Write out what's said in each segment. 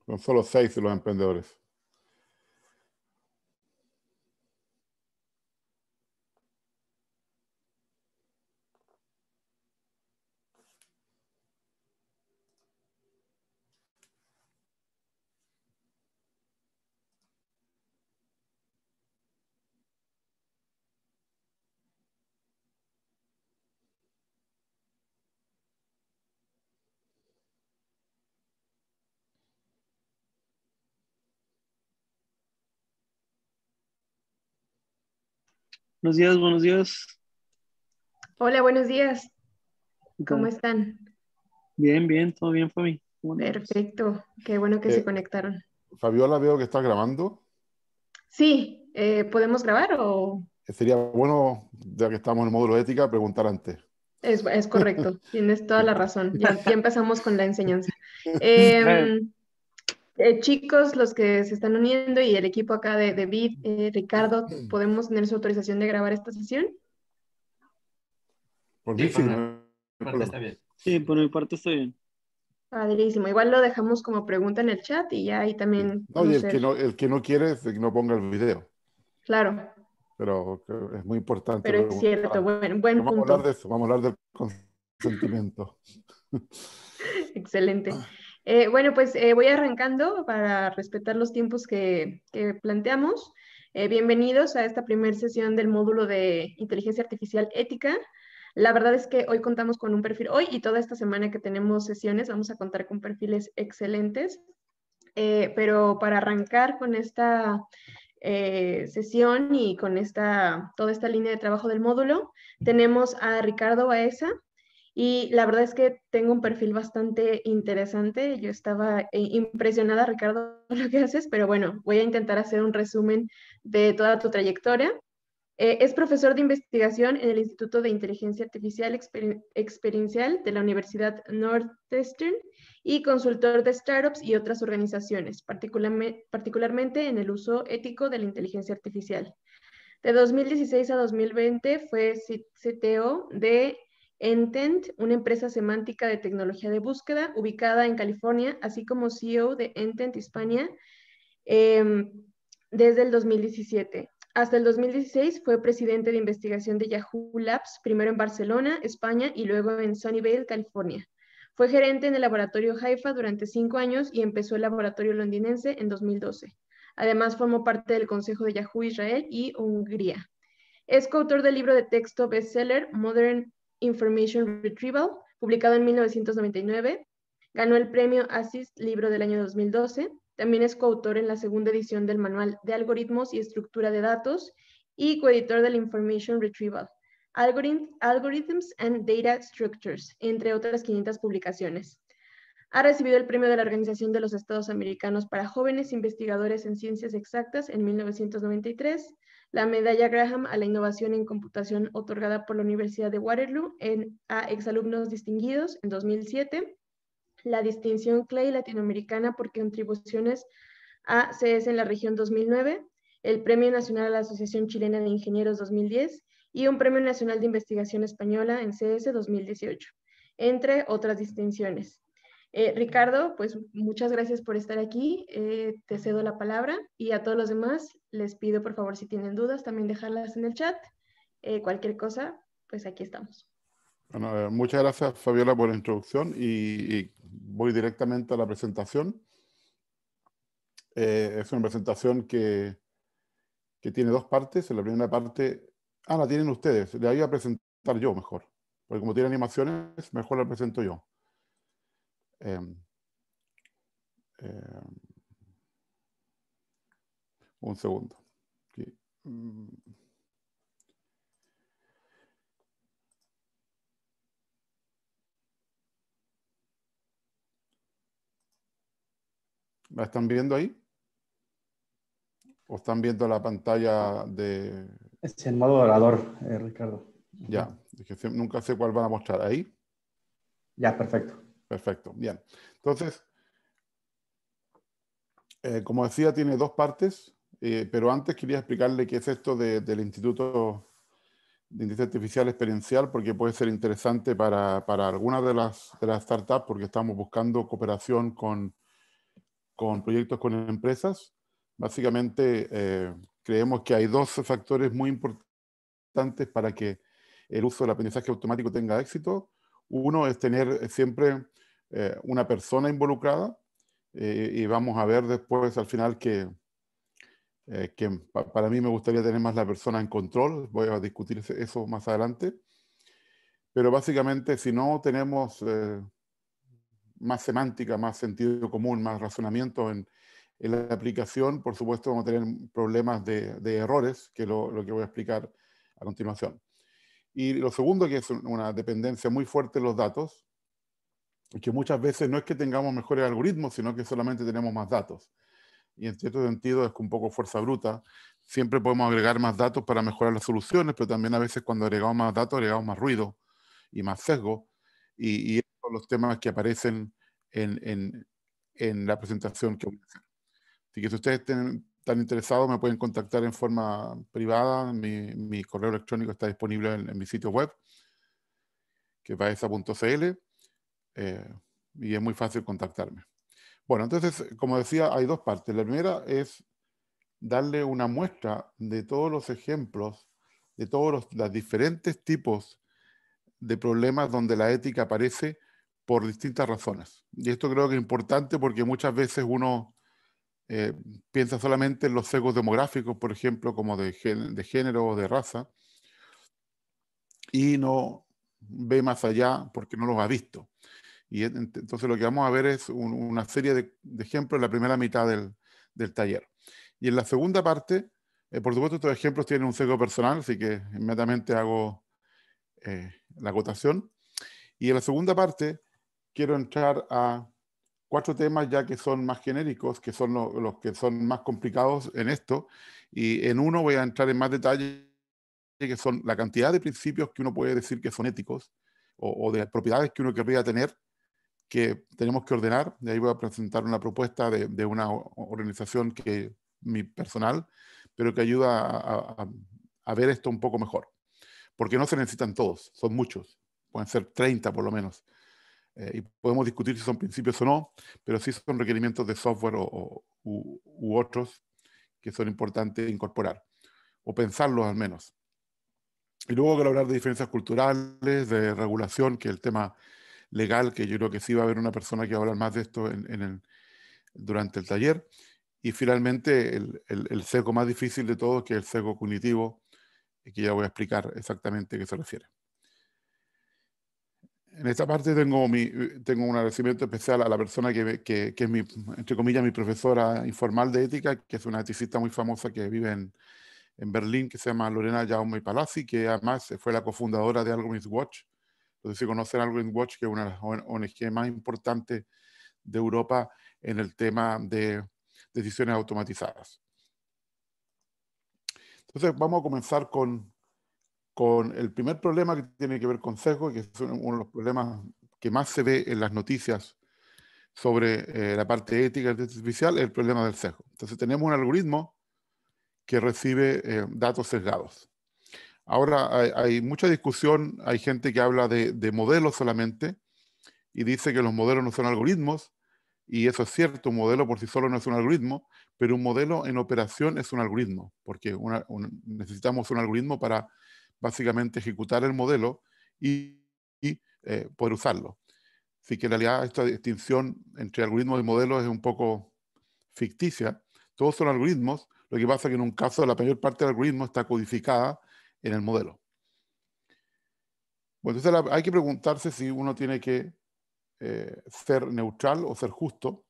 Son solo 6 los emprendedores. Buenos días, buenos días. Hola, buenos días. ¿Qué ¿Cómo tal? están? Bien, bien, todo bien, Fabi. ¿Cómo andamos? Perfecto. Qué bueno que se Eh, conectaron. Fabiola, veo que estás grabando. Sí, ¿podemos grabar o...? Sería bueno, ya que estamos en el módulo de ética, preguntar antes. Es correcto, tienes toda la razón. Ya empezamos con la enseñanza. Eh, Em, chicos, los que se están uniendo y el equipo acá de Vid, Ricardo, ¿podemos tener su autorización de grabar esta sesión? Por Sí, mí sí, por no mi hay parte está problema. bien. sí, por mi parte estoy bien. Padrísimo. Igual lo dejamos como pregunta en el chat y ya ahí Sí. también No, y conocer. el que no quiere es que no ponga el video. Claro, Pero es muy importante pero es preguntar cierto, antes. buen Vamos a hablar punto. de eso, vamos a hablar del consentimiento. Excelente. Bueno, pues voy arrancando para respetar los tiempos que planteamos. Bienvenidos a esta primera sesión del módulo de Inteligencia Artificial Ética. La verdad es que hoy contamos con un perfil, hoy y toda esta semana que tenemos sesiones, vamos a contar con perfiles excelentes. Pero para arrancar con esta sesión y con toda esta línea de trabajo del módulo, tenemos a Ricardo Baeza. Y la verdad es que tengo un perfil bastante interesante. Yo estaba impresionada, Ricardo, por lo que haces, pero bueno, voy a intentar hacer un resumen de toda tu trayectoria. Es profesor de investigación en el Instituto de Inteligencia Artificial Experiencial de la Universidad Northwestern y consultor de startups y otras organizaciones, particularmente en el uso ético de la inteligencia artificial. De 2016 a 2020 fue CTO de Entent, una empresa semántica de tecnología de búsqueda ubicada en California, así como CEO de Entent Hispania eh, desde el 2017. Hasta el 2016 fue presidente de investigación de Yahoo Labs, primero en Barcelona, España, y luego en Sunnyvale, California. Fue gerente en el laboratorio Haifa durante 5 años y empezó el laboratorio londinense en 2012. Además, formó parte del Consejo de Yahoo Israel y Hungría. Es coautor del libro de texto bestseller Modern Information Retrieval, publicado en 1999. Ganó el premio Assist Libro del año 2012. También es coautor en la segunda edición del Manual de Algoritmos y Estructura de Datos y coeditor del Information Retrieval, Algorithms and Data Structures, entre otras 500 publicaciones. Ha recibido el premio de la Organización de los Estados Americanos para Jóvenes Investigadores en Ciencias Exactas en 1993, la medalla Graham a la innovación en computación otorgada por la Universidad de Waterloo a exalumnos distinguidos en 2007, la distinción Clay latinoamericana por contribuciones a CS en la región 2009, el Premio Nacional a la Asociación Chilena de Ingenieros 2010 y un Premio Nacional de Investigación Española en CS 2018, entre otras distinciones. Ricardo, pues muchas gracias por estar aquí. Te cedo la palabra y a todos los demás les pido por favor si tienen dudas también dejarlas en el chat. Cualquier cosa, pues aquí estamos. Bueno, muchas gracias, Fabiola, por la introducción y voy directamente a la presentación. Es una presentación que tiene dos partes. En la primera parte, la tienen ustedes. La voy a presentar yo mejor, porque como tiene animaciones, mejor la presento yo. Eh, eh, un segundo. Aquí. ¿La están viendo ahí? ¿O están viendo la pantalla de...? Es en modo orador, Ricardo. Ya, es que nunca sé cuál van a mostrar. ¿Ahí? Ya, perfecto. Perfecto, bien. Entonces, como decía, tiene dos partes, pero antes quería explicarle qué es esto del Instituto de Inteligencia Artificial Experiencial, porque puede ser interesante para algunas de las startups, porque estamos buscando cooperación con con proyectos con empresas. Básicamente, creemos que hay dos factores muy importantes para que el uso del aprendizaje automático tenga éxito. Uno es tener siempre una persona involucrada, y vamos a ver después al final que para mí me gustaría tener más la persona en control. Voy a discutir eso más adelante. Pero básicamente, si no tenemos más semántica, más sentido común, más razonamiento en la aplicación, por supuesto vamos a tener problemas de errores, que es lo que voy a explicar a continuación. Y lo segundo, que es una dependencia muy fuerte de los datos, y que muchas veces no es que tengamos mejores algoritmos, sino que solamente tenemos más datos. Y en cierto sentido es un poco fuerza bruta. Siempre podemos agregar más datos para mejorar las soluciones, pero también a veces cuando agregamos más datos, agregamos más ruido y más sesgo. Y esos son los temas que aparecen en la presentación que voy a hacer. Así que si ustedes están interesados, me pueden contactar en forma privada. Mi correo electrónico está disponible en mi sitio web, que es baeza.cl, y es muy fácil contactarme. Bueno, entonces, como decía, hay dos partes. La primera es darle una muestra de todos los ejemplos, de todos los diferentes tipos de problemas donde la ética aparece por distintas razones. Y esto creo que es importante porque muchas veces uno piensa solamente en los sesgos demográficos, por ejemplo, como de género o de raza, y no ve más allá porque no los ha visto. Y entonces lo que vamos a ver es una serie de ejemplos en la primera mitad del taller. Y en la segunda parte, por supuesto, estos ejemplos tienen un sesgo personal, así que inmediatamente hago la acotación. Y en la segunda parte quiero entrar a 4 temas ya que son más genéricos, que son los que son más complicados en esto. Y en uno voy a entrar en más detalle, que son la cantidad de principios que uno puede decir que son éticos, o de propiedades que uno querría tener, que tenemos que ordenar. De ahí voy a presentar una propuesta de una organización que mi personal, pero que ayuda a ver esto un poco mejor. Porque no se necesitan todos, son muchos, pueden ser 30 por lo menos. Y podemos discutir si son principios o no, pero sí son requerimientos de software u otros que son importantes incorporar, o pensarlos al menos. Y luego quiero hablar de diferencias culturales, de regulación, que es el tema legal, que yo creo que sí va a haber una persona que va a hablar más de esto durante el taller. Y finalmente el sesgo más difícil de todos, que es el sesgo cognitivo, que ya voy a explicar exactamente a qué se refiere. En esta parte tengo un agradecimiento especial a la persona que es entre comillas, mi profesora informal de ética, que es una eticista muy famosa que vive en Berlín, que se llama Lorena Jaume Palazzi, que además fue la cofundadora de Algorithms Watch. Entonces, si conocen Algorithms Watch, que es una de las ONG más importantes de Europa en el tema de decisiones automatizadas. Entonces, vamos a comenzar con el primer problema, que tiene que ver con sesgo, que es uno de los problemas que más se ve en las noticias sobre la parte ética de inteligencia artificial, es el problema del sesgo. Entonces tenemos un algoritmo que recibe datos sesgados. Ahora hay mucha discusión, hay gente que habla de modelos solamente y dice que los modelos no son algoritmos, y eso es cierto, un modelo por sí solo no es un algoritmo, pero un modelo en operación es un algoritmo, porque necesitamos un algoritmo para básicamente ejecutar el modelo y poder usarlo. Así que en realidad esta distinción entre algoritmos y modelos es un poco ficticia. Todos son algoritmos, lo que pasa es que en un caso la mayor parte del algoritmo está codificada en el modelo. Bueno, entonces hay que preguntarse si uno tiene que ser neutral o ser justo.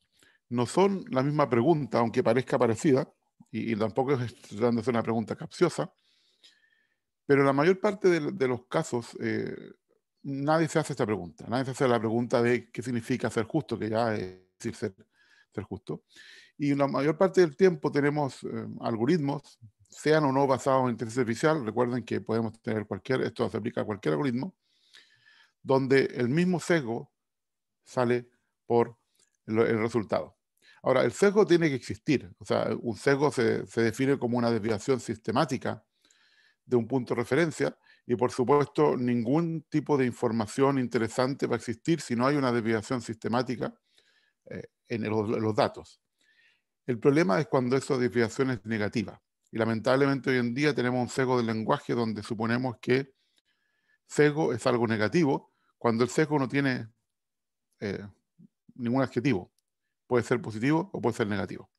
No son la misma pregunta, aunque parezca parecida, y tampoco es tratando de hacer una pregunta capciosa, pero la mayor parte de los casos nadie se hace esta pregunta. Nadie se hace la pregunta de qué significa ser justo, que ya es decir ser justo. Y la mayor parte del tiempo tenemos algoritmos, sean o no basados en inteligencia artificial. Recuerden que podemos tener esto se aplica a cualquier algoritmo, donde el mismo sesgo sale por el resultado. Ahora, el sesgo tiene que existir. O sea, un sesgo se define como una desviación sistemática de un punto de referencia, y por supuesto ningún tipo de información interesante va a existir si no hay una desviación sistemática en los datos. El problema es cuando esa desviación es negativa. Y lamentablemente hoy en día tenemos un sesgo del lenguaje donde suponemos que sesgo es algo negativo, cuando el sesgo no tiene ningún adjetivo. Puede ser positivo o puede ser negativo.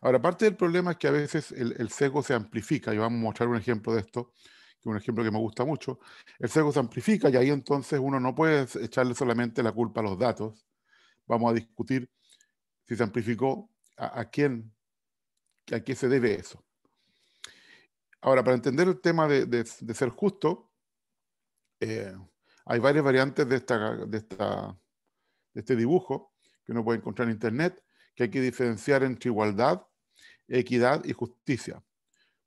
Ahora, parte del problema es que a veces el sesgo se amplifica, y vamos a mostrar un ejemplo de esto, que es un ejemplo que me gusta mucho. El sesgo se amplifica y ahí entonces uno no puede echarle solamente la culpa a los datos. Vamos a discutir si se amplificó, a qué se debe eso. Ahora, para entender el tema de ser justo, hay varias variantes de este dibujo que uno puede encontrar en Internet, que hay que diferenciar entre igualdad, equidad y justicia.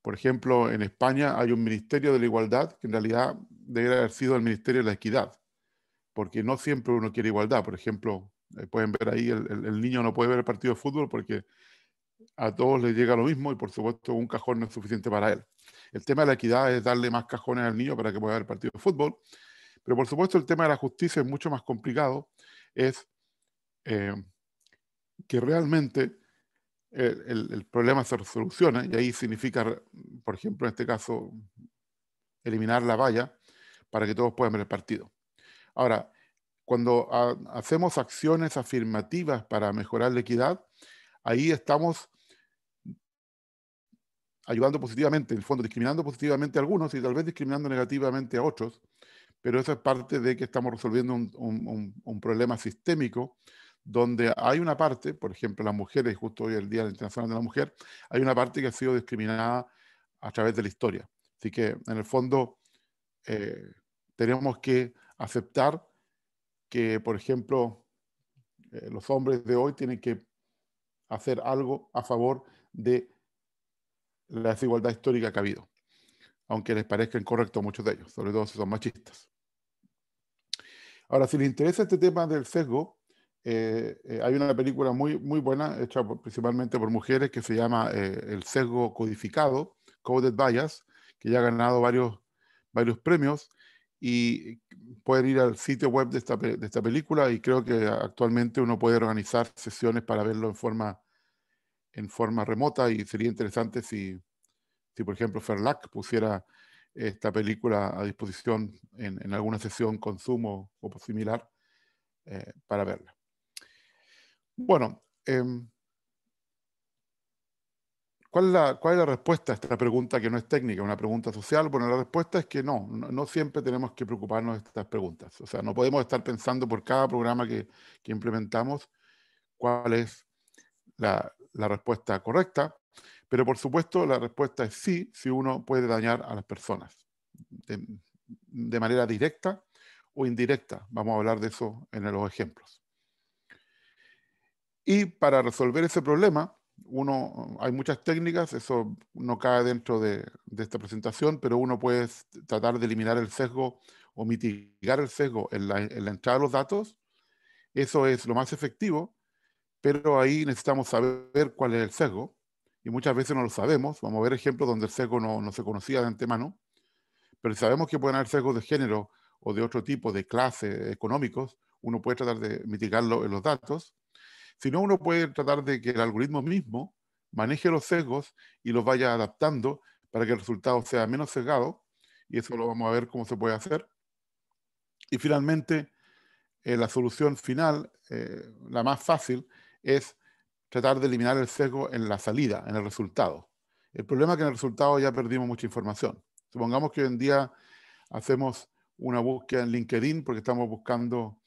Por ejemplo, en España hay un Ministerio de la Igualdad que en realidad debería haber sido el Ministerio de la Equidad, porque no siempre uno quiere igualdad. Por ejemplo, pueden ver ahí, el niño no puede ver el partido de fútbol porque a todos les llega lo mismo y por supuesto un cajón no es suficiente para él. El tema de la equidad es darle más cajones al niño para que pueda ver el partido de fútbol, pero por supuesto el tema de la justicia es mucho más complicado, es que realmente el problema se soluciona y ahí significa, por ejemplo, en este caso, eliminar la valla para que todos puedan ver el partido. Ahora, cuando hacemos acciones afirmativas para mejorar la equidad, ahí estamos ayudando positivamente, en el fondo discriminando positivamente a algunos y tal vez discriminando negativamente a otros, pero eso es parte de que estamos resolviendo un problema sistémico donde hay una parte, por ejemplo, las mujeres, justo hoy el Día Internacional de la Mujer, hay una parte que ha sido discriminada a través de la historia. Así que, en el fondo, tenemos que aceptar que, por ejemplo, los hombres de hoy tienen que hacer algo a favor de la desigualdad histórica que ha habido, aunque les parezca incorrecto a muchos de ellos, sobre todo si son machistas. Ahora, si les interesa este tema del sesgo, hay una película muy, muy buena, hecha principalmente por mujeres, que se llama El sesgo codificado, Coded Bias, que ya ha ganado varios premios, y pueden ir al sitio web de esta película, y creo que actualmente uno puede organizar sesiones para verlo en forma remota, y sería interesante si por ejemplo, Ferlac pusiera esta película a disposición en alguna sesión con Zoom o similar para verla. Bueno, ¿cuál es la respuesta a esta pregunta que no es técnica, una pregunta social? Bueno, la respuesta es que no siempre tenemos que preocuparnos de estas preguntas. O sea, no podemos estar pensando por cada programa que implementamos cuál es la respuesta correcta, pero por supuesto la respuesta es sí, si uno puede dañar a las personas de manera directa o indirecta. Vamos a hablar de eso en los ejemplos. Y para resolver ese problema, hay muchas técnicas, eso no cae dentro de esta presentación, pero uno puede tratar de eliminar el sesgo o mitigar el sesgo en la entrada de los datos. Eso es lo más efectivo, pero ahí necesitamos saber cuál es el sesgo, y muchas veces no lo sabemos. Vamos a ver ejemplos donde el sesgo no se conocía de antemano, pero si sabemos que pueden haber sesgos de género o de otro tipo, de clase, económicos, uno puede tratar de mitigarlo en los datos. Si no, uno puede tratar de que el algoritmo mismo maneje los sesgos y los vaya adaptando para que el resultado sea menos sesgado, y eso lo vamos a ver cómo se puede hacer. Y finalmente, la solución final, la más fácil, es tratar de eliminar el sesgo en la salida, en el resultado. El problema es que en el resultado ya perdimos mucha información. Supongamos que hoy en día hacemos una búsqueda en LinkedIn porque estamos buscando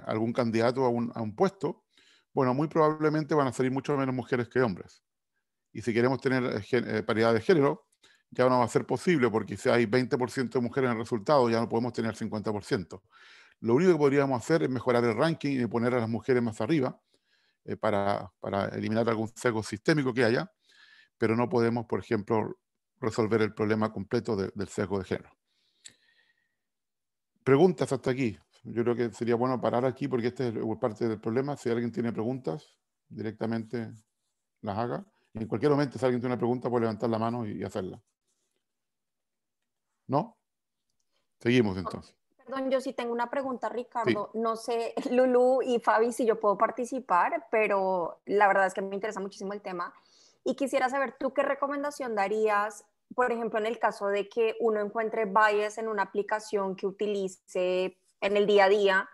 algún candidato a un puesto. Bueno, muy probablemente van a salir mucho menos mujeres que hombres. Y si queremos tener paridad de género, ya no va a ser posible, porque si hay 20% de mujeres en el resultado, ya no podemos tener 50%. Lo único que podríamos hacer es mejorar el ranking y poner a las mujeres más arriba para eliminar algún sesgo sistémico que haya, pero no podemos, por ejemplo, resolver el problema completo del sesgo de género. Preguntas hasta aquí. Yo creo que sería bueno parar aquí porque esta es parte del problema. Si alguien tiene preguntas, directamente las haga. Y en cualquier momento, si alguien tiene una pregunta, puede levantar la mano y hacerla. ¿No? Seguimos entonces. Perdón, yo sí tengo una pregunta, Sí. Ricardo. No sé, Lulu y Fabi, si yo puedo participar, pero la verdad es que me interesa muchísimo el tema. Y quisiera saber, ¿tú qué recomendación darías, por ejemplo, en el caso de que uno encuentre bias en una aplicación que utilice en el día a día?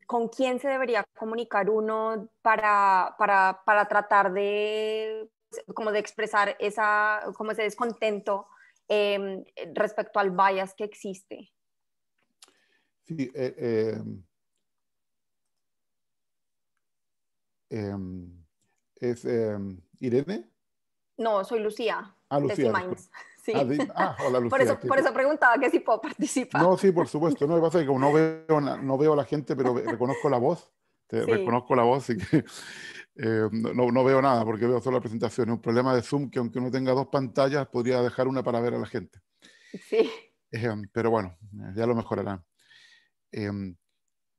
¿Con quién se debería comunicar uno para tratar de, como de expresar como ese descontento respecto al bias que existe? Sí, es Irene. No, soy Lucía, de Lucía, disculpe. C-Minds. Sí. Hola Lucía. Por eso preguntaba que si puedo participar. No, sí, por supuesto. No, me pasa que como no veo a la gente, pero reconozco la voz. Sí, Reconozco la voz y que no veo nada porque veo solo la presentación. Es un problema de Zoom que aunque uno tenga dos pantallas, podría dejar una para ver a la gente. sí. Pero bueno, ya lo mejorarán. Esa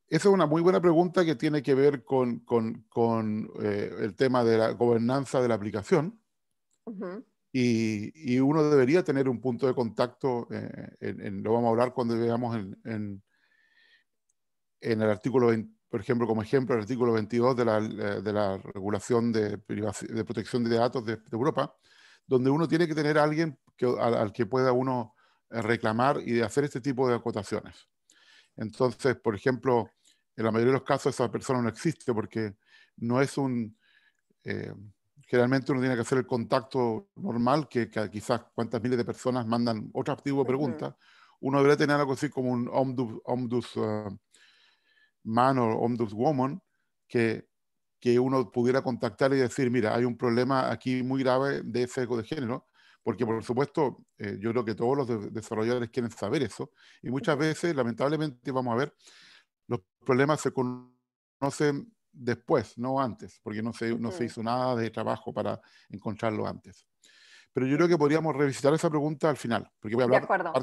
es una muy buena pregunta que tiene que ver con el tema de la gobernanza de la aplicación. Ujú. Y uno debería tener un punto de contacto, lo vamos a hablar cuando veamos en el artículo 20, por ejemplo, como ejemplo, el artículo 22 de la regulación de protección de datos de Europa, donde uno tiene que tener a alguien al que pueda uno reclamar y hacer este tipo de acotaciones. Entonces, por ejemplo, en la mayoría de los casos esa persona no existe porque no es eh, generalmente uno tiene que hacer el contacto normal, que quizás cuántas miles de personas mandan otro tipo de preguntas. Uno debería tener algo así como un ombudsman o ombudswoman que uno pudiera contactar y decir, mira, hay un problema aquí muy grave de sesgo de género, porque por supuesto yo creo que todos los desarrolladores quieren saber eso, y muchas veces, lamentablemente, vamos a ver, los problemas se conocen después, no antes, porque no se hizo nada de trabajo para encontrarlo antes. Pero yo creo que podríamos revisitar esa pregunta al final, porque voy a De hablar acuerdo.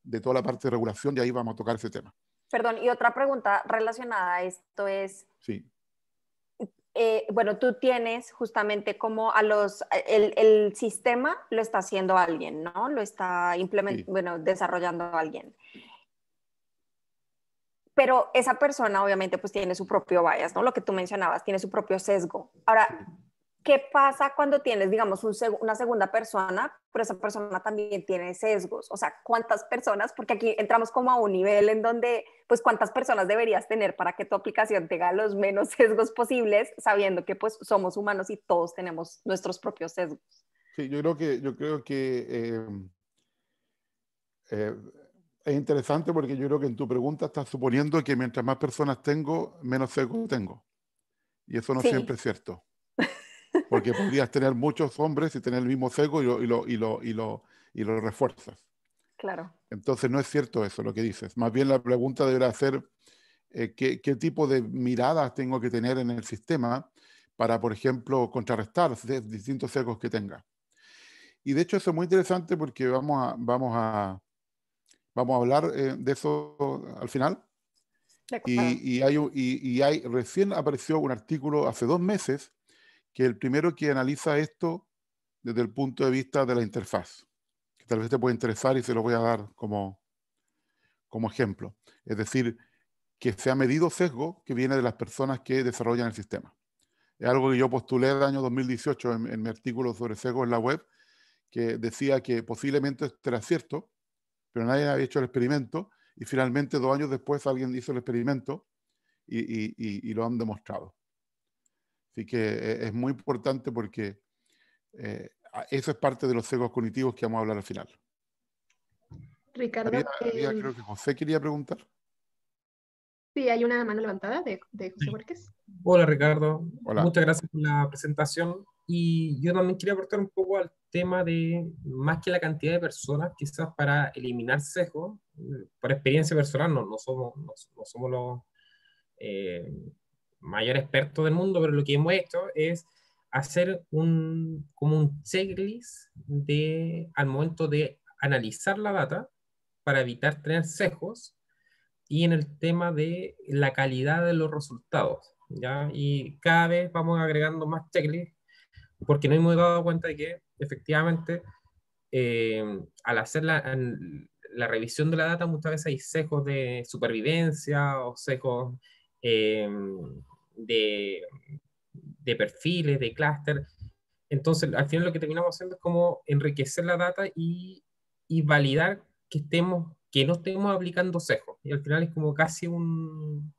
de toda la parte de regulación y ahí vamos a tocar ese tema. Perdón, y otra pregunta relacionada a esto es, Sí. bueno, tú tienes justamente como el sistema lo está haciendo alguien, ¿no? Lo está Sí. bueno, desarrollando alguien. Pero esa persona obviamente pues tiene su propio bias, ¿no? Lo que tú mencionabas, tiene su propio sesgo. Ahora, ¿qué pasa cuando tienes, digamos, una segunda persona, pero esa persona también tiene sesgos? O sea, ¿cuántas personas? Porque aquí entramos como a un nivel en donde, pues, ¿cuántas personas deberías tener para que tu aplicación tenga los menos sesgos posibles, sabiendo que, pues, somos humanos y todos tenemos nuestros propios sesgos? Sí, yo creo que eh, es interesante porque yo creo que en tu pregunta estás suponiendo que mientras más personas tengo, menos sesgo tengo. Y eso no Sí, siempre es cierto. Porque podrías tener muchos hombres y tener el mismo sesgo y lo refuerzas. claro. Entonces no es cierto eso lo que dices. Más bien la pregunta deberá ser qué tipo de miradas tengo que tener en el sistema para, por ejemplo, contrarrestar distintos sesgos que tenga. Y de hecho eso es muy interesante porque vamos a hablar de eso al final. De acuerdo. Recién apareció un artículo hace 2 meses que es el primero que analiza esto desde el punto de vista de la interfaz, que tal vez te puede interesar y se lo voy a dar como ejemplo. Es decir, que se ha medido sesgo que viene de las personas que desarrollan el sistema. Es algo que yo postulé el año 2018 en mi artículo sobre sesgo en la web, que decía que posiblemente esto era cierto, pero nadie había hecho el experimento y finalmente 2 años después alguien hizo el experimento y lo han demostrado. Así que es muy importante porque eso es parte de los sesgos cognitivos que vamos a hablar al final. Ricardo, Creo que José quería preguntar. sí, hay una mano levantada de José Borges. Hola Ricardo, Hola. muchas gracias por la presentación y yo también quería aportar un poco al tema de más que la cantidad de personas, quizás para eliminar sesgos, por experiencia personal no somos los mayores expertos del mundo, pero lo que hemos hecho es hacer como un checklist al momento de analizar la data para evitar tener sesgos y en el tema de la calidad de los resultados, ¿ya? Y cada vez vamos agregando más checklists porque nos hemos dado cuenta de que efectivamente al hacer la revisión de la data muchas veces hay sesgos de supervivencia o sesgos eh, de, de perfiles, de clúster. Entonces, al final lo que terminamos haciendo es como enriquecer la data y validar que no estemos aplicando sesgos. Y al final es como casi un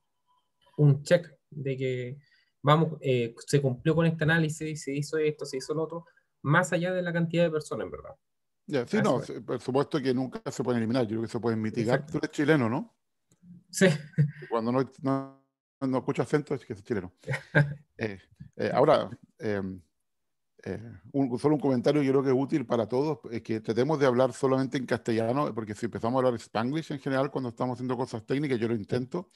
check de que vamos, se cumplió con este análisis, se hizo esto, se hizo lo otro, más allá de la cantidad de personas, en verdad. Ya, sí, no, por supuesto que nunca se pueden eliminar, yo creo que se pueden mitigar. Exacto. Tú eres chileno, ¿no? Sí. Cuando no escucho acento es que es chileno. Ahora, solo un comentario que creo que es útil para todos, es que tratemos de hablar solamente en castellano, porque si empezamos a hablar Spanglish en general cuando estamos haciendo cosas técnicas, yo lo intento,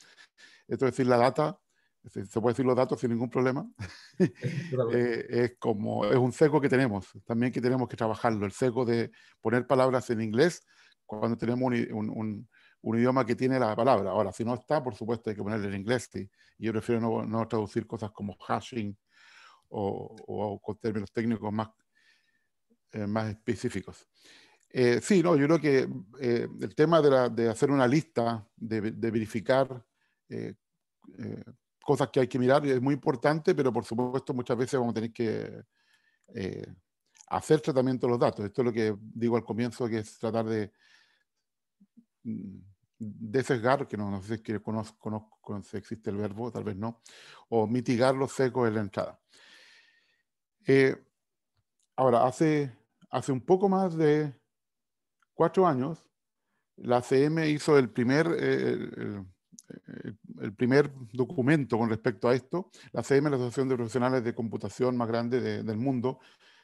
esto es decir la data, se puede decir los datos sin ningún problema, es un sesgo que tenemos, también que tenemos que trabajarlo, el sesgo de poner palabras en inglés cuando tenemos un idioma que tiene la palabra. Ahora, si no está, por supuesto hay que ponerle en inglés, y yo prefiero no traducir cosas como hashing o con términos técnicos más específicos. Sí, no, yo creo que el tema de hacer una lista, de verificar cosas que hay que mirar es muy importante, pero por supuesto muchas veces vamos a tener que hacer tratamiento de los datos. Esto es lo que digo al comienzo, que es tratar de sesgar, que no sé si conozco si existe el verbo, tal vez no, o mitigar los sesgos en la entrada. Ahora, hace un poco más de 4 años, la ACM hizo el primer documento con respecto a esto. La ACM es la Asociación de Profesionales de Computación más grande del mundo.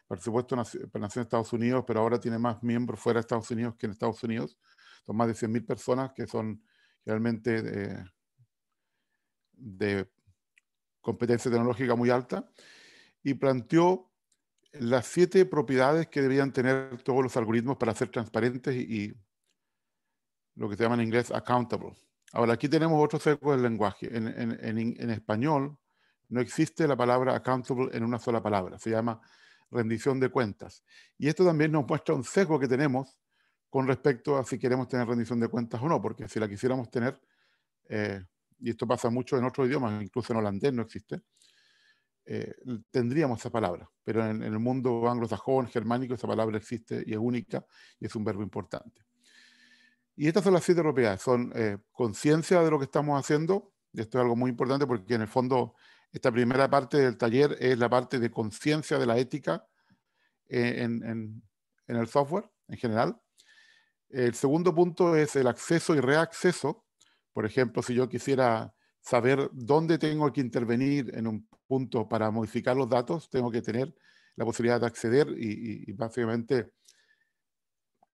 Por supuesto, nació en Estados Unidos, pero ahora tiene más miembros fuera de Estados Unidos que en Estados Unidos. Son más de 100.000 personas que son realmente de competencia tecnológica muy alta. Y planteó las 7 propiedades que deberían tener todos los algoritmos para ser transparentes y lo que se llama en inglés accountable. Ahora, aquí tenemos otro sesgo del lenguaje. En español no existe la palabra accountable en una sola palabra. Se llama rendición de cuentas. Y esto también nos muestra un sesgo que tenemos con respecto a si queremos tener rendición de cuentas o no, porque si la quisiéramos tener, y esto pasa mucho en otros idiomas, incluso en holandés no existe, tendríamos esa palabra, pero en el mundo anglosajón, germánico, esa palabra existe y es única y es un verbo importante. Y estas son las 7 propiedades, son conciencia de lo que estamos haciendo, y esto es algo muy importante porque en el fondo esta primera parte del taller es la parte de conciencia de la ética en el software en general. El segundo punto es el acceso y reacceso. Por ejemplo, si yo quisiera saber dónde tengo que intervenir en un punto para modificar los datos, tengo que tener la posibilidad de acceder y básicamente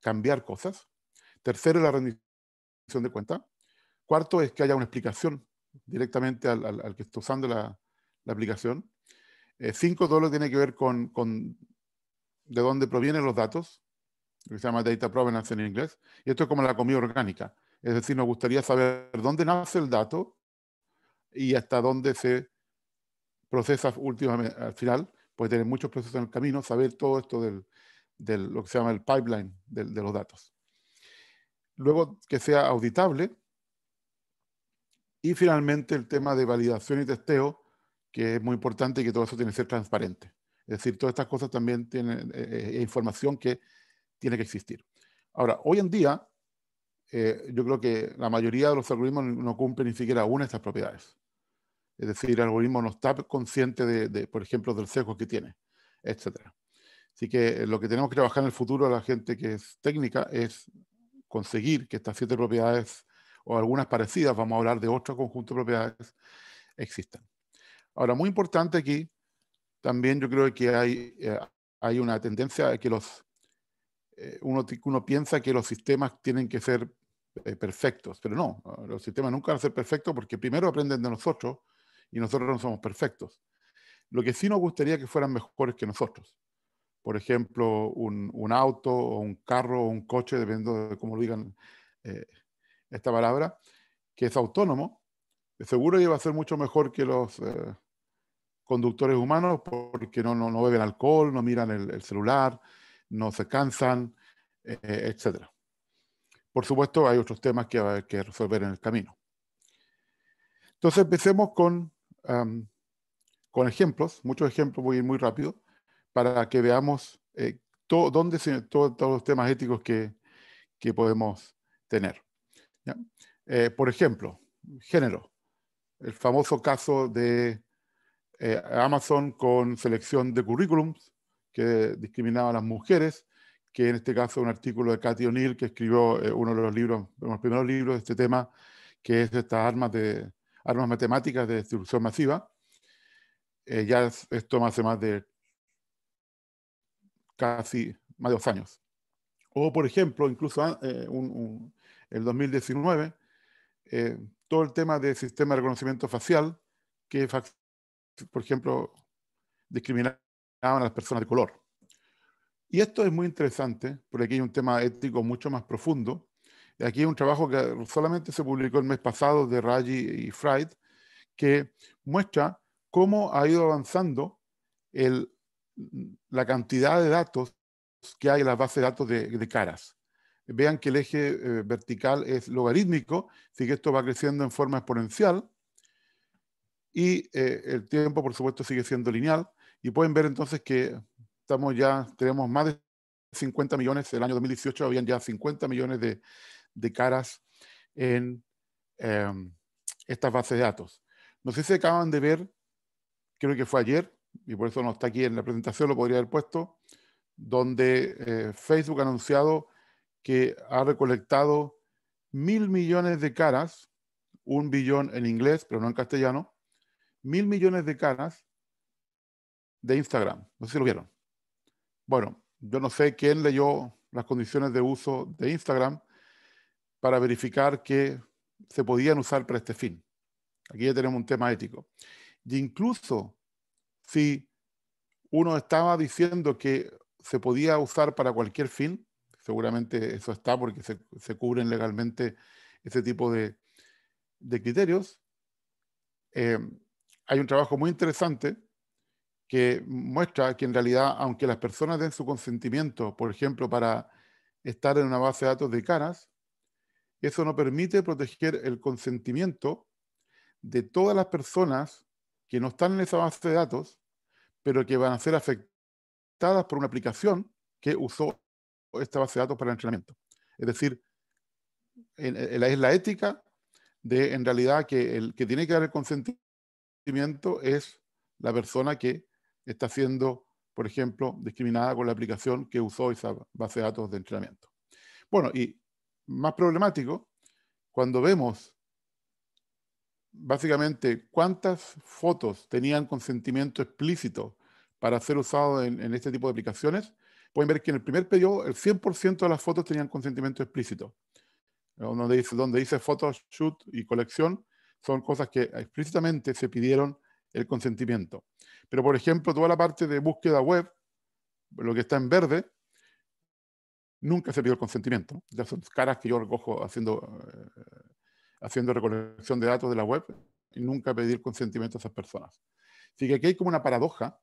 cambiar cosas. Tercero, la rendición de cuenta. Cuarto es que haya una explicación directamente al que está usando la aplicación. 5, todo lo que tiene que ver con de dónde provienen los datos, lo que se llama data provenance en inglés. Y esto es como la comida orgánica. Es decir, nos gustaría saber dónde nace el dato y hasta dónde se procesa últimamente, al final. Puede tener muchos procesos en el camino, saber todo esto de lo que se llama el pipeline de los datos. Luego, que sea auditable. Y finalmente, el tema de validación y testeo, que es muy importante y que todo eso tiene que ser transparente. Es decir, todas estas cosas también tienen información que tiene que existir. Ahora, hoy en día, yo creo que la mayoría de los algoritmos no cumplen ni siquiera una de estas propiedades. Es decir, el algoritmo no está consciente por ejemplo, del sesgo que tiene, etc. Así que lo que tenemos que trabajar en el futuro a la gente que es técnica es conseguir que estas 7 propiedades o algunas parecidas, vamos a hablar de otro conjunto de propiedades, existan. Ahora, muy importante aquí, también yo creo que hay una tendencia a que uno piensa que los sistemas tienen que ser perfectos, pero no, los sistemas nunca van a ser perfectos porque primero aprenden de nosotros y nosotros no somos perfectos. Lo que sí nos gustaría que fueran mejores que nosotros. Por ejemplo, un auto o un carro o un coche, dependiendo de cómo lo digan esta palabra, que es autónomo, seguro que va a ser mucho mejor que los conductores humanos porque no beben alcohol, no miran el celular, no se cansan, etc. por supuesto, hay otros temas que va a haber que resolver en el camino. Entonces, empecemos con ejemplos, muchos ejemplos, voy a ir muy rápido, para que veamos todos los temas éticos que podemos tener. ¿Ya? Por ejemplo, género. El famoso caso de Amazon con selección de currículums que discriminaba a las mujeres, que en este caso un artículo de Cathy O'Neill que escribió uno de los primeros libros de este tema, que es estas armas matemáticas de destrucción masiva. Ya esto hace casi más de 2 años. O, por ejemplo, incluso el 2019, todo el tema del sistema de reconocimiento facial, que, por ejemplo, discriminaban a las personas de color. Y esto es muy interesante, porque aquí hay un tema ético mucho más profundo. Aquí hay un trabajo que solamente se publicó el mes pasado de Raji y Fried, que muestra cómo ha ido avanzando la cantidad de datos que hay en las bases de datos de caras. Vean que el eje vertical es logarítmico, así que esto va creciendo en forma exponencial, y el tiempo, por supuesto, sigue siendo lineal, y pueden ver entonces que tenemos más de 50 millones, el año 2018 habían ya 50 millones de caras en estas bases de datos. No sé si acaban de ver, creo que fue ayer, y por eso no está aquí en la presentación, lo podría haber puesto, donde Facebook ha anunciado que ha recolectado 1.000 millones de caras, 1 billón en inglés, pero no en castellano, 1.000 millones de caras de Instagram. No sé si lo vieron. Bueno, yo no sé quién leyó las condiciones de uso de Instagram para verificar que se podían usar para este fin. Aquí ya tenemos un tema ético. Y incluso si uno estaba diciendo que se podía usar para cualquier fin, seguramente eso está porque se cubren legalmente ese tipo de criterios. Hay un trabajo muy interesante que muestra que en realidad, aunque las personas den su consentimiento, por ejemplo, para estar en una base de datos de caras, eso no permite proteger el consentimiento de todas las personas que no están en esa base de datos, pero que van a ser afectadas por una aplicación que usó esta base de datos para el entrenamiento. Es decir, es la ética de, en realidad, que el que tiene que dar el consentimiento es la persona que está siendo, por ejemplo, discriminada con la aplicación que usó esa base de datos de entrenamiento. Bueno, y más problemático, cuando vemos básicamente cuántas fotos tenían consentimiento explícito para ser usado en este tipo de aplicaciones, pueden ver que en el primer periodo el 100% de las fotos tenían consentimiento explícito. Donde dice photoshoot y colección, son cosas que explícitamente se pidieron el consentimiento. Pero, por ejemplo, toda la parte de búsqueda web, lo que está en verde, nunca se pidió el consentimiento, ¿no? Ya son caras que yo recojo haciendo recolección de datos de la web y nunca pedí el consentimiento a esas personas. Así que aquí hay como una paradoja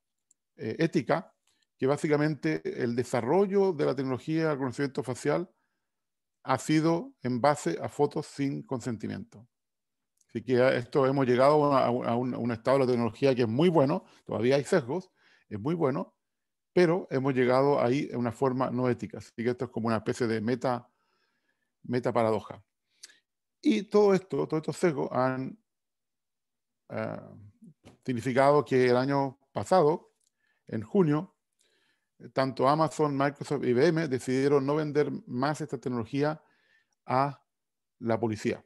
ética, que básicamente el desarrollo de la tecnología de reconocimiento facial ha sido en base a fotos sin consentimiento. Así que esto hemos llegado a un estado de la tecnología que es muy bueno, todavía hay sesgos, es muy bueno, pero hemos llegado ahí de una forma no ética. Así que esto es como una especie de meta paradoja. Y todos estos sesgos han significado que el año pasado, en junio, tanto Amazon, Microsoft y IBM decidieron no vender más esta tecnología a la policía.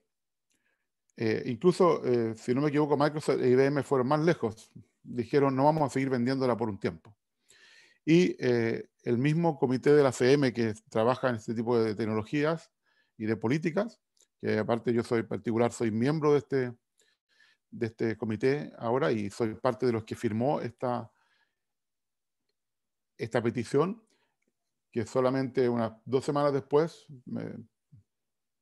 Incluso, si no me equivoco, Microsoft e IBM fueron más lejos. Dijeron, no vamos a seguir vendiéndola por un tiempo. Y el mismo comité de la CM que trabaja en este tipo de tecnologías y de políticas, que aparte yo soy miembro de este comité ahora y soy parte de los que firmó esta petición, que solamente unas 2 semanas después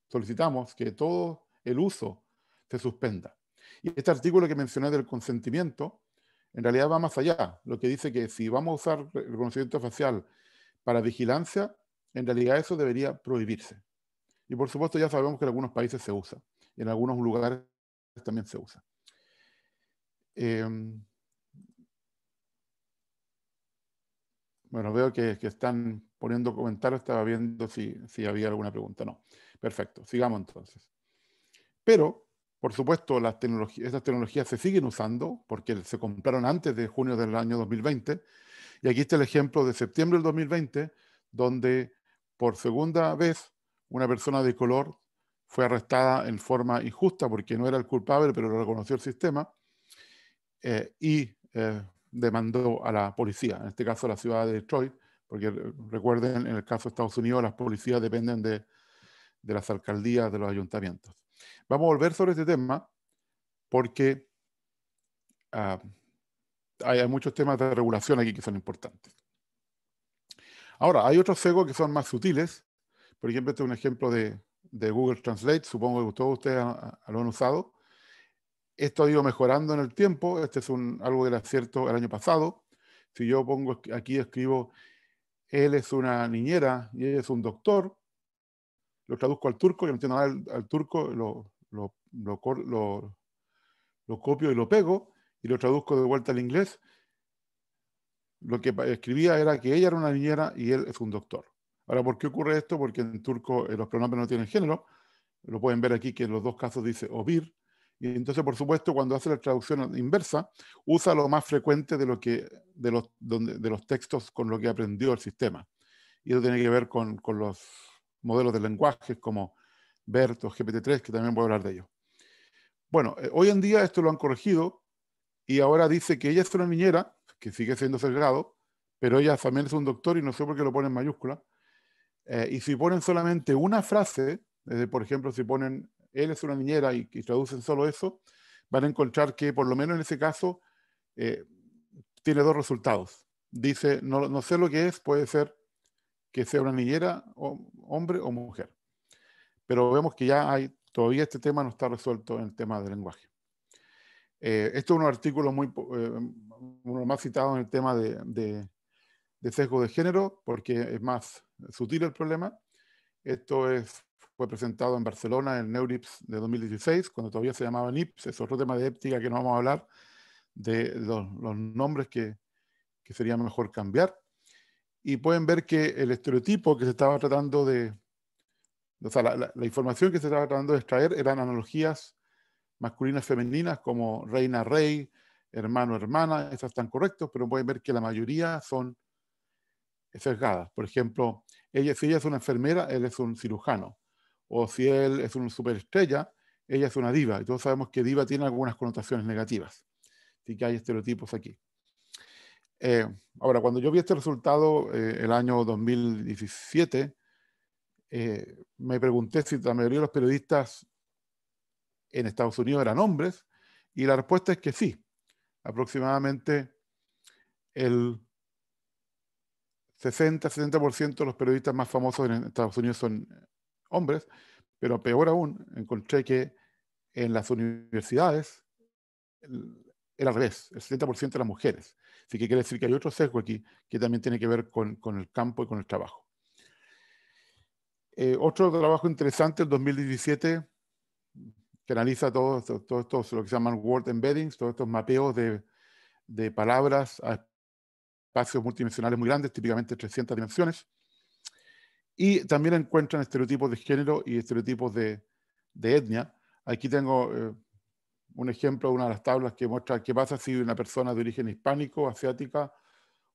solicitamos que todo el uso se suspenda. Y este artículo que mencioné del consentimiento, en realidad va más allá. Lo que dice que si vamos a usar reconocimiento facial para vigilancia, en realidad eso debería prohibirse. Y por supuesto ya sabemos que en algunos países se usa, y en algunos lugares también se usa. Bueno, veo que están poniendo comentarios, estaba viendo si había alguna pregunta. No. Perfecto, sigamos entonces. Pero, por supuesto, esas tecnologías se siguen usando porque se compraron antes de junio del año 2020. Y aquí está el ejemplo de septiembre del 2020, donde por segunda vez una persona de color fue arrestada en forma injusta porque no era el culpable, pero lo reconoció el sistema, y demandó a la policía, en este caso a la ciudad de Detroit, porque recuerden, en el caso de Estados Unidos, las policías dependen de las alcaldías, de los ayuntamientos. Vamos a volver sobre este tema porque hay muchos temas de regulación aquí que son importantes. Ahora, hay otros sesgos que son más sutiles. Por ejemplo, este es un ejemplo de Google Translate. Supongo que todos ustedes lo han usado. Esto ha ido mejorando en el tiempo. Este es algo del acierto el año pasado. Si yo pongo aquí, escribo, él es una niñera y ella es un doctor, lo traduzco al turco, yo no entiendo nada al turco, lo copio y lo pego y lo traduzco de vuelta al inglés. Lo que escribía era que ella era una niñera y él es un doctor. Ahora, ¿por qué ocurre esto? Porque en turco los pronombres no tienen género. Lo pueden ver aquí que en los dos casos dice obir. Y entonces, por supuesto, cuando hace la traducción inversa, usa lo más frecuente de los textos con lo que aprendió el sistema. Y eso tiene que ver con los modelos de lenguajes como BERT o GPT-3, que también voy a hablar de ello. Bueno, hoy en día esto lo han corregido y ahora dice que ella es una niñera, que sigue siendo sesgado, pero ella también es un doctor y no sé por qué lo ponen en mayúscula. Y si ponen solamente una frase, por ejemplo, si ponen él es una niñera y traducen solo eso, van a encontrar que por lo menos en ese caso tiene dos resultados. Dice, no sé lo que es, puede ser que sea una niñera, hombre o mujer. Pero vemos que todavía este tema no está resuelto en el tema del lenguaje. Esto es un artículo uno más citado en el tema de sesgo de género, porque es más sutil el problema. Esto fue presentado en Barcelona en Neurips de 2016, cuando todavía se llamaba NIPS. Es otro tema de ética que no vamos a hablar, de los nombres que sería mejor cambiar. Y pueden ver que el estereotipo que se estaba tratando o sea, la información que se estaba tratando de extraer eran analogías masculinas femeninas como reina, rey, hermano, hermana. Esas están correctas, pero pueden ver que la mayoría son sesgadas. Por ejemplo, si ella es una enfermera, él es un cirujano. O si él es una superestrella, ella es una diva. Y todos sabemos que diva tiene algunas connotaciones negativas. Así que hay estereotipos aquí. Ahora, cuando yo vi este resultado el año 2017, me pregunté si la mayoría de los periodistas en Estados Unidos eran hombres, y la respuesta es que sí. Aproximadamente el 60-70% de los periodistas más famosos en Estados Unidos son hombres, pero peor aún, encontré que en las universidades era al revés, el 70% eran mujeres. Así que quiere decir que hay otro sesgo aquí que también tiene que ver con el campo y con el trabajo. Otro trabajo interesante, el 2017, que analiza todo esto, lo que se llaman word embeddings, todos estos mapeos de palabras a espacios multidimensionales muy grandes, típicamente 300 dimensiones. Y también encuentran estereotipos de género y estereotipos de etnia. Aquí tengo un ejemplo de una de las tablas que muestra qué pasa si una persona de origen hispánico, asiática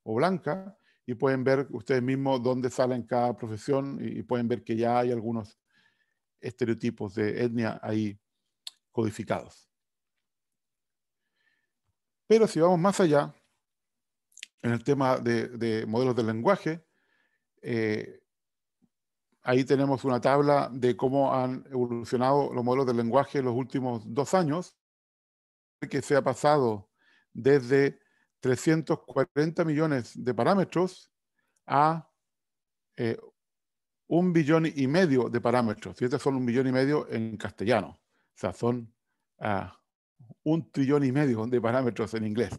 o blanca, y pueden ver ustedes mismos dónde sale en cada profesión y pueden ver que ya hay algunos estereotipos de etnia ahí codificados. Pero si vamos más allá, en el tema de modelos del lenguaje, ahí tenemos una tabla de cómo han evolucionado los modelos del lenguaje en los últimos 2 años, que se ha pasado desde 340 millones de parámetros a 1,5 billones de parámetros. Y estos son 1,5 billones en castellano. O sea, son 1,5 trillones de parámetros en inglés.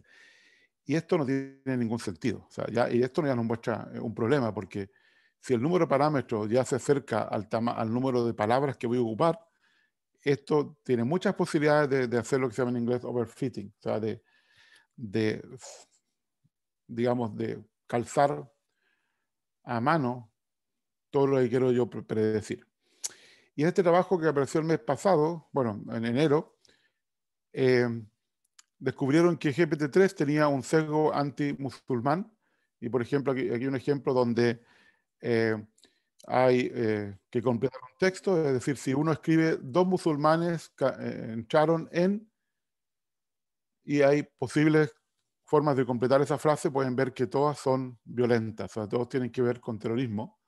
Y esto no tiene ningún sentido. O sea, y esto ya nos muestra un problema, porque si el número de parámetros ya se acerca al número de palabras que voy a ocupar, esto tiene muchas posibilidades de hacer lo que se llama en inglés overfitting, o sea, digamos, de calzar a mano todo lo que quiero yo predecir. Y en este trabajo que apareció el mes pasado, bueno, en enero, descubrieron que GPT-3 tenía un sesgo anti-musulmán. Y por ejemplo, aquí hay un ejemplo donde hay que completar un texto, es decir, si uno escribe 2 musulmanes entraron en, y hay posibles formas de completar esa frase, pueden ver que todas son violentas, o sea, todos tienen que ver con terrorismo.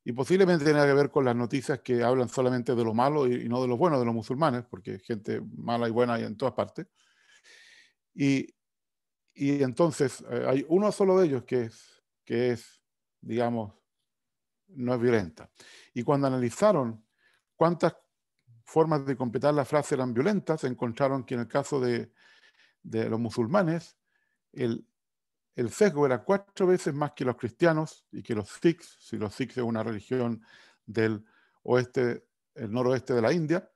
Y posiblemente tenga que ver con las noticias que hablan solamente de lo malo y no de lo bueno de los musulmanes, porque gente mala y buena hay en todas partes. Y entonces hay uno solo de ellos que es, digamos, no es violenta. Y cuando analizaron cuántas formas de completar la frase eran violentas, encontraron que en el caso de los musulmanes, el sesgo era 4 veces más que los cristianos y que los sikhs, si los sikhs es una religión del oeste, el noroeste de la India,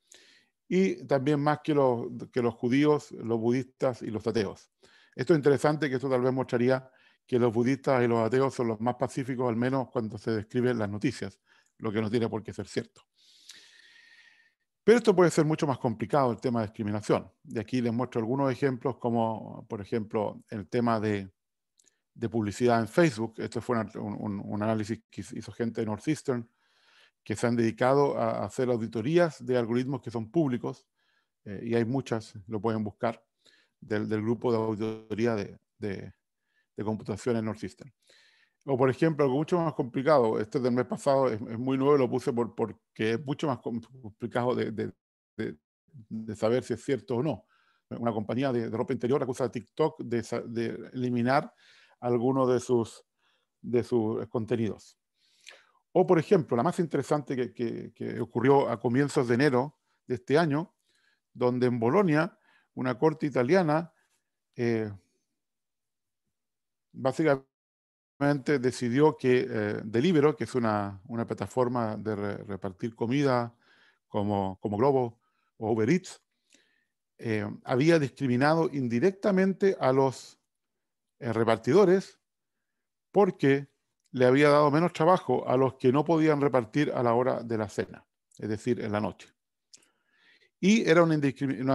y también más que los judíos, los budistas y los ateos. Esto es interesante, que esto tal vez mostraría que los budistas y los ateos son los más pacíficos, al menos cuando se describen las noticias, lo que no tiene por qué ser cierto. Pero esto puede ser mucho más complicado, el tema de discriminación. De aquí les muestro algunos ejemplos, como por ejemplo el tema de publicidad en Facebook. Esto fue un análisis que hizo gente de Northeastern, que se han dedicado a hacer auditorías de algoritmos que son públicos, y hay muchas, lo pueden buscar, del grupo de auditoría de computación en Northeastern. O por ejemplo, algo mucho más complicado, este del mes pasado es muy nuevo, lo puse porque es mucho más complicado de saber si es cierto o no. Una compañía de ropa interior acusa a TikTok de eliminar algunos de sus contenidos. O, por ejemplo, la más interesante que ocurrió a comienzos de enero de este año, donde en Bolonia, una corte italiana básicamente decidió que Deliveroo, que es una plataforma de repartir comida como Globo o Uber Eats, había discriminado indirectamente a los repartidores porque le había dado menos trabajo a los que no podían repartir a la hora de la cena, es decir, en la noche. Y era una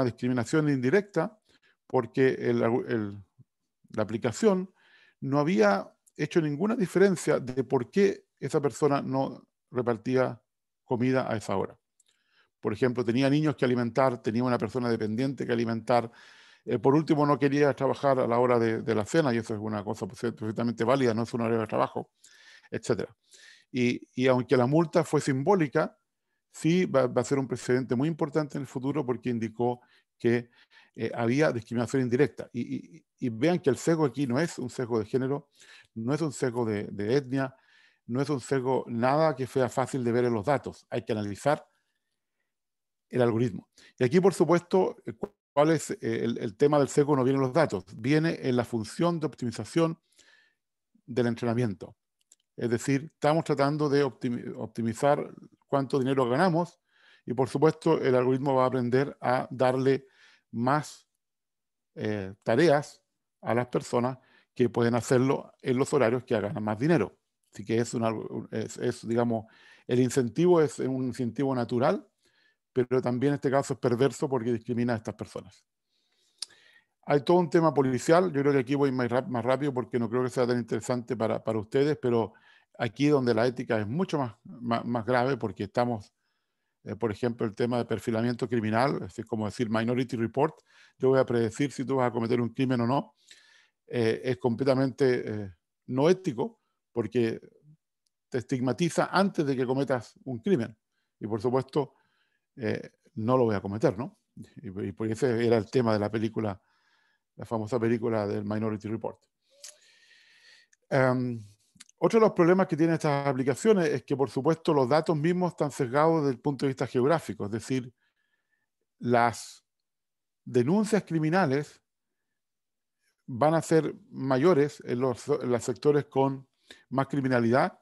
discriminación indirecta porque la aplicación no había hecho ninguna diferencia de por qué esa persona no repartía comida a esa hora. Por ejemplo, tenía niños que alimentar, tenía una persona dependiente que alimentar. Por último, no quería trabajar a la hora de la cena, y eso es una cosa perfectamente válida, no es un horario de trabajo, etc. Y aunque la multa fue simbólica, sí va a ser un precedente muy importante en el futuro, porque indicó que había discriminación indirecta. Y vean que el sesgo aquí no es un sesgo de género, no es un sesgo de etnia, no es un sesgo nada que sea fácil de ver en los datos. Hay que analizar el algoritmo. Y aquí, por supuesto, ¿cuál es el tema del sesgo? No viene en los datos, viene en la función de optimización del entrenamiento. Es decir, estamos tratando de optimizar cuánto dinero ganamos, y por supuesto el algoritmo va a aprender a darle más tareas a las personas que pueden hacerlo en los horarios que ganan más dinero. Así que digamos, el incentivo es un incentivo natural, pero también en este caso es perverso porque discrimina a estas personas. Hay todo un tema policial. Yo creo que aquí voy más rápido porque no creo que sea tan interesante para ustedes, pero aquí donde la ética es mucho más grave, porque estamos, por ejemplo, el tema de perfilamiento criminal, es como decir Minority Report. Yo voy a predecir si tú vas a cometer un crimen o no. Es completamente no ético, porque te estigmatiza antes de que cometas un crimen. Y por supuesto, no lo voy a cometer, ¿no? Y por ese era el tema de la película, la famosa película del Minority Report. Otro de los problemas que tienen estas aplicaciones es que, por supuesto, los datos mismos están sesgados desde el punto de vista geográfico. Es decir, las denuncias criminales van a ser mayores en los sectores con más criminalidad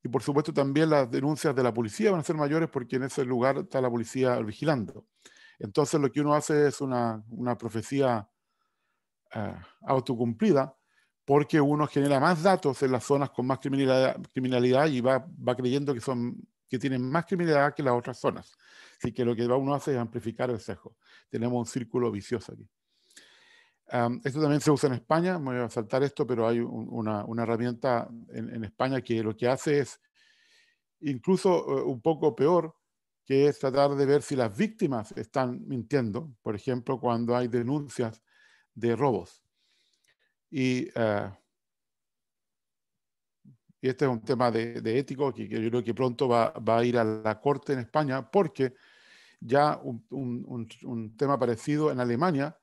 Y por supuesto también las denuncias de la policía van a ser mayores porque en ese lugar está la policía vigilando. Entonces lo que uno hace es una profecía autocumplida, porque uno genera más datos en las zonas con más criminalidad y va creyendo que tienen más criminalidad que las otras zonas. Así que lo que uno hace es amplificar el sesgo. Tenemos un círculo vicioso aquí. Esto también se usa en España, me voy a saltar esto, pero hay una herramienta en España que lo que hace es incluso un poco peor, que es tratar de ver si las víctimas están mintiendo, por ejemplo, cuando hay denuncias de robos. Y este es un tema de ético que yo creo que pronto va a ir a la corte en España, porque ya un tema parecido en Alemania,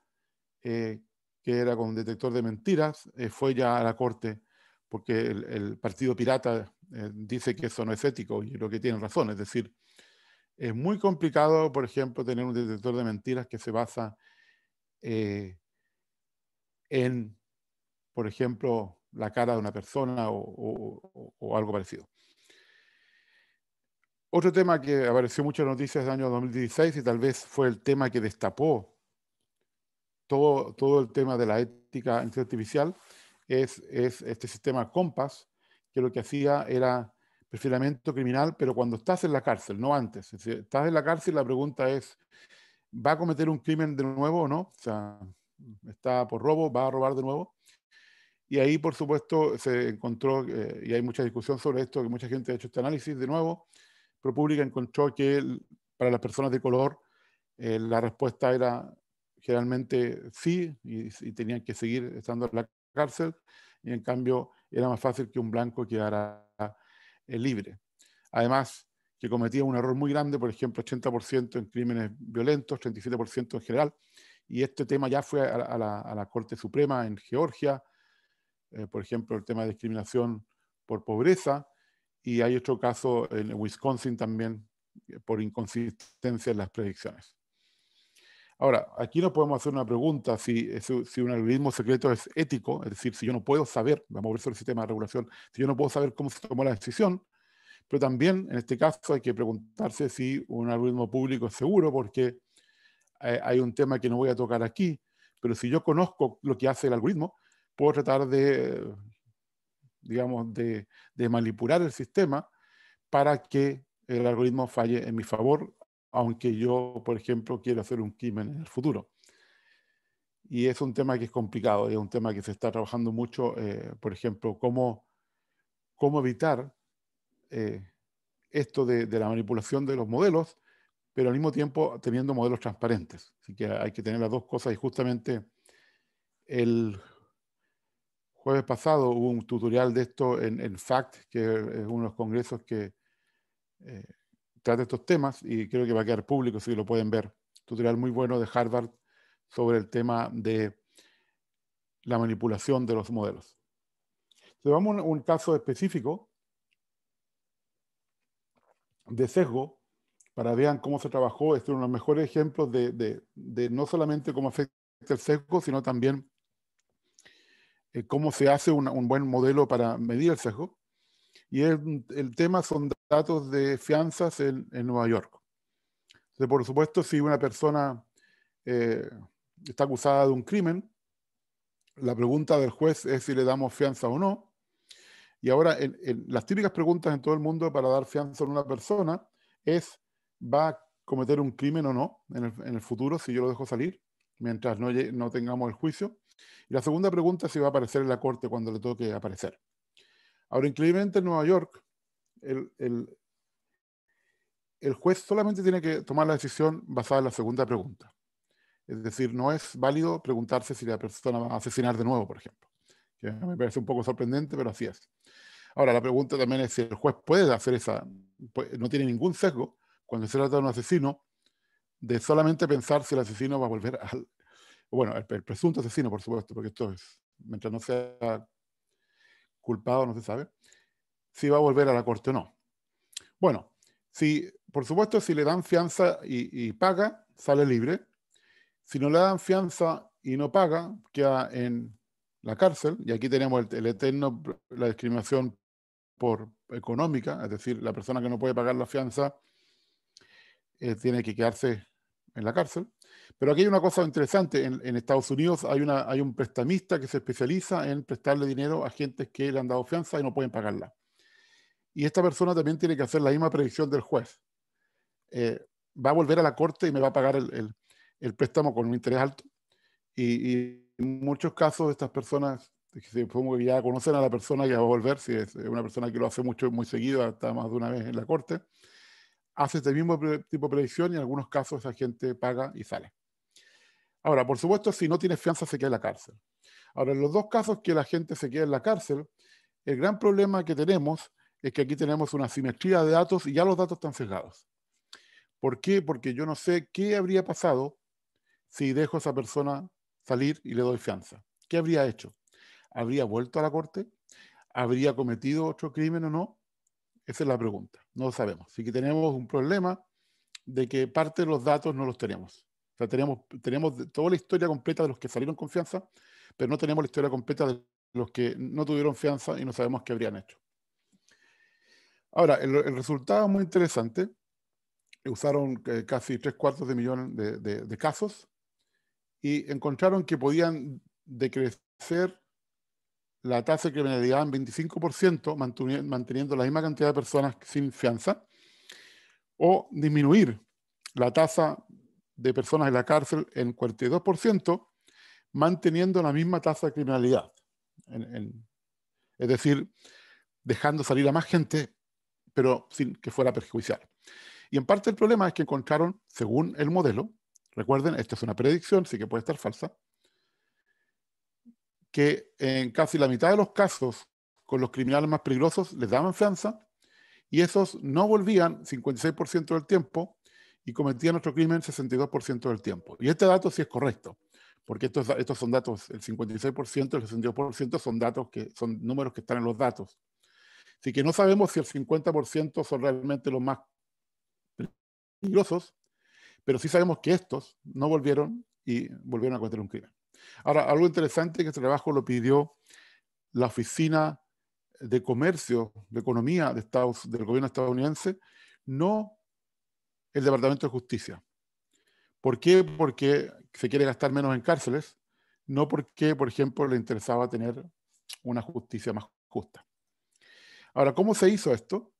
que era con un detector de mentiras, fue ya a la corte, porque el Partido Pirata dice que eso no es ético, y creo que tienen razón. Es decir, es muy complicado, por ejemplo, tener un detector de mentiras que se basa en, por ejemplo, la cara de una persona o algo parecido. Otro tema que apareció mucho en noticias del año 2016 y tal vez fue el tema que destapó todo el tema de la ética artificial es este sistema Compass, que lo que hacía era perfilamiento criminal, pero cuando estás en la cárcel, no antes. Es decir, estás en la cárcel, la pregunta es, ¿va a cometer un crimen de nuevo o no? O sea, está por robo, ¿va a robar de nuevo? Y ahí, por supuesto, se encontró, y hay mucha discusión sobre esto, que mucha gente ha hecho este análisis de nuevo. ProPublica encontró que para las personas de color la respuesta era generalmente sí, y tenían que seguir estando en la cárcel, y en cambio era más fácil que un blanco quedara libre. Además, que cometía un error muy grande, por ejemplo, 80% en crímenes violentos, 37% en general, y este tema ya fue a la Corte Suprema en Georgia, por ejemplo, el tema de discriminación por pobreza, y hay otro caso en Wisconsin también por inconsistencia en las predicciones. Ahora, aquí nos podemos hacer una pregunta si un algoritmo secreto es ético, es decir, si yo no puedo saber, vamos a ver sobre el sistema de regulación, si yo no puedo saber cómo se tomó la decisión, pero también en este caso hay que preguntarse si un algoritmo público es seguro, porque hay un tema que no voy a tocar aquí, pero si yo conozco lo que hace el algoritmo, puedo tratar de, digamos, de manipular el sistema para que el algoritmo falle en mi favor, aunque yo, por ejemplo, quiero hacer un crimen en el futuro. Y es un tema que es complicado, es un tema que se está trabajando mucho, por ejemplo, cómo evitar esto de la manipulación de los modelos, pero al mismo tiempo teniendo modelos transparentes. Así que hay que tener las dos cosas, y justamente el jueves pasado hubo un tutorial de esto en FACT, que es uno de los congresos que trata estos temas, y creo que va a quedar público, si lo pueden ver. Tutorial muy bueno de Harvard sobre el tema de la manipulación de los modelos. Entonces vamos a un caso específico de sesgo, para vean cómo se trabajó. Este es uno de los mejores ejemplos de no solamente cómo afecta el sesgo, sino también cómo se hace un buen modelo para medir el sesgo. Y el tema son datos de fianzas en Nueva York. Entonces, por supuesto, si una persona está acusada de un crimen, la pregunta del juez es si le damos fianza o no. Y ahora, las típicas preguntas en todo el mundo para dar fianza a una persona es, ¿va a cometer un crimen o no en el futuro si yo lo dejo salir, mientras no tengamos el juicio? Y la segunda pregunta es si va a aparecer en la corte cuando le toque aparecer. Ahora, increíblemente en Nueva York, el juez solamente tiene que tomar la decisión basada en la segunda pregunta. Es decir, no es válido preguntarse si la persona va a asesinar de nuevo, por ejemplo. Que me parece un poco sorprendente, pero así es. Ahora, la pregunta también es si el juez puede hacer no tiene ningún sesgo cuando se trata de un asesino, de solamente pensar si el asesino va a volver bueno, el presunto asesino, por supuesto, porque esto es, mientras no sea culpado, no se sabe, si va a volver a la corte o no. Bueno, por supuesto, si le dan fianza y paga, sale libre. Si no le dan fianza y no paga, queda en la cárcel. Y aquí tenemos la discriminación por económica, es decir, la persona que no puede pagar la fianza tiene que quedarse en la cárcel. Pero aquí hay una cosa interesante. En Estados Unidos hay un prestamista que se especializa en prestarle dinero a gente que le han dado fianza y no pueden pagarla. Y esta persona también tiene que hacer la misma predicción del juez. Va a volver a la corte y me va a pagar el préstamo con un interés alto. Y en muchos casos estas personas, supongo que ya conocen a la persona que va a volver, si es una persona que lo hace mucho, muy seguido, hasta más de una vez en la corte, hace este mismo tipo de predicción y en algunos casos esa gente paga y sale. Ahora, por supuesto, si no tiene fianza se queda en la cárcel. Ahora, en los dos casos que la gente se queda en la cárcel, el gran problema que tenemos es que aquí tenemos una asimetría de datos y ya los datos están sesgados. ¿Por qué? Porque yo no sé qué habría pasado si dejo a esa persona salir y le doy fianza. ¿Qué habría hecho? ¿Habría vuelto a la corte? ¿Habría cometido otro crimen o no? Esa es la pregunta. No lo sabemos. Así que tenemos un problema de que parte de los datos no los tenemos. O sea, tenemos toda la historia completa de los que salieron con fianza, pero no tenemos la historia completa de los que no tuvieron fianza y no sabemos qué habrían hecho. Ahora, el resultado es muy interesante. Usaron casi 3/4 de millones de casos y encontraron que podían decrecer la tasa de criminalidad en 25%, manteniendo la misma cantidad de personas sin fianza, o disminuir la tasa de personas en la cárcel en 42%, manteniendo la misma tasa de criminalidad. Es decir, dejando salir a más gente, pero sin que fuera perjudicial. Y en parte el problema es que encontraron, según el modelo, recuerden, esta es una predicción, sí que puede estar falsa, que en casi la mitad de los casos con los criminales más peligrosos les daban fianza y esos no volvían 56% del tiempo y cometían otro crimen 62% del tiempo. Y este dato sí es correcto, porque estos son datos, el 56% y el 62% son datos son números que están en los datos. Así que no sabemos si el 50% son realmente los más peligrosos, pero sí sabemos que estos no volvieron y volvieron a cometer un crimen. Ahora, algo interesante que este trabajo lo pidió la Oficina de Comercio, de Economía del gobierno estadounidense, no el Departamento de Justicia. ¿Por qué? Porque se quiere gastar menos en cárceles, no porque, por ejemplo, le interesaba tener una justicia más justa. Ahora, ¿cómo se hizo esto?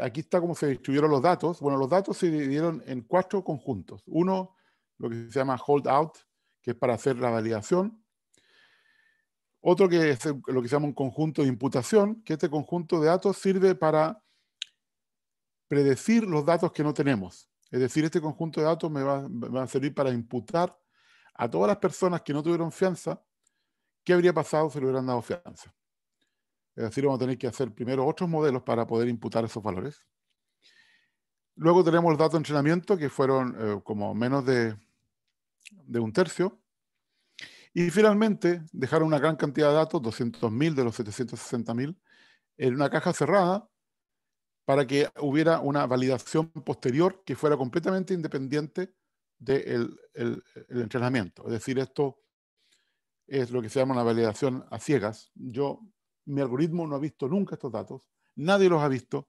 Aquí está cómo se distribuyeron los datos. Bueno, los datos se dividieron en 4 conjuntos. Uno, lo que se llama hold out, que es para hacer la validación. Otro que es lo que se llama un conjunto de imputación, que este conjunto de datos sirve para predecir los datos que no tenemos. Es decir, este conjunto de datos me va a servir para imputar a todas las personas que no tuvieron fianza qué habría pasado si le hubieran dado fianza. Es decir, vamos a tener que hacer primero otros modelos para poder imputar esos valores. Luego tenemos los datos de entrenamiento, que fueron como menos de un tercio. Y finalmente dejaron una gran cantidad de datos, 200.000 de los 760.000, en una caja cerrada para que hubiera una validación posterior que fuera completamente independiente del el entrenamiento. Es decir, esto es lo que se llama una validación a ciegas. Mi algoritmo no ha visto nunca estos datos, nadie los ha visto,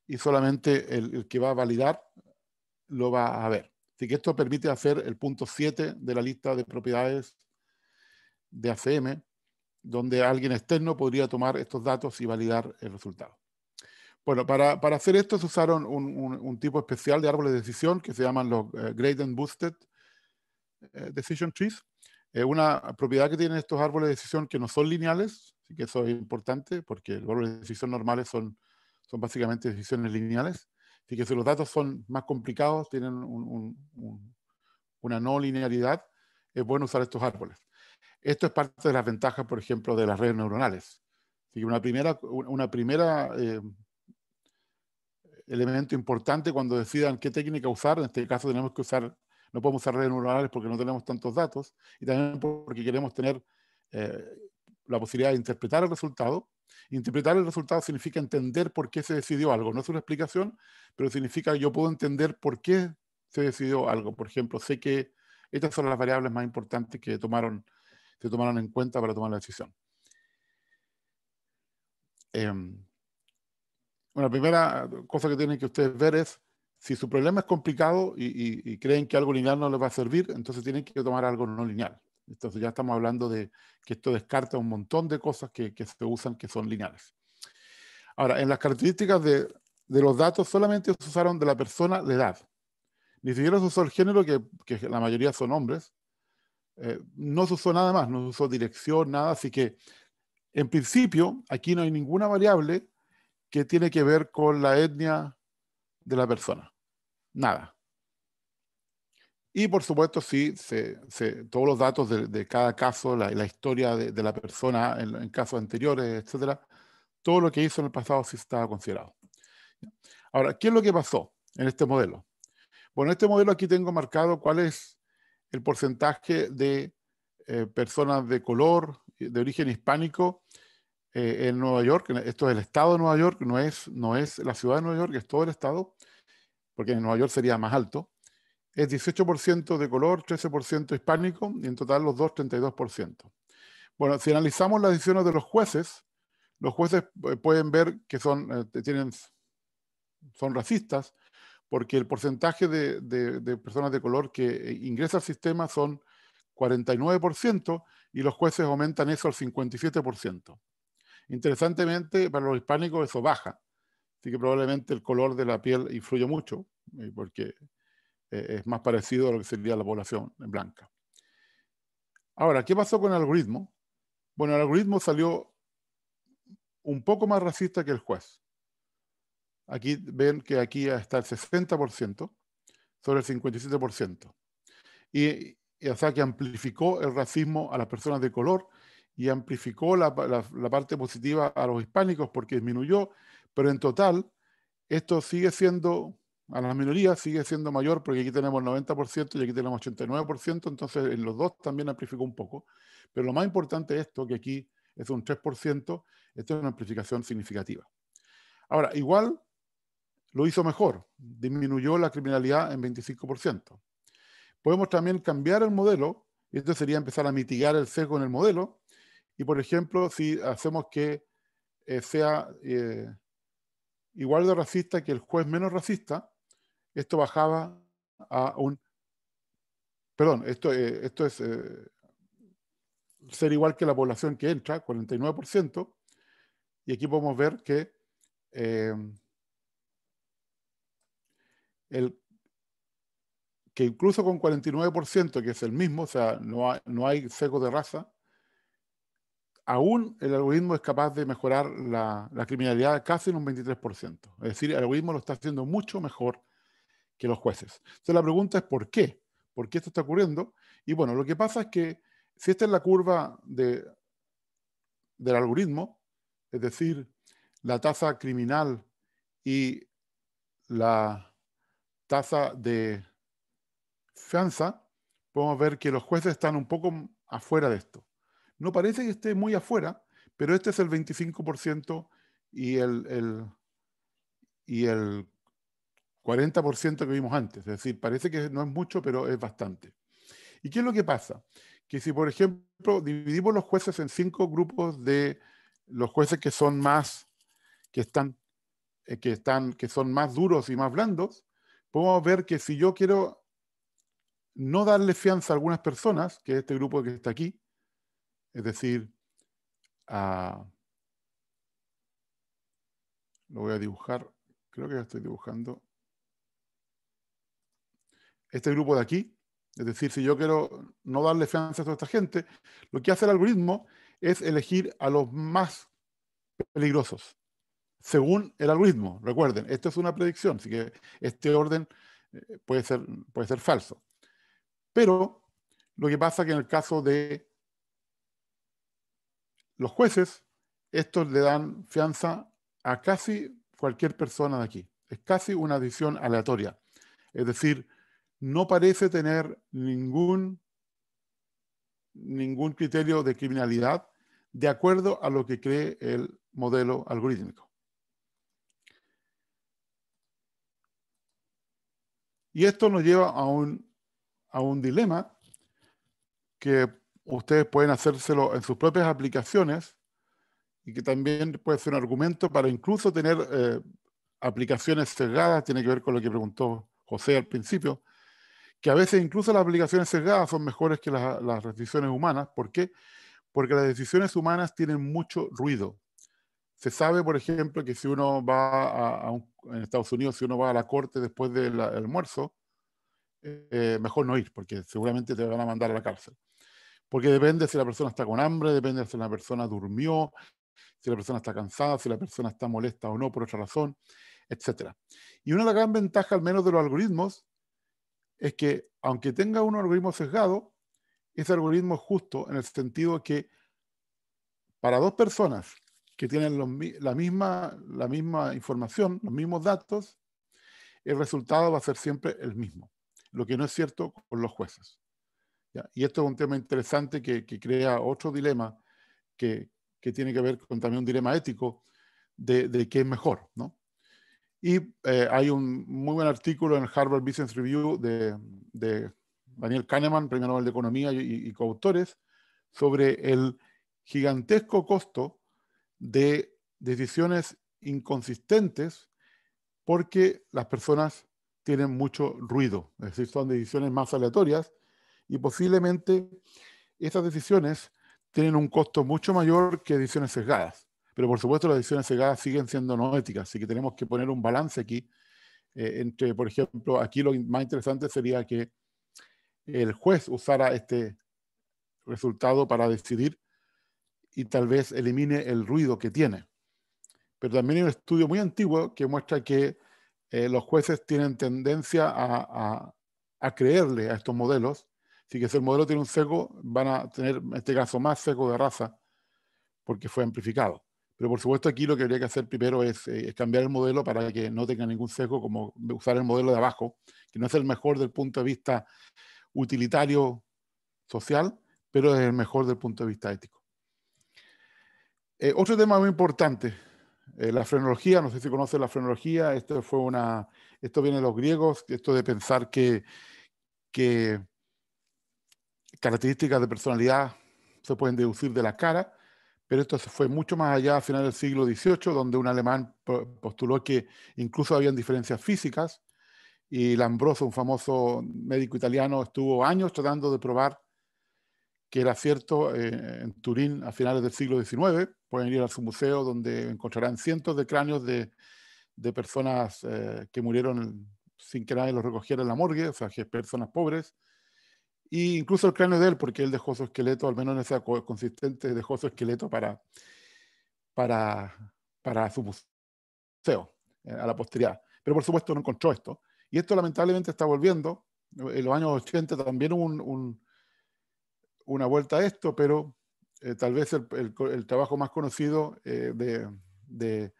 y solamente el que va a validar lo va a ver. Así que esto permite hacer el punto 7 de la lista de propiedades de ACM, donde alguien externo podría tomar estos datos y validar el resultado. Bueno, para hacer esto se usaron un tipo especial de árboles de decisión que se llaman los Gradient Boosted Decision Trees. Una propiedad que tienen estos árboles de decisión que no son lineales, así que eso es importante porque los árboles de decisión normales son básicamente decisiones lineales. Así que si los datos son más complicados, tienen una no linealidad, es bueno usar estos árboles. Esto es parte de las ventajas, por ejemplo, de las redes neuronales. Así que una primera elemento importante cuando decidan qué técnica usar, en este caso tenemos que usar, no podemos usar redes neuronales porque no tenemos tantos datos, y también porque queremos tener la posibilidad de interpretar el resultado. Interpretar el resultado significa entender por qué se decidió algo. No es una explicación, pero significa que yo puedo entender por qué se decidió algo. Por ejemplo, sé que estas son las variables más importantes que se tomaron en cuenta para tomar la decisión. la primera cosa que tienen que ustedes ver es si su problema es complicado y creen que algo lineal no les va a servir, entonces tienen que tomar algo no lineal. Entonces ya estamos hablando de que esto descarta un montón de cosas que se usan que son lineales. Ahora, en las características de los datos solamente se usaron de la persona de edad. Ni siquiera se usó el género, que la mayoría son hombres. No se usó nada más, no se usó dirección, nada. Así que, en principio, aquí no hay ninguna variable que tiene que ver con la etnia de la persona. Nada. Y por supuesto, sí, todos los datos de cada caso, la historia de la persona en casos anteriores, etcétera, todo lo que hizo en el pasado sí estaba considerado. Ahora, ¿qué es lo que pasó en este modelo? Bueno, en este modelo aquí tengo marcado cuál es el porcentaje de personas de color, de origen hispánico en Nueva York. Esto es el estado de Nueva York, no es la ciudad de Nueva York, es todo el estado, porque en Nueva York sería más alto. Es 18% de color, 13% hispánico, y en total los dos, 32%. Bueno, si analizamos las decisiones de los jueces pueden ver que son racistas, porque el porcentaje de personas de color que ingresa al sistema son 49% y los jueces aumentan eso al 57%. Interesantemente, para los hispánicos eso baja, así que probablemente el color de la piel influye mucho, porque es más parecido a lo que sería la población blanca. Ahora, ¿qué pasó con el algoritmo? Bueno, el algoritmo salió un poco más racista que el juez. Aquí ven que aquí está el 60% sobre el 57%. O sea que amplificó el racismo a las personas de color y amplificó la parte positiva a los hispánicos porque disminuyó, pero en total esto sigue siendo, a las minorías sigue siendo mayor porque aquí tenemos el 90% y aquí tenemos 89%, entonces en los dos también amplificó un poco. Pero lo más importante es esto, que aquí es un 3%, esto es una amplificación significativa. Ahora, igual lo hizo mejor, disminuyó la criminalidad en 25%. Podemos también cambiar el modelo, y esto sería empezar a mitigar el sesgo en el modelo, y por ejemplo, si hacemos que sea igual de racista que el juez menos racista, esto bajaba a un... Perdón, esto es ser igual que la población que entra, 49%, y aquí podemos ver que que incluso con 49%, que es el mismo, o sea, no hay sesgo de raza, aún el algoritmo es capaz de mejorar la criminalidad casi en un 23%. Es decir, el algoritmo lo está haciendo mucho mejor que los jueces. Entonces la pregunta es ¿por qué? ¿Por qué esto está ocurriendo? Y bueno, lo que pasa es que si esta es la curva del algoritmo, es decir, la tasa criminal y la tasa de fianza, podemos ver que los jueces están un poco afuera de esto. No parece que esté muy afuera, pero este es el 25% y el 40% que vimos antes. Es decir, parece que no es mucho, pero es bastante. ¿Y qué es lo que pasa? Que si, por ejemplo, dividimos los jueces en 5 grupos de los jueces que son más, que son más duros y más blandos, podemos ver que si yo quiero no darle fianza a algunas personas, que es este grupo que está aquí, es decir, lo voy a dibujar, creo que ya estoy dibujando. Este grupo de aquí, es decir, si yo quiero no darle fianza a toda esta gente, lo que hace el algoritmo es elegir a los más peligrosos, según el algoritmo. Recuerden, esto es una predicción, así que este orden puede ser falso. Pero lo que pasa es que en el caso de los jueces, estos le dan fianza a casi cualquier persona de aquí. Es casi una decisión aleatoria. Es decir, no parece tener ningún criterio de criminalidad de acuerdo a lo que cree el modelo algorítmico. Y esto nos lleva a un dilema que ustedes pueden hacérselo en sus propias aplicaciones y que también puede ser un argumento para incluso tener aplicaciones sesgadas, tiene que ver con lo que preguntó José al principio, que a veces incluso las aplicaciones sesgadas son mejores que las decisiones humanas. ¿Por qué? Porque las decisiones humanas tienen mucho ruido. Se sabe, por ejemplo, que si uno va en Estados Unidos, si uno va a la corte después del almuerzo, mejor no ir, porque seguramente te van a mandar a la cárcel. Porque depende si la persona está con hambre, depende si la persona durmió, si la persona está cansada, si la persona está molesta o no por otra razón, etc. Y una de las gran ventajas, al menos de los algoritmos, es que aunque tenga un algoritmo sesgado, ese algoritmo es justo en el sentido que para dos personas que tienen la misma información, los mismos datos, el resultado va a ser siempre el mismo, lo que no es cierto con los jueces. ¿Ya? Y esto es un tema interesante que crea otro dilema que tiene que ver con también un dilema ético de qué es mejor, ¿no? Y hay un muy buen artículo en el Harvard Business Review de Daniel Kahneman, Premio Nobel de Economía y coautores, sobre el gigantesco costo de decisiones inconsistentes porque las personas tienen mucho ruido, es decir, son decisiones más aleatorias y posiblemente esas decisiones tienen un costo mucho mayor que decisiones sesgadas. Pero por supuesto las decisiones sesgadas siguen siendo no éticas, así que tenemos que poner un balance aquí entre, por ejemplo, aquí lo más interesante sería que el juez usara este resultado para decidir y tal vez elimine el ruido que tiene. Pero también hay un estudio muy antiguo que muestra que los jueces tienen tendencia a creerle a estos modelos. Así que si el modelo tiene un sesgo, van a tener, en este caso, más sesgo de raza porque fue amplificado. Pero por supuesto aquí lo que habría que hacer primero es cambiar el modelo para que no tenga ningún sesgo, como usar el modelo de abajo, que no es el mejor del punto de vista utilitario social, pero es el mejor del punto de vista ético. Otro tema muy importante, la frenología. No sé si conocen la frenología. Esto viene de los griegos, esto de pensar que características de personalidad se pueden deducir de la cara, pero esto se fue mucho más allá a finales del siglo XVIII, donde un alemán postuló que incluso habían diferencias físicas, y Lambroso, un famoso médico italiano, estuvo años tratando de probar que era cierto en Turín a finales del siglo XIX. Pueden ir a su museo donde encontrarán cientos de cráneos de personas que murieron sin que nadie los recogiera en la morgue, o sea, que personas pobres. E incluso el cráneo de él, porque él dejó su esqueleto, al menos en esa consistente, dejó su esqueleto para su museo, a la posteridad. Pero por supuesto no encontró esto. Y esto lamentablemente está volviendo. En los años 80 también hubo una vuelta a esto, pero tal vez el trabajo más conocido de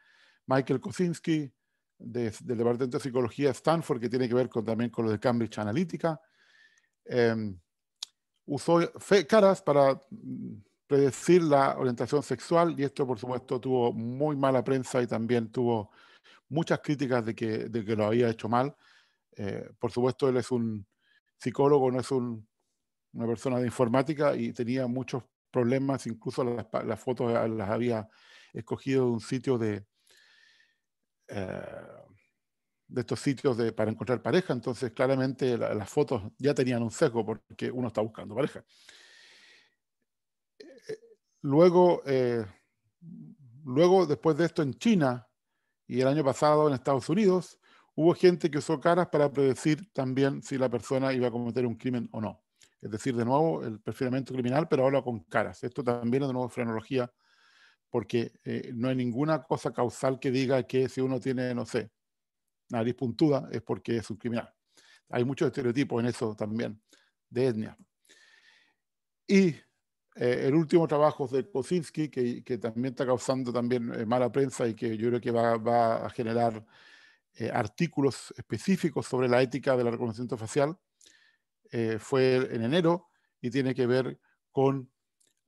Michael Kosinski, del Departamento de Psicología de Stanford, que tiene que ver también con lo de Cambridge Analytica, usó caras para predecir la orientación sexual, y esto por supuesto tuvo muy mala prensa y también tuvo muchas críticas de que lo había hecho mal. Por supuesto él es un psicólogo, no es una persona de informática, y tenía muchos problemas, incluso las fotos las había escogido de un sitio de estos sitios para encontrar pareja. Entonces claramente las fotos ya tenían un sesgo porque uno está buscando pareja. Luego, después de esto en China y el año pasado en Estados Unidos, hubo gente que usó caras para predecir también si la persona iba a cometer un crimen o no. Es decir, de nuevo, el perfilamiento criminal, pero ahora con caras. Esto también es de nuevo frenología, porque no hay ninguna cosa causal que diga que si uno tiene, no sé, nariz puntuda es porque es un criminal. Hay muchos estereotipos en eso también, de etnia. Y el último trabajo de Kosinski, que también está causando también mala prensa y que yo creo que va a generar artículos específicos sobre la ética del reconocimiento facial, fue en enero, y tiene que ver con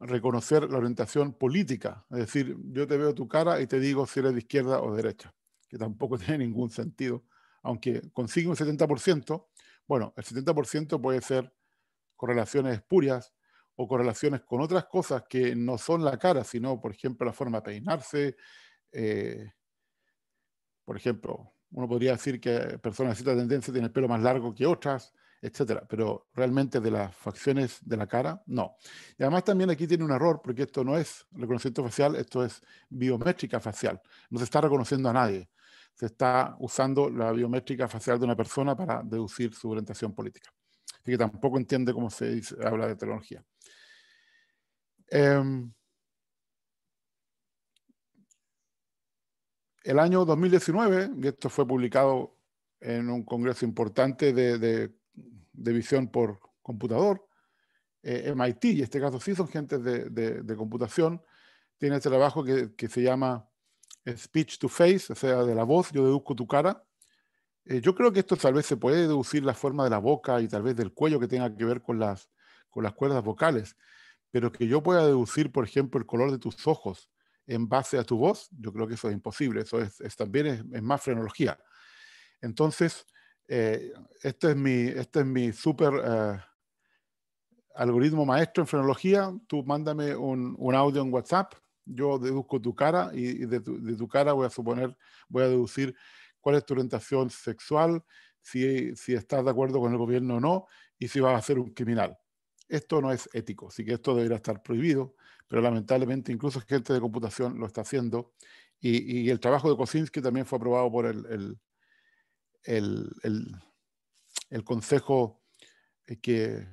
reconocer la orientación política. Es decir, yo te veo tu cara y te digo si eres de izquierda o de derecha, que tampoco tiene ningún sentido. Aunque consigue un 70%, bueno, el 70% puede ser correlaciones espurias o correlaciones con otras cosas que no son la cara, sino, por ejemplo, la forma de peinarse, Por ejemplo, uno podría decir que personas de cierta tendencia tienen el pelo más largo que otras, etcétera, pero realmente de las facciones de la cara, no. Y además también aquí tiene un error, porque esto no es reconocimiento facial, esto es biométrica facial. No se está reconociendo a nadie. Se está usando la biométrica facial de una persona para deducir su orientación política. Así que tampoco entiende cómo se habla de tecnología. El año 2019, y esto fue publicado en un congreso importante de visión por computador, MIT, y en este caso sí son gente de computación, tiene este trabajo que se llama Speech to Face, o sea, de la voz, yo deduzco tu cara. Yo creo que esto tal vez se puede deducir la forma de la boca y tal vez del cuello que tenga que ver con las cuerdas vocales, pero que yo pueda deducir, por ejemplo, el color de tus ojos en base a tu voz, yo creo que eso es imposible, eso también es más frenología. Entonces, este es mi súper algoritmo maestro en frenología. Tú mándame un audio en WhatsApp, yo deduzco tu cara y de tu cara voy a deducir cuál es tu orientación sexual, si estás de acuerdo con el gobierno o no, y si vas a ser un criminal. Esto no es ético, así que esto debería estar prohibido, pero lamentablemente incluso gente de computación lo está haciendo. Y el trabajo de Kosinski también fue aprobado por el consejo que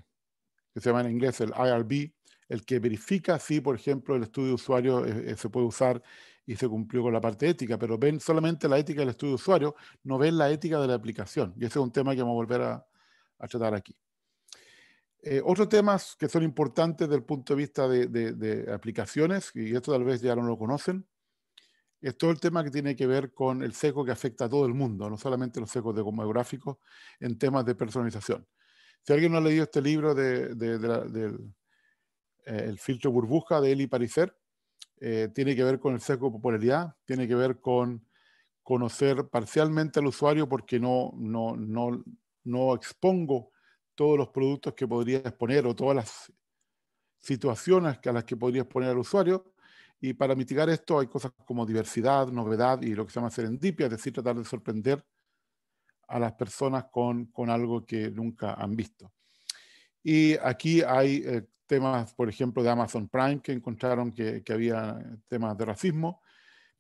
se llama en inglés el IRB, el que verifica si, por ejemplo, el estudio de usuario se puede usar y se cumplió con la parte ética, pero ven solamente la ética del estudio de usuario, no ven la ética de la aplicación. Y ese es un tema que vamos a volver a tratar aquí. Otros temas que son importantes desde el punto de vista de aplicaciones, y esto tal vez ya no lo conocen, es todo el tema que tiene que ver con el sesgo que afecta a todo el mundo, no solamente los sesgos demográficos en temas de personalización. Si alguien no ha leído este libro del el filtro burbuja de Eli Pariser, tiene que ver con el sesgo de popularidad, tiene que ver con conocer parcialmente al usuario porque no expongo todos los productos que podría exponer o todas las situaciones a las que podría exponer al usuario. Y para mitigar esto hay cosas como diversidad, novedad y lo que se llama serendipia, es decir, tratar de sorprender a las personas con algo que nunca han visto. Y aquí hay temas, por ejemplo, de Amazon Prime, que encontraron que había temas de racismo,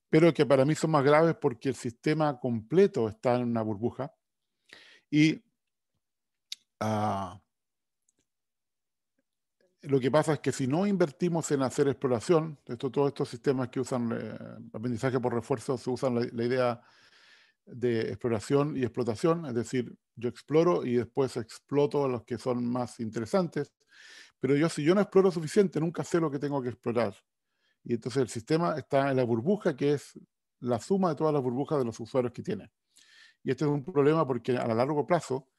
pero que para mí son más graves porque el sistema completo está en una burbuja. Y lo que pasa es que si no invertimos en hacer exploración, todos estos sistemas que usan aprendizaje por refuerzo, se usan la idea de exploración y explotación, es decir, yo exploro y después exploto a los que son más interesantes, pero si yo no exploro suficiente, nunca sé lo que tengo que explorar. Y entonces el sistema está en la burbuja, que es la suma de todas las burbujas de los usuarios que tiene. Y este es un problema porque a largo plazo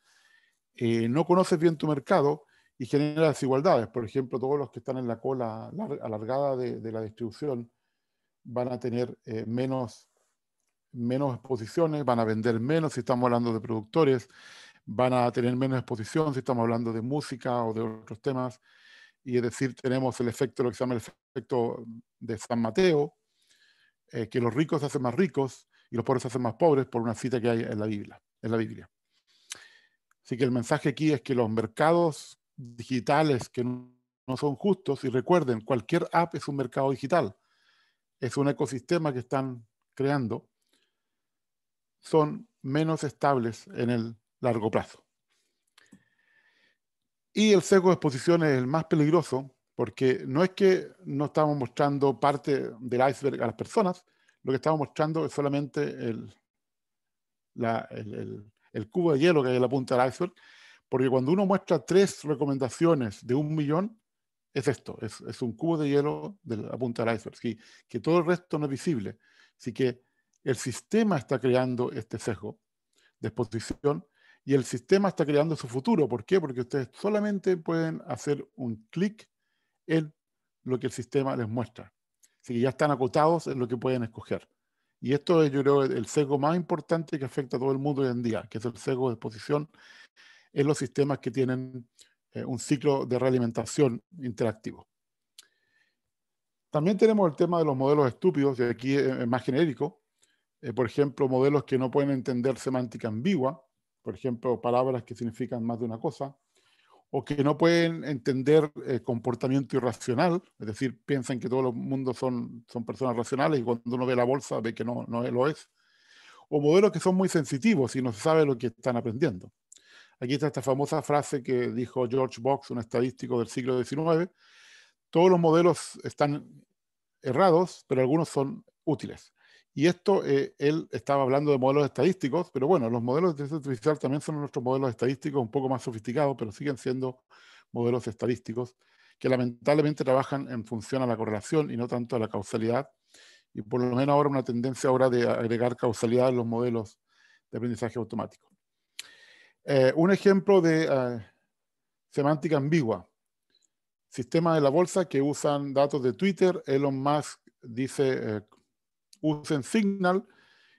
no conoces bien tu mercado y genera desigualdades. Por ejemplo, todos los que están en la cola alargada de la distribución van a tener menos exposiciones, van a vender menos si estamos hablando de productores, van a tener menos exposición si estamos hablando de música o de otros temas. Y es decir, tenemos el efecto, lo que se llama el efecto de San Mateo, que los ricos se hacen más ricos y los pobres se hacen más pobres por una cita que hay en la Biblia. Así que el mensaje aquí es que los mercados digitales que no son justos, y recuerden, cualquier app es un mercado digital, es un ecosistema que están creando, son menos estables en el largo plazo. Y el sesgo de exposición es el más peligroso porque no es que no estamos mostrando parte del iceberg a las personas, lo que estamos mostrando es solamente el cubo de hielo que hay en la punta del iceberg, porque cuando uno muestra 3 recomendaciones de 1 millón, es esto, es un cubo de hielo de la punta del iceberg, ¿sí? Que todo el resto no es visible. Así que el sistema está creando este sesgo de exposición y el sistema está creando su futuro. ¿Por qué? Porque ustedes solamente pueden hacer un clic en lo que el sistema les muestra. Así que ya están acotados en lo que pueden escoger. Y esto es, yo creo, el sesgo más importante que afecta a todo el mundo hoy en día, que es el sesgo de exposición en los sistemas que tienen un ciclo de realimentación interactivo. También tenemos el tema de los modelos estúpidos, y aquí es más genérico, por ejemplo, modelos que no pueden entender semántica ambigua, por ejemplo, palabras que significan más de una cosa, o que no pueden entender comportamiento irracional, es decir, piensan que todo el mundo son personas racionales y cuando uno ve la bolsa ve que no lo es, o modelos que son muy sensitivos y no se sabe lo que están aprendiendo. Aquí está esta famosa frase que dijo George Box, un estadístico del siglo XIX: todos los modelos están errados, pero algunos son útiles. Y esto, él estaba hablando de modelos estadísticos, pero bueno, los modelos de inteligencia artificial también son nuestros modelos estadísticos un poco más sofisticados, pero siguen siendo modelos estadísticos que lamentablemente trabajan en función a la correlación y no tanto a la causalidad. Y por lo menos ahora una tendencia ahora de agregar causalidad en los modelos de aprendizaje automático. Un ejemplo de semántica ambigua. Sistema de la bolsa que usan datos de Twitter. Elon Musk dice usen Signal,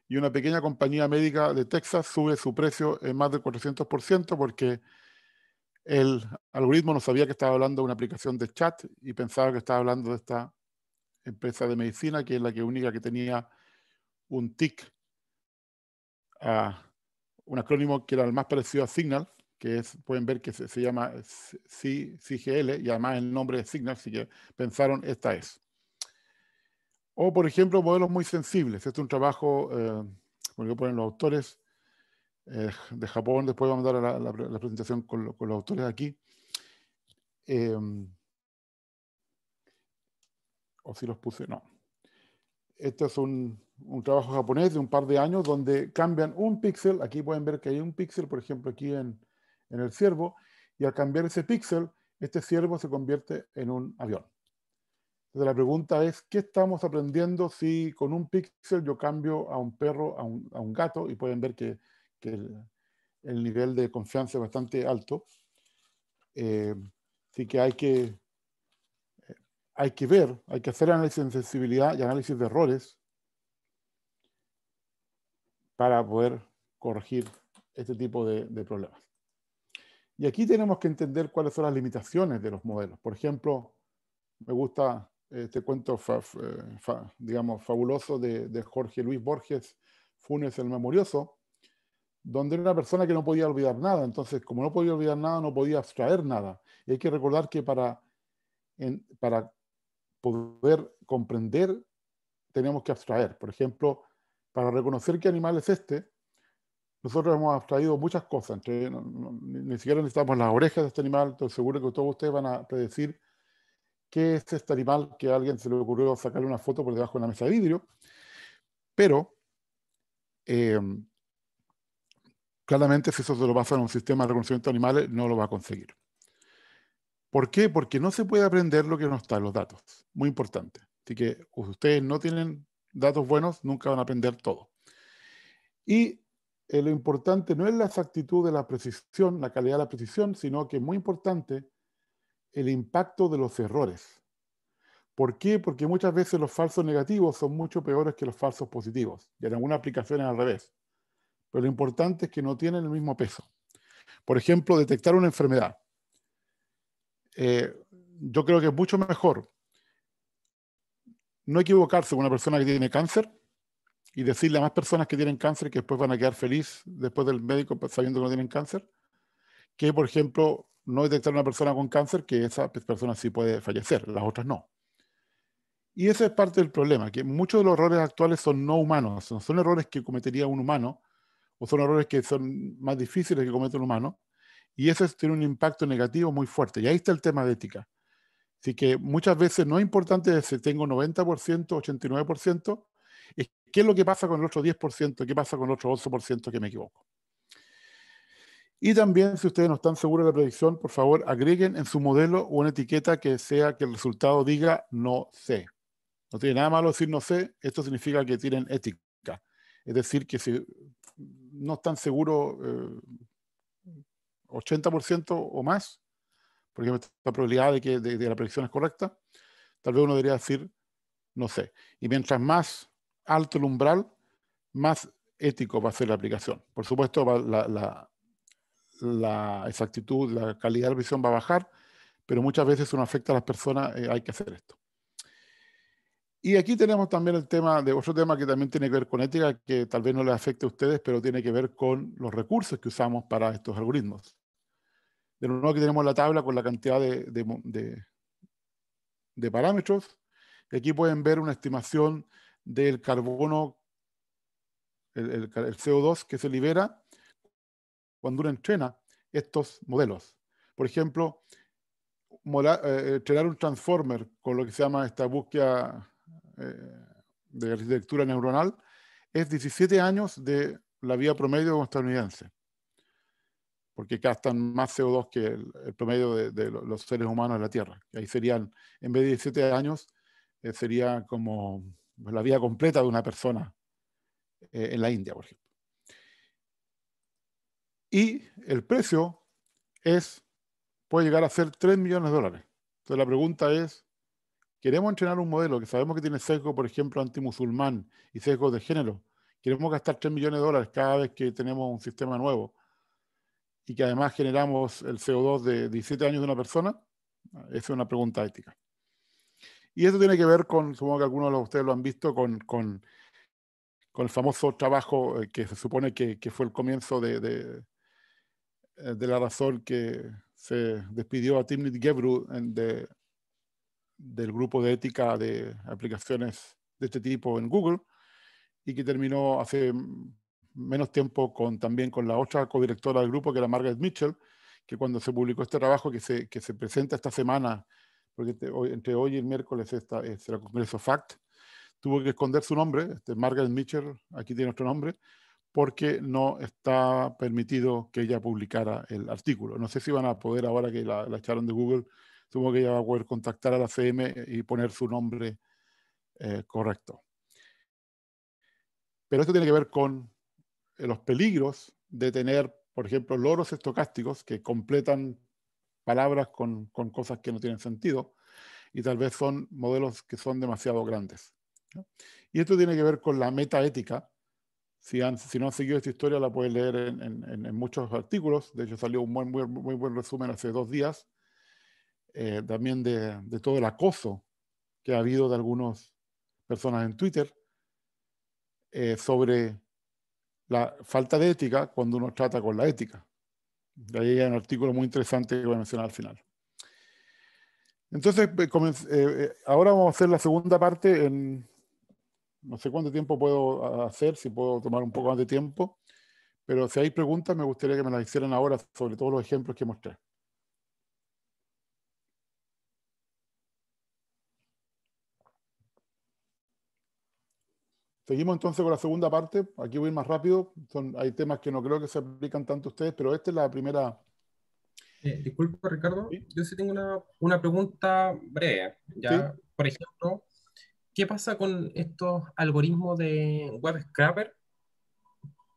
y una pequeña compañía médica de Texas sube su precio en más del 400% porque el algoritmo no sabía que estaba hablando de una aplicación de chat y pensaba que estaba hablando de esta empresa de medicina, que es la única que tenía un TIC, un acrónimo que era el más parecido a Signal, que pueden ver que se llama CGL, y además el nombre es Signal, así que pensaron, esta es. O, por ejemplo, modelos muy sensibles. Este es un trabajo, como ponen los autores de Japón. Después vamos a dar la presentación con los autores aquí. O si los puse, no. Este es un trabajo japonés de un par de años donde cambian un píxel. Aquí pueden ver que hay un píxel, por ejemplo, aquí en el ciervo, y al cambiar ese píxel, este ciervo se convierte en un avión. Entonces la pregunta es, ¿qué estamos aprendiendo si con un píxel yo cambio a un perro a un gato? Y pueden ver que el nivel de confianza es bastante alto. Así que hay que ver, hay que hacer análisis de sensibilidad y análisis de errores para poder corregir este tipo de problemas. Y aquí tenemos que entender cuáles son las limitaciones de los modelos. Por ejemplo, me gusta este cuento, digamos, fabuloso de Jorge Luis Borges, Funes el Memorioso, donde era una persona que no podía olvidar nada. Entonces, como no podía olvidar nada, no podía abstraer nada. Y hay que recordar que para poder comprender, tenemos que abstraer. Por ejemplo, para reconocer qué animal es este, nosotros hemos abstraído muchas cosas. Ni siquiera necesitamos las orejas de este animal. Estoy seguro que todos ustedes van a predecir qué es este animal que a alguien se le ocurrió sacarle una foto por debajo de una mesa de vidrio. Pero, claramente, si eso se lo pasa a un sistema de reconocimiento de animales, no lo va a conseguir. ¿Por qué? Porque no se puede aprender lo que no está en los datos. Muy importante. Así que ustedes no tienen datos buenos, nunca van a aprender todo. Y lo importante no es la exactitud de la precisión, la calidad de la precisión, sino que es muy importante el impacto de los errores. ¿Por qué? Porque muchas veces los falsos negativos son mucho peores que los falsos positivos. Y en algunas aplicaciones al revés. Pero lo importante es que no tienen el mismo peso. Por ejemplo, detectar una enfermedad. Yo creo que es mucho mejor no equivocarse con una persona que tiene cáncer y decirle a más personas que tienen cáncer que después van a quedar felices después del médico sabiendo que no tienen cáncer, que, por ejemplo, no detectar a una persona con cáncer que esa persona sí puede fallecer, las otras no. Y ese es parte del problema, que muchos de los errores actuales son no humanos, no son errores que cometería un humano, o son errores que son más difíciles que comete un humano, y eso tiene un impacto negativo muy fuerte. Y ahí está el tema de ética. Así que muchas veces no es importante si tengo 90%, 89%, es qué es lo que pasa con el otro 10%, qué pasa con el otro 11% que me equivoco. Y también, si ustedes no están seguros de la predicción, por favor, agreguen en su modelo una etiqueta que sea que el resultado diga no sé. No tiene nada malo decir no sé, esto significa que tienen ética. Es decir, que si no están seguros 80% o más, por ejemplo, la probabilidad de que de la predicción es correcta, tal vez uno debería decir no sé. Y mientras más alto el umbral, más ético va a ser la aplicación. Por supuesto, la exactitud, la calidad de la visión va a bajar, pero muchas veces uno afecta a las personas, hay que hacer esto. Y aquí tenemos también el tema de otro tema que también tiene que ver con ética, que tal vez no les afecte a ustedes, pero tiene que ver con los recursos que usamos para estos algoritmos. De nuevo, aquí tenemos la tabla con la cantidad de parámetros. Y aquí pueden ver una estimación del carbono, el CO2 que se libera cuando uno entrena estos modelos. Por ejemplo, entrenar un transformer con lo que se llama esta búsqueda de arquitectura neuronal es 17 años de la vida promedio de un estadounidense, porque gastan más CO2 que el promedio de los seres humanos en la Tierra. Y ahí serían, en vez de 17 años, sería como la vida completa de una persona en la India, por ejemplo. Y el precio puede llegar a ser $3 millones. Entonces la pregunta es, ¿queremos entrenar un modelo que sabemos que tiene sesgo, por ejemplo, antimusulmán y sesgo de género? ¿Queremos gastar $3 millones cada vez que tenemos un sistema nuevo y que además generamos el CO2 de 17 años de una persona? Esa es una pregunta ética. Y eso tiene que ver con, supongo que algunos de ustedes lo han visto, con el famoso trabajo que se supone que fue el comienzo de la razón que se despidió a Timnit Gebru del grupo de ética de aplicaciones de este tipo en Google, y que terminó hace menos tiempo también con la otra codirectora del grupo, que era Margaret Mitchell, que cuando se publicó este trabajo que se presenta esta semana, porque entre hoy y el miércoles es el Congreso FACT, tuvo que esconder su nombre, Margaret Mitchell, aquí tiene otro nombre, porque no está permitido que ella publicara el artículo. No sé si van a poder, ahora que la echaron de Google, supongo que ella va a poder contactar a la CM y poner su nombre correcto. Pero esto tiene que ver con los peligros de tener, por ejemplo, loros estocásticos que completan palabras con cosas que no tienen sentido, y tal vez son modelos que son demasiado grandes, ¿no? Y esto tiene que ver con la metaética. Si no han seguido esta historia, la pueden leer en muchos artículos. De hecho, salió un muy buen resumen hace 2 días, también de todo el acoso que ha habido de algunas personas en Twitter sobre la falta de ética cuando uno trata con la ética. De ahí hay un artículo muy interesante que voy a mencionar al final. Entonces, ahora vamos a hacer la segunda parte no sé cuánto tiempo puedo hacer, si puedo tomar un poco más de tiempo, pero si hay preguntas me gustaría que me las hicieran ahora sobre todos los ejemplos que mostré. Seguimos entonces con la segunda parte. Aquí voy más rápido. Hay temas que no creo que se aplican tanto a ustedes, pero esta es la primera. Disculpa, Ricardo, ¿Sí? yo sí tengo una pregunta breve. ¿Sí? Ya, por ejemplo, ¿qué pasa con estos algoritmos de web scraper?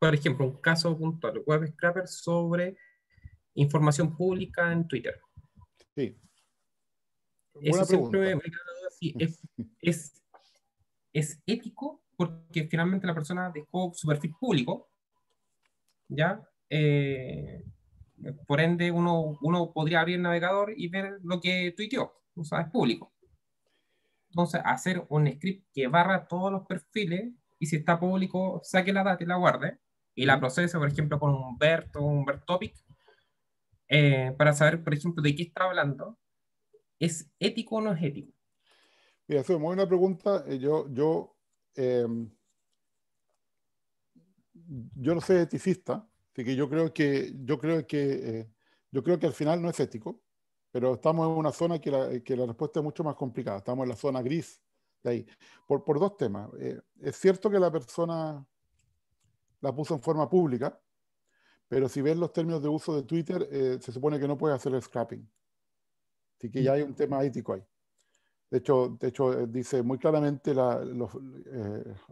Por ejemplo, un caso puntual, web scraper sobre información pública en Twitter. Sí. Eso Buena siempre pregunta. me queda duda si es ético, porque finalmente la persona dejó su perfil público, ¿ya? Por ende, uno podría abrir el navegador y ver lo que tuiteó, o sea, es público. Entonces, hacer un script que barra todos los perfiles y si está público, saque la data y la guarde y la procese, por ejemplo, con un BERT o un BERT topic, para saber, por ejemplo, de qué está hablando. ¿Es ético o no es ético? Mira, eso es muy buena pregunta. Yo no soy eticista, así que yo creo que al final no es ético, pero estamos en una zona que la respuesta es mucho más complicada. Estamos en la zona gris de ahí, por 2 temas. Es cierto que la persona la puso en forma pública, pero si ves los términos de uso de Twitter, se supone que no puede hacer el scrapping. Así que ya hay un tema ético ahí. De hecho, dice muy claramente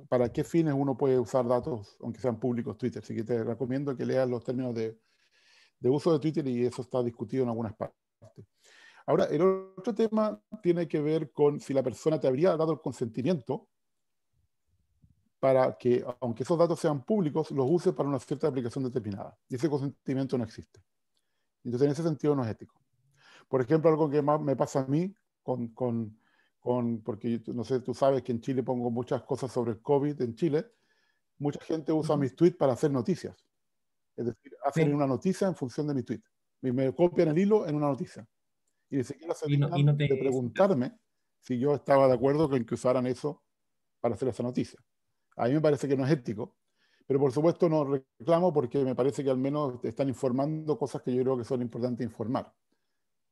para qué fines uno puede usar datos, aunque sean públicos, Twitter. Así que te recomiendo que leas los términos de uso de Twitter, y eso está discutido en algunas partes. Ahora, el otro tema tiene que ver con si la persona te habría dado el consentimiento para que, aunque esos datos sean públicos, los use para una cierta aplicación determinada. Y ese consentimiento no existe. Entonces, en ese sentido, no es ético. Por ejemplo, algo que más me pasa a mí con porque no sé, tú sabes que en Chile pongo muchas cosas sobre el COVID en Chile. Mucha gente usa mis tweets para hacer noticias. Es decir, hacen Sí. una noticia en función de mi tweet. Y me copian el hilo en una noticia. Y ni siquiera se Y no dignan te... de preguntarme si yo estaba de acuerdo con que usaran eso para hacer esa noticia. A mí me parece que no es ético, pero por supuesto no reclamo porque me parece que al menos te están informando cosas que yo creo que son importantes informar.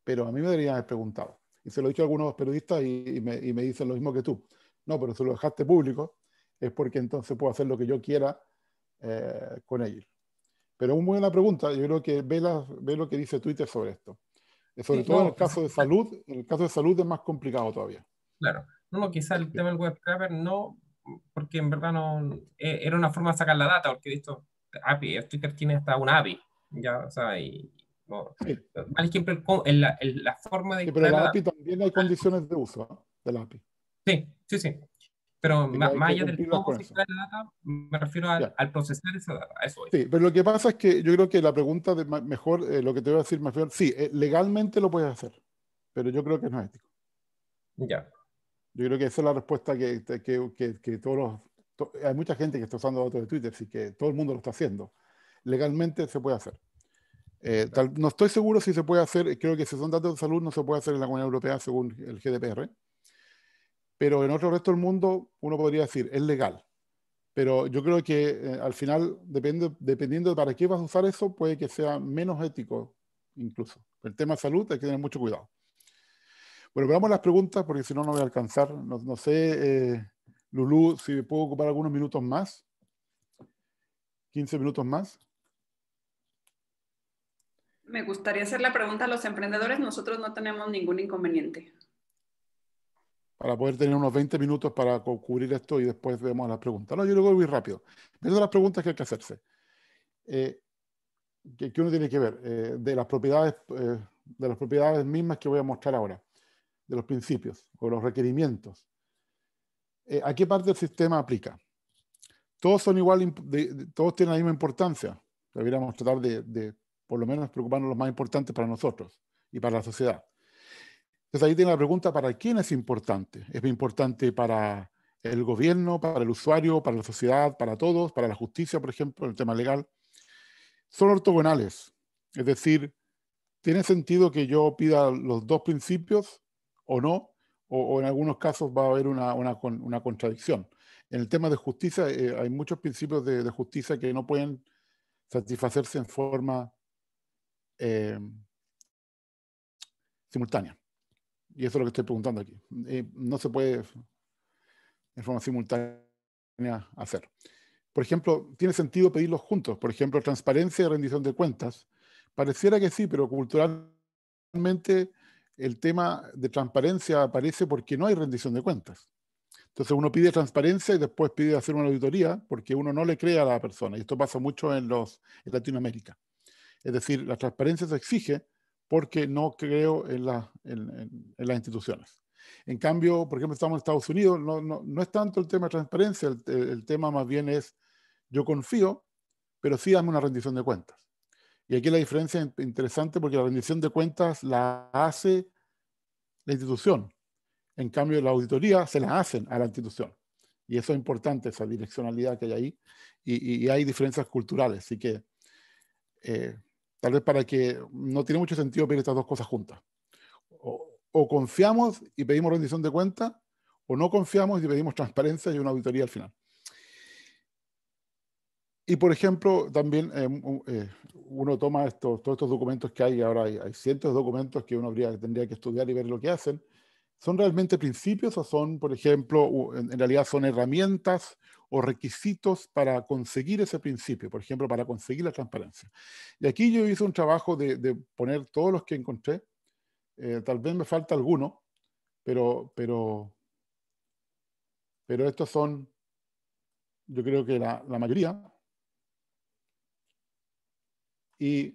Pero a mí me deberían haber preguntado. Y se lo he dicho a algunos periodistas y me dicen lo mismo que tú. No, pero si lo dejaste público es porque entonces puedo hacer lo que yo quiera con ellos. Pero es muy buena pregunta. Yo creo que ve lo que dice Twitter sobre esto. Sobre Sí, todo en no, el caso de salud. En el caso de salud es más complicado todavía. claro. No, quizá el tema del web scraper no, porque en verdad no, era una forma de sacar la data, porque esto, API, Twitter tiene hasta una API, ya, o sea, y, no, Sí, mal ejemplo, la forma de sí, pero extraer la la data. API también hay condiciones de uso, ¿no? De la API. Sí, sí, sí. Pero Así que hay más que allá del cumplirlas cómo con se eso. extrae la data, me refiero Ya. al procesar esa data, a eso voy. Sí, pero lo que pasa es que yo creo que la pregunta de mejor, lo que te voy a decir mejor, sí, legalmente lo puedes hacer, pero yo creo que no es ético. Ya. Yo creo que esa es la respuesta que todos hay mucha gente que está usando datos de Twitter, así que todo el mundo lo está haciendo. Legalmente se puede hacer. No estoy seguro si se puede hacer, creo que si son datos de salud no se puede hacer en la Comunidad Europea según el GDPR, pero en otro resto del mundo uno podría decir, es legal. Pero yo creo que al final, dependiendo de para qué vas a usar eso, puede que sea menos ético incluso. El tema de salud hay que tener mucho cuidado. Bueno, veamos las preguntas porque si no, no voy a alcanzar. No sé, Lulú, si puedo ocupar algunos minutos más. 15 minutos más. Me gustaría hacer la pregunta a los emprendedores. Nosotros no tenemos ningún inconveniente. Para poder tener unos 20 minutos para cubrir esto y después vemos las preguntas. No, yo lo voy muy rápido. Viendo las preguntas que hay que hacerse. Que uno tiene que ver de las propiedades mismas que voy a mostrar ahora, de los principios o los requerimientos. ¿A qué parte del sistema aplica? Todos son igual, todos tienen la misma importancia. Deberíamos tratar de por lo menos preocuparnos los más importantes para nosotros y para la sociedad. Entonces ahí tiene la pregunta, ¿para quién es importante? ¿Es importante para el gobierno, para el usuario, para la sociedad, para todos, para la justicia, por ejemplo, el tema legal? Son ortogonales, es decir, ¿tiene sentido que yo pida los dos principios o no? O en algunos casos va a haber una contradicción. En el tema de justicia hay muchos principios de justicia que no pueden satisfacerse en forma simultánea. Y eso es lo que estoy preguntando aquí. No se puede en forma simultánea hacer. Por ejemplo, ¿tiene sentido pedirlos juntos? Por ejemplo, transparencia y rendición de cuentas. Pareciera que sí, pero culturalmente el tema de transparencia aparece porque no hay rendición de cuentas. Entonces uno pide transparencia y después pide hacer una auditoría porque uno no le cree a la persona. Y esto pasa mucho en Latinoamérica. Es decir, la transparencia se exige porque no creo en las instituciones. En cambio, por ejemplo, estamos en Estados Unidos, no es tanto el tema de transparencia, el tema más bien es yo confío, pero sí dame una rendición de cuentas. Y aquí la diferencia es interesante porque la rendición de cuentas la hace la institución. En cambio, la auditoría se la hacen a la institución. Y eso es importante, esa direccionalidad que hay ahí. Y hay diferencias culturales. Así que tal vez para que no tiene mucho sentido pedir estas dos cosas juntas. O confiamos y pedimos rendición de cuentas, o no confiamos y pedimos transparencia y una auditoría al final. Y por ejemplo, también uno toma todos estos documentos que hay, ahora hay cientos de documentos que uno tendría que estudiar y ver lo que hacen. ¿Son realmente principios o son, por ejemplo, en realidad son herramientas o requisitos para conseguir ese principio? Por ejemplo, para conseguir la transparencia. Y aquí yo hice un trabajo de poner todos los que encontré. Tal vez me falta alguno, pero estos son, yo creo que la mayoría. Y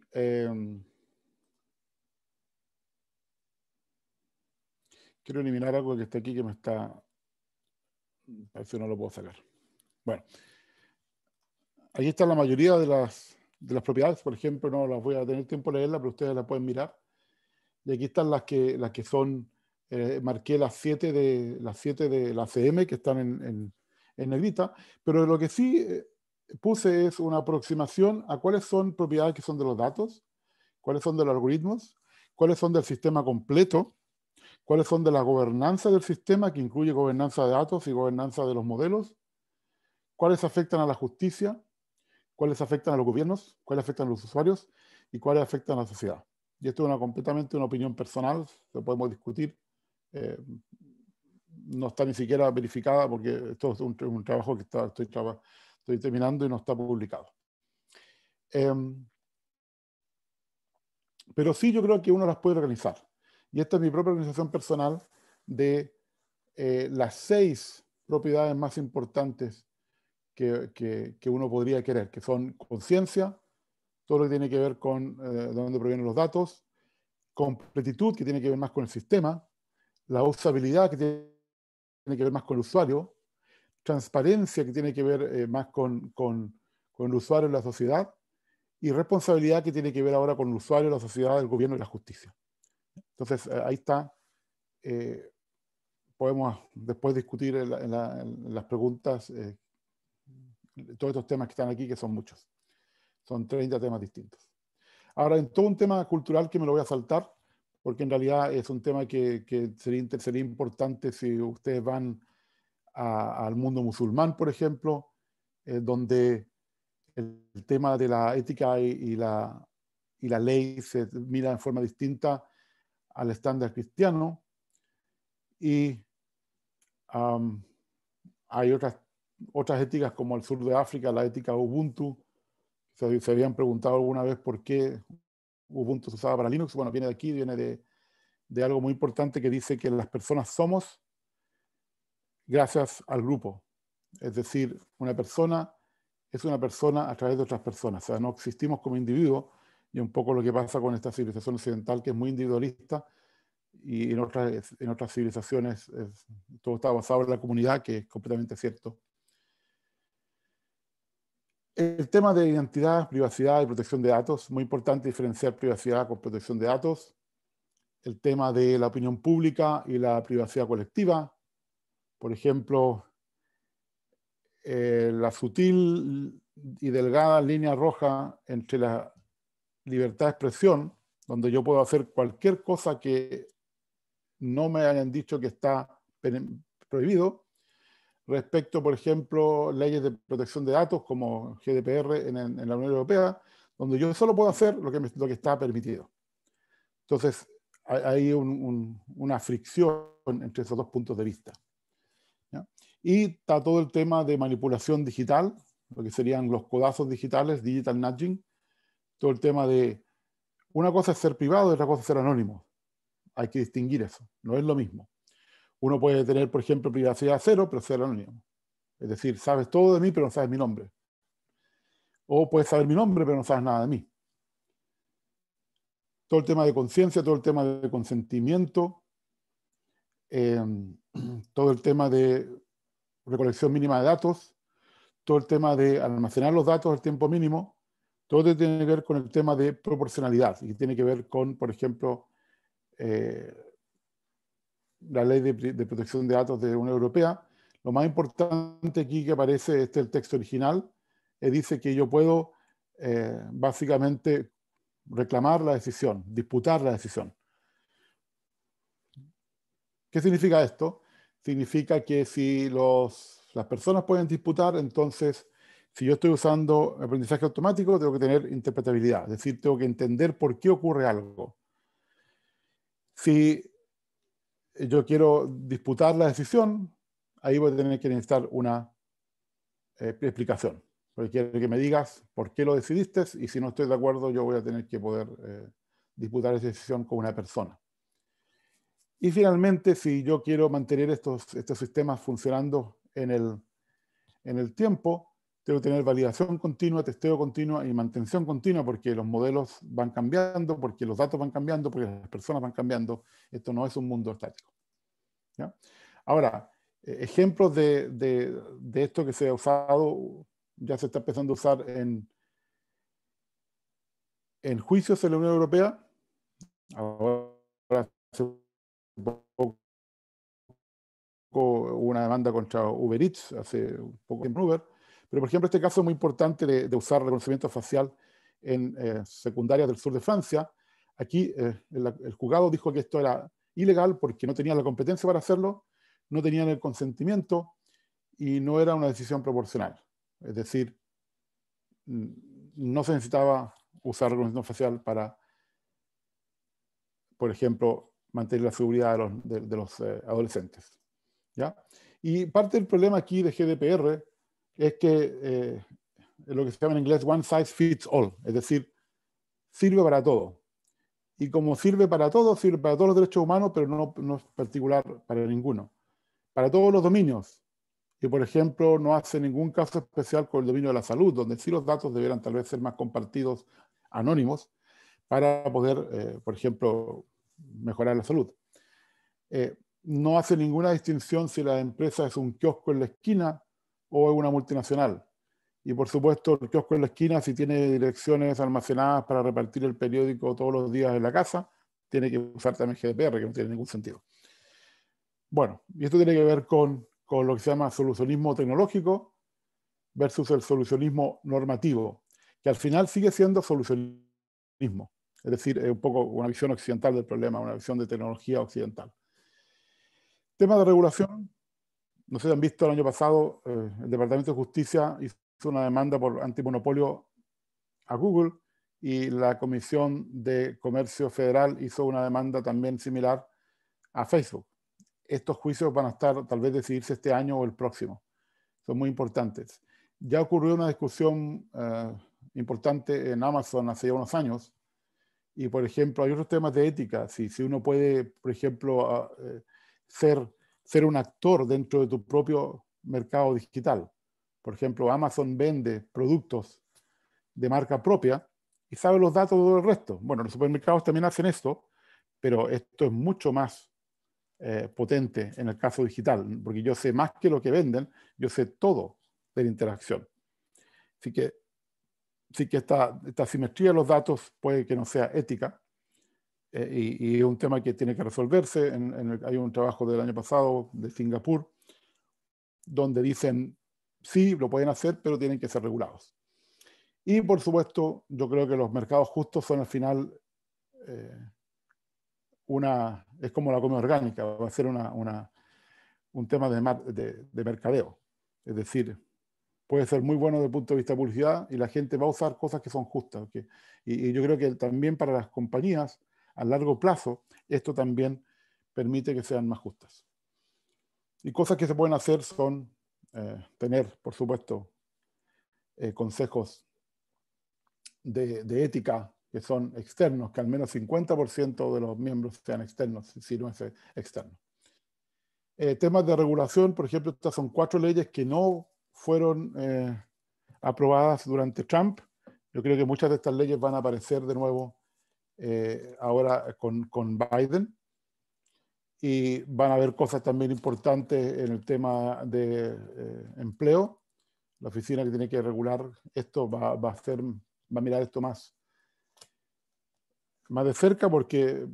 quiero eliminar algo que está aquí que me está... A ver si no lo puedo sacar. Bueno, aquí está la mayoría de las propiedades. Por ejemplo, no las voy a tener tiempo de leerla, pero ustedes la pueden mirar. Y aquí están las que son marqué las 7 de la CM que están en negrita, pero lo que sí puse es una aproximación a cuáles son propiedades que son de los datos, cuáles son de los algoritmos, cuáles son del sistema completo, cuáles son de la gobernanza del sistema, que incluye gobernanza de datos y gobernanza de los modelos, cuáles afectan a la justicia, cuáles afectan a los gobiernos, cuáles afectan a los usuarios y cuáles afectan a la sociedad. Y esto es completamente una opinión personal, lo podemos discutir. No está ni siquiera verificada porque esto es un trabajo que estoy terminando y no está publicado. Pero sí, yo creo que uno las puede organizar. Y esta es mi propia organización personal de las 6 propiedades más importantes que uno podría querer, que son conciencia, todo lo que tiene que ver con de dónde provienen los datos, completitud, que tiene que ver más con el sistema, la usabilidad, que tiene que ver más con el usuario, transparencia, que tiene que ver más con el usuario y la sociedad, y responsabilidad, que tiene que ver ahora con el usuario, la sociedad, el gobierno y la justicia. Entonces, ahí está. Podemos después discutir en las preguntas todos estos temas que están aquí, que son muchos. Son 30 temas distintos. Ahora, en todo un tema cultural que me lo voy a saltar, porque en realidad es un tema que sería importante si ustedes van al mundo musulmán, por ejemplo, donde el tema de la ética y la ley se mira en forma distinta al estándar cristiano. Y hay otras éticas como el sur de África, la ética Ubuntu. Se habían preguntado alguna vez por qué Ubuntu se usaba para Linux. Bueno, viene de aquí, viene de algo muy importante que dice que las personas somos gracias al grupo. Es decir, una persona es una persona a través de otras personas. O sea, no existimos como individuos, y un poco lo que pasa con esta civilización occidental, que es muy individualista, y en otras civilizaciones todo está basado en la comunidad, que es completamente cierto. El tema de identidad, privacidad y protección de datos, muy importante diferenciar privacidad con protección de datos. El tema de la opinión pública y la privacidad colectiva. Por ejemplo, la sutil y delgada línea roja entre la libertad de expresión, donde yo puedo hacer cualquier cosa que no me hayan dicho que está prohibido, respecto, por ejemplo, leyes de protección de datos como GDPR en la Unión Europea, donde yo solo puedo hacer lo que está permitido. Entonces, hay una fricción entre esos dos puntos de vista. ¿Ya? Y está todo el tema de manipulación digital, lo que serían los codazos digitales, digital nudging. Todo el tema de una cosa es ser privado y otra cosa es ser anónimo. Hay que distinguir eso, no es lo mismo. Uno puede tener, por ejemplo, privacidad cero, pero ser anónimo. Es decir, sabes todo de mí, pero no sabes mi nombre. O puedes saber mi nombre, pero no sabes nada de mí. Todo el tema de conciencia, todo el tema de consentimiento, todo el tema de recolección mínima de datos, todo el tema de almacenar los datos al tiempo mínimo, todo tiene que ver con el tema de proporcionalidad y tiene que ver con, por ejemplo, la ley de protección de datos de la Unión Europea. Lo más importante aquí que aparece, el texto original, dice que yo puedo básicamente reclamar la decisión, disputar la decisión. ¿Qué significa esto? Significa que si las personas pueden disputar, entonces, si yo estoy usando aprendizaje automático, tengo que tener interpretabilidad, es decir, tengo que entender por qué ocurre algo. Si yo quiero disputar la decisión, ahí voy a tener que necesitar una explicación. Porque quiero que me digas por qué lo decidiste, y si no estoy de acuerdo, yo voy a tener que poder disputar esa decisión con una persona. Y finalmente, si yo quiero mantener estos sistemas funcionando en el tiempo, tengo que tener validación continua, testeo continua y mantención continua, porque los modelos van cambiando, porque los datos van cambiando, porque las personas van cambiando. Esto no es un mundo estático. ¿Ya? Ahora, ejemplos de esto que se ha usado, ya se está empezando a usar en juicios en la Unión Europea. Ahora, hace poco una demanda contra Uber Eats hace un poco tiempo Uber, pero por ejemplo este caso es muy importante de usar reconocimiento facial en secundarias del sur de Francia. Aquí el juzgado dijo que esto era ilegal porque no tenían la competencia para hacerlo, no tenían el consentimiento y no era una decisión proporcional. Es decir, no se necesitaba usar reconocimiento facial para, por ejemplo, mantener la seguridad de los adolescentes. ¿Ya? Y parte del problema aquí de GDPR es que lo que se llama en inglés one size fits all, es decir, sirve para todo. Y como sirve para todos los derechos humanos, pero no es particular para ninguno. Para todos los dominios. Y, por ejemplo, no hace ningún caso especial con el dominio de la salud, donde sí los datos deberían tal vez ser más compartidos anónimos para poder, por ejemplo, mejorar la salud. No hace ninguna distinción si la empresa es un kiosco en la esquina o es una multinacional. Y por supuesto, el kiosco en la esquina, si tiene direcciones almacenadas para repartir el periódico todos los días en la casa, tiene que usar también GDPR, que no tiene ningún sentido. Bueno, y esto tiene que ver con lo que se llama solucionismo tecnológico versus el solucionismo normativo, que al final sigue siendo solucionismo. Es decir, es un poco una visión occidental del problema, una visión de tecnología occidental. Tema de regulación. No sé si han visto el año pasado, el Departamento de Justicia hizo una demanda por antimonopolio a Google y la Comisión de Comercio Federal hizo una demanda también similar a Facebook. Estos juicios van a estar, tal vez decidirse este año o el próximo. Son muy importantes. Ya ocurrió una discusión importante en Amazon hace ya unos años y, por ejemplo, hay otros temas de ética. Si uno puede, por ejemplo, ser un actor dentro de tu propio mercado digital. Por ejemplo, Amazon vende productos de marca propia y sabe los datos de todo el resto. Bueno, los supermercados también hacen esto, pero esto es mucho más potente en el caso digital, porque yo sé más que lo que venden, yo sé todo de la interacción. Así que esta asimetría de los datos puede que no sea ética, y es un tema que tiene que resolverse. Hay un trabajo del año pasado de Singapur, donde dicen, sí, lo pueden hacer, pero tienen que ser regulados. Y por supuesto, yo creo que los mercados justos son al final es como la comida orgánica, va a ser un tema de mercadeo. Es decir, puede ser muy bueno desde el punto de vista de publicidad y la gente va a usar cosas que son justas. Y yo creo que también para las compañías, a largo plazo, esto también permite que sean más justas. Y cosas que se pueden hacer son tener, por supuesto, consejos de ética que son externos, que al menos 50% de los miembros sean externos, si no es externo. Temas de regulación, por ejemplo, estas son 4 leyes que no fueron aprobadas durante Trump. Yo creo que muchas de estas leyes van a aparecer de nuevo ahora con Biden. Y van a haber cosas también importantes en el tema de empleo. La oficina que tiene que regular esto va a mirar esto más de cerca, porque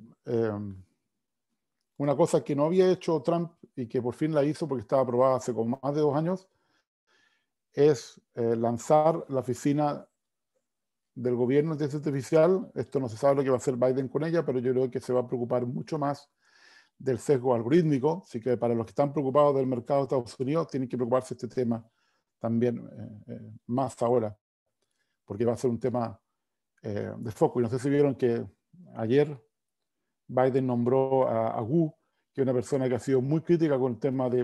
una cosa que no había hecho Trump y que por fin la hizo porque estaba aprobada hace como más de 2 años, es lanzar la oficina del gobierno de inteligencia artificial. Esto no se sabe lo que va a hacer Biden con ella, pero yo creo que se va a preocupar mucho más del sesgo algorítmico. Así que para los que están preocupados del mercado de Estados Unidos, tienen que preocuparse de este tema también más ahora, porque va a ser un tema de foco. Y no sé si vieron que ayer Biden nombró a Wu, que es una persona que ha sido muy crítica con el tema de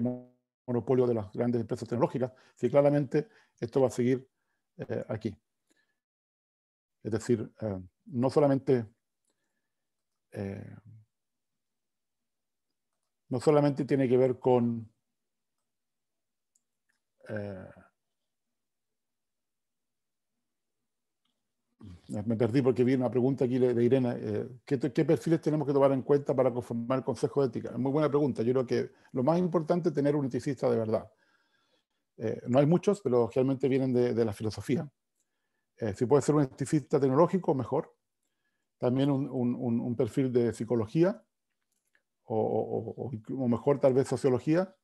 monopolio de las grandes empresas tecnológicas. Sí, claramente esto va a seguir aquí. Es decir, no solamente tiene que ver con me perdí porque vi una pregunta aquí de Irene. ¿Qué perfiles tenemos que tomar en cuenta para conformar el Consejo de Ética? Es muy buena pregunta. Yo creo que lo más importante es tener un eticista de verdad. No hay muchos, pero generalmente vienen de la filosofía. Si puede ser un eticista tecnológico, mejor. También un perfil de psicología o mejor tal vez sociología.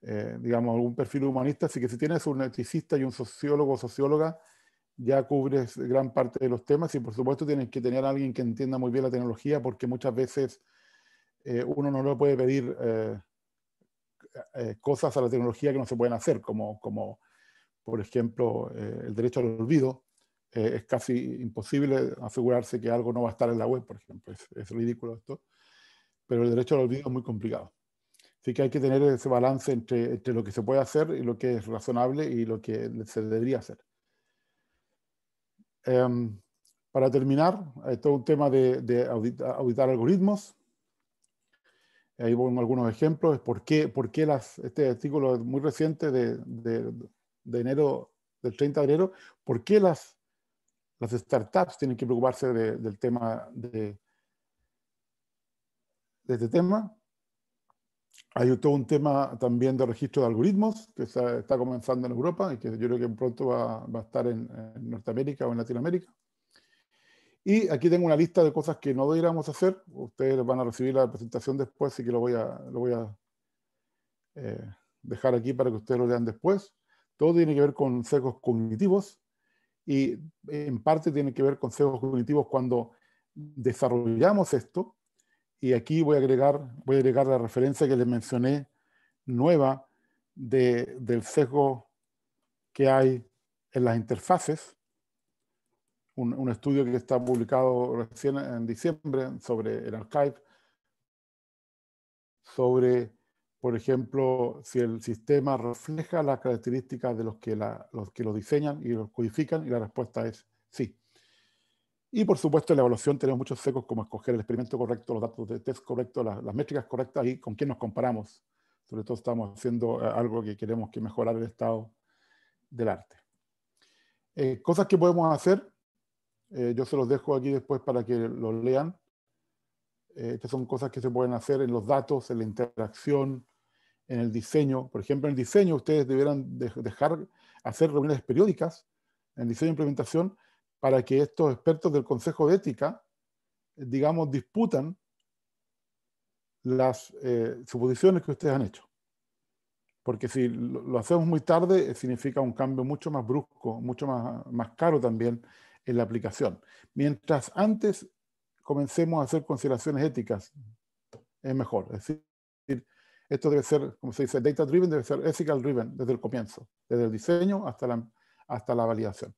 digamos, algún perfil humanista, así que si tienes un eticista y un sociólogo o socióloga, ya cubres gran parte de los temas, y por supuesto tienes que tener a alguien que entienda muy bien la tecnología, porque muchas veces uno no le puede pedir cosas a la tecnología que no se pueden hacer, como por ejemplo, el derecho al olvido. Es casi imposible asegurarse que algo no va a estar en la web, por ejemplo. Es ridículo esto. Pero el derecho al olvido es muy complicado. Así que hay que tener ese balance entre lo que se puede hacer y lo que es razonable y lo que se debería hacer. Para terminar, hay todo un tema de auditar algoritmos. Ahí pongo algunos ejemplos. ¿Por qué este artículo es muy reciente de enero, del 30 de enero? ¿Por qué las startups tienen que preocuparse del tema de este tema? Hay todo un tema también de registro de algoritmos que está comenzando en Europa y que yo creo que pronto va a estar en Norteamérica o en Latinoamérica. Y aquí tengo una lista de cosas que no deberíamos hacer. Ustedes van a recibir la presentación después, así que lo voy a dejar aquí para que ustedes lo lean después. Todo tiene que ver con sesgos cognitivos y en parte tiene que ver con sesgos cognitivos cuando desarrollamos esto. Y aquí voy a agregar la referencia que les mencioné nueva del sesgo que hay en las interfaces. Un estudio que está publicado recién en diciembre sobre el archive, sobre, por ejemplo, si el sistema refleja las características de los que lo diseñan y los codifican, y la respuesta es sí. Y por supuesto en la evaluación tenemos muchos sesgos como escoger el experimento correcto, los datos de test correctos, las métricas correctas y con quién nos comparamos. Sobre todo estamos haciendo algo que queremos que mejorar el estado del arte. Cosas que podemos hacer, yo se los dejo aquí después para que lo lean. Estas son cosas que se pueden hacer en los datos, en la interacción, en el diseño. Por ejemplo, en el diseño ustedes deberán dejar hacer reuniones periódicas en diseño e implementación para que estos expertos del Consejo de Ética, digamos, disputan las suposiciones que ustedes han hecho. Porque si lo hacemos muy tarde, significa un cambio mucho más brusco, mucho más caro también en la aplicación. Mientras antes comencemos a hacer consideraciones éticas, es mejor. Es decir, esto debe ser, como se dice, data driven, debe ser ethical driven desde el comienzo, desde el diseño hasta la validación.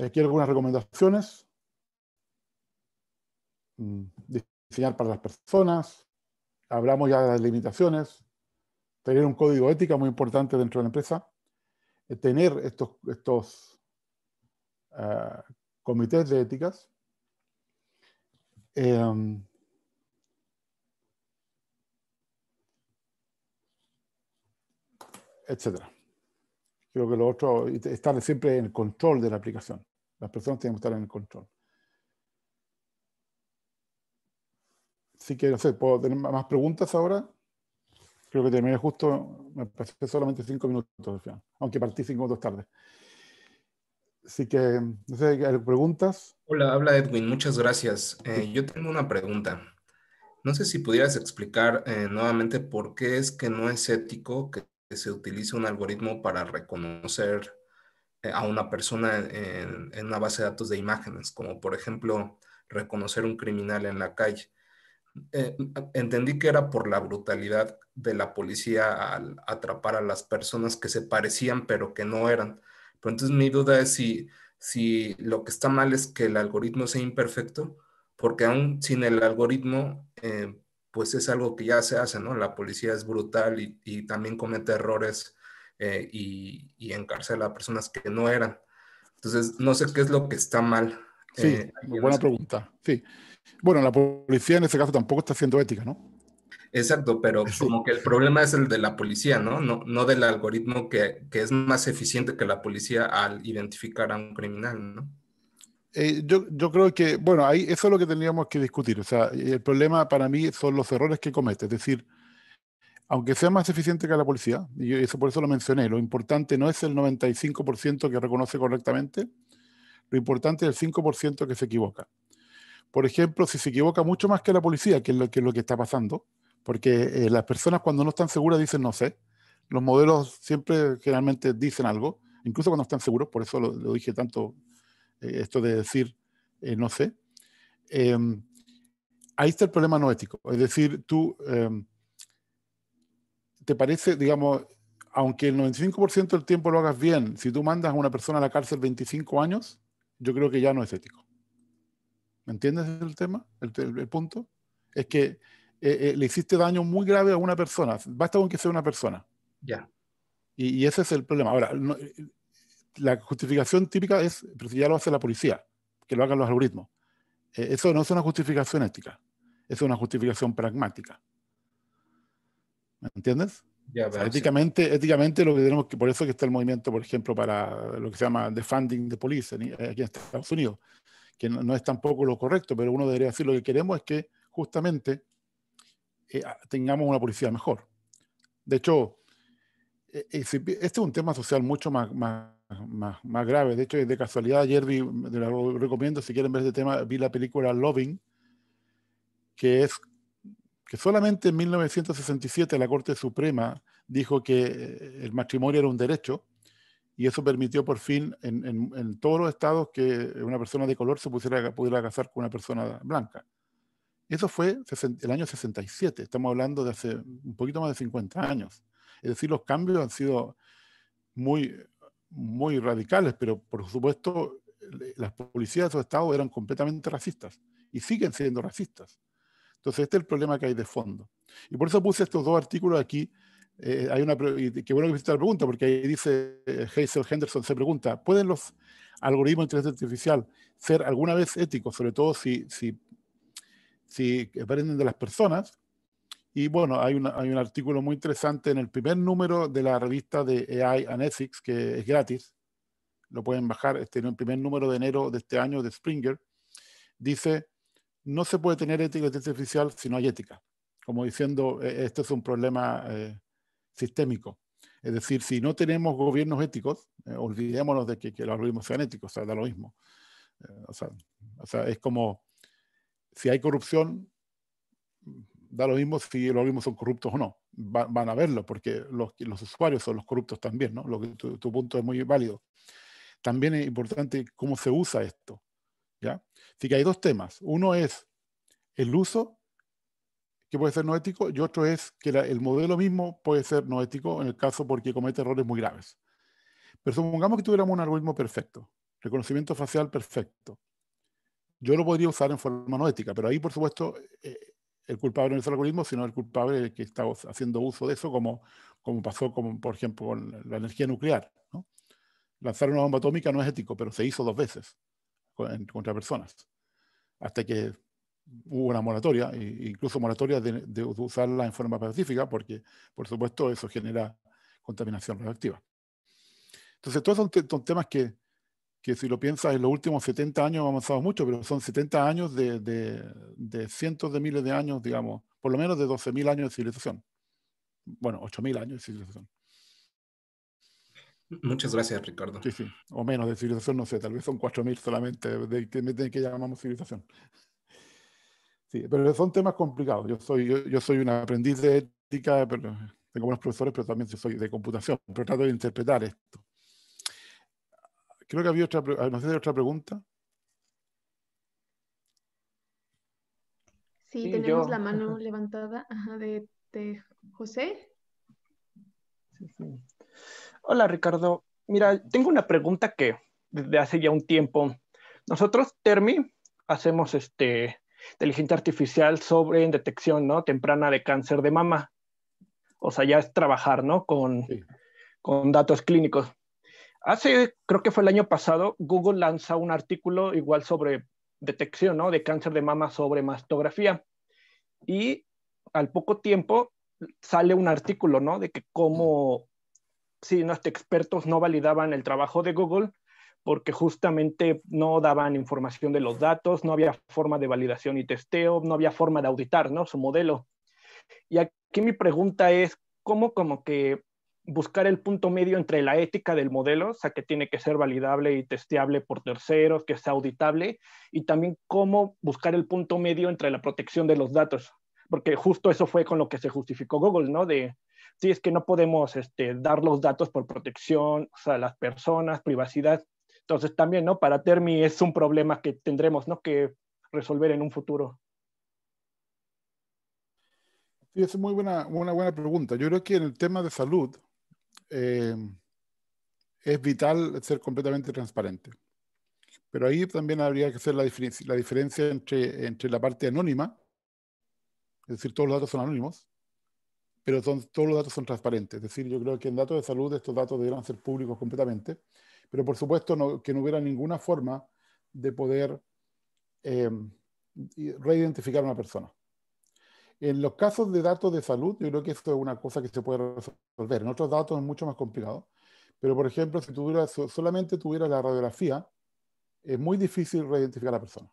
Aquí algunas recomendaciones. Diseñar para las personas. Hablamos ya de las limitaciones. Tener un código ética muy importante dentro de la empresa. Tener estos comités de éticas. Etcétera. Creo que lo otro, estar siempre en el control de la aplicación. Las personas tienen que estar en el control. Así que, no sé, ¿puedo tener más preguntas ahora? Creo que terminé justo, me pasé solamente 5 minutos al final, aunque partí 5 minutos tarde. Así que, no sé, ¿hay preguntas? Hola, habla Edwin, muchas gracias. Yo tengo una pregunta. No sé si pudieras explicar nuevamente por qué es que no es ético que se utilice un algoritmo para reconocer a una persona en una base de datos de imágenes, como por ejemplo reconocer un criminal en la calle. Entendí que era por la brutalidad de la policía al atrapar a las personas que se parecían pero que no eran. Pero entonces mi duda es si lo que está mal es que el algoritmo sea imperfecto, porque aún sin el algoritmo, pues es algo que ya se hace, ¿no? La policía es brutal y también comete errores y encarcela a personas que no eran. Entonces, no sé qué es lo que está mal. Sí, buena pregunta. Sí. Bueno, la policía en ese caso tampoco está siendo ética, ¿no? Exacto, pero Sí. como que el problema es el de la policía, ¿no? No del algoritmo que es más eficiente que la policía al identificar a un criminal, ¿no? Yo creo que, bueno, ahí eso es lo que tendríamos que discutir. O sea, el problema para mí son los errores que comete. Es decir, aunque sea más eficiente que la policía, y eso por eso lo mencioné, lo importante no es el 95% que reconoce correctamente, lo importante es el 5% que se equivoca. Por ejemplo, si se equivoca mucho más que la policía, que es lo que está pasando, Porque las personas cuando no están seguras dicen no sé. Los modelos siempre generalmente dicen algo, incluso cuando están seguros, por eso lo dije tanto, esto de decir no sé. Ahí está el problema no ético. Es decir, tú te parece, digamos, aunque el 95% del tiempo lo hagas bien, si tú mandas a una persona a la cárcel 25 años, yo creo que ya no es ético. ¿Me entiendes el tema? El punto es que le hiciste daño muy grave a una persona. Basta con que sea una persona. Ya. Y ese es el problema. Ahora, la justificación típica es, pero si ya lo hace la policía, que lo hagan los algoritmos. Eso no es una justificación ética, es una justificación pragmática. ¿Me entiendes? Ya O sea, veo, sí. éticamente lo que tenemos que, por eso que está el movimiento, por ejemplo, para lo que se llama defunding the police aquí en Estados Unidos, que no es tampoco lo correcto, pero uno debería decir lo que queremos es que justamente tengamos una policía mejor. De hecho, este es un tema social mucho más grave. De hecho, de casualidad, ayer lo recomiendo, si quieren ver este tema, vi la película Loving, que es que solamente en 1967 la Corte Suprema dijo que el matrimonio era un derecho, y eso permitió por fin en todos los estados que una persona de color se pudiera casar con una persona blanca. Eso fue el año 67, estamos hablando de hace un poquito más de 50 años. Es decir, los cambios han sido muy, muy radicales, pero por supuesto las policías de esos estados eran completamente racistas y siguen siendo racistas. Entonces este es el problema que hay de fondo. Y por eso puse estos dos artículos aquí. Y qué bueno que me hiciste la pregunta, porque ahí dice Hazel Henderson, se pregunta, ¿pueden los algoritmos de inteligencia artificial ser alguna vez éticos, sobre todo si aprenden de las personas? Y bueno, hay un artículo muy interesante en el primer número de la revista de AI and Ethics, que es gratis, lo pueden bajar, en el primer número de enero de este año de Springer, dice, no se puede tener ética de inteligencia artificial si no hay ética. Como diciendo, esto es un problema sistémico. Es decir, si no tenemos gobiernos éticos, olvidémonos de que los algoritmos sean éticos, o sea, da lo mismo. O sea, es como, si hay corrupción, da lo mismo si los algoritmos son corruptos o no. Van a verlo, porque los usuarios son los corruptos también, ¿no? Tu punto es muy válido. También es importante cómo se usa esto, ¿ya? Así que hay dos temas. Uno es el uso, que puede ser no ético, y otro es que el modelo mismo puede ser no ético en el caso porque comete errores muy graves. Pero supongamos que tuviéramos un algoritmo perfecto, reconocimiento facial perfecto. Yo lo podría usar en forma no ética, pero ahí, por supuesto, el culpable no es el algoritmo, sino el culpable es el que está haciendo uso de eso, como pasó, por ejemplo, con la energía nuclear, ¿no? Lanzar una bomba atómica no es ético, pero se hizo 2 veces contra personas, hasta que hubo una moratoria, incluso moratoria de usarla en forma pacífica, porque, por supuesto, eso genera contaminación radioactiva. Entonces, todos son temas que si lo piensas, en los últimos 70 años hemos avanzado mucho, pero son 70 años de cientos de miles de años, digamos, por lo menos de 12.000 años de civilización. Bueno, 8.000 años de civilización. Muchas gracias, Ricardo. Sí, o menos de civilización, no sé, tal vez son 4.000 solamente de que llamamos civilización. Sí, pero son temas complicados. Yo soy un aprendiz de ética, pero tengo buenos profesores, pero también soy de computación, pero trato de interpretar esto. Creo que había no sé si hay otra pregunta. Sí, tenemos la mano levantada de José. Sí. Hola, Ricardo. Mira, tengo una pregunta que desde hace ya un tiempo, nosotros, Termi, hacemos inteligencia artificial sobre detección, ¿no?, temprana de cáncer de mama. O sea, ya es trabajar, ¿no?, con datos clínicos. Creo que fue el año pasado, Google lanza un artículo igual sobre detección, ¿no?, de cáncer de mama sobre mastografía. Y al poco tiempo sale un artículo, ¿no?, de que cómo expertos no validaban el trabajo de Google porque justamente no daban información de los datos, no había forma de validación y testeo, no había forma de auditar, ¿no?, su modelo. Y aquí mi pregunta es, ¿cómo como que buscar el punto medio entre la ética del modelo, o sea, que tiene que ser validable y testeable por terceros, que sea auditable, y también cómo buscar el punto medio entre la protección de los datos? porque justo eso fue con lo que se justificó Google, ¿no? De, sí, es que no podemos dar los datos por protección, o sea, las personas, privacidad. Entonces también, ¿no? Para Termi es un problema que tendremos, ¿no? Que resolver en un futuro. Sí, es una buena pregunta. Yo creo que en el tema de salud es vital ser completamente transparente. Pero ahí también habría que hacer la diferencia entre la parte anónima, es decir, todos los datos son anónimos, pero todos los datos son transparentes. Es decir, yo creo que en datos de salud estos datos deberían ser públicos completamente, pero por supuesto que no hubiera ninguna forma de poder reidentificar a una persona. En los casos de datos de salud, yo creo que esto es una cosa que se puede resolver. En otros datos es mucho más complicado. Pero, por ejemplo, si solamente tuvieras la radiografía, es muy difícil reidentificar a la persona.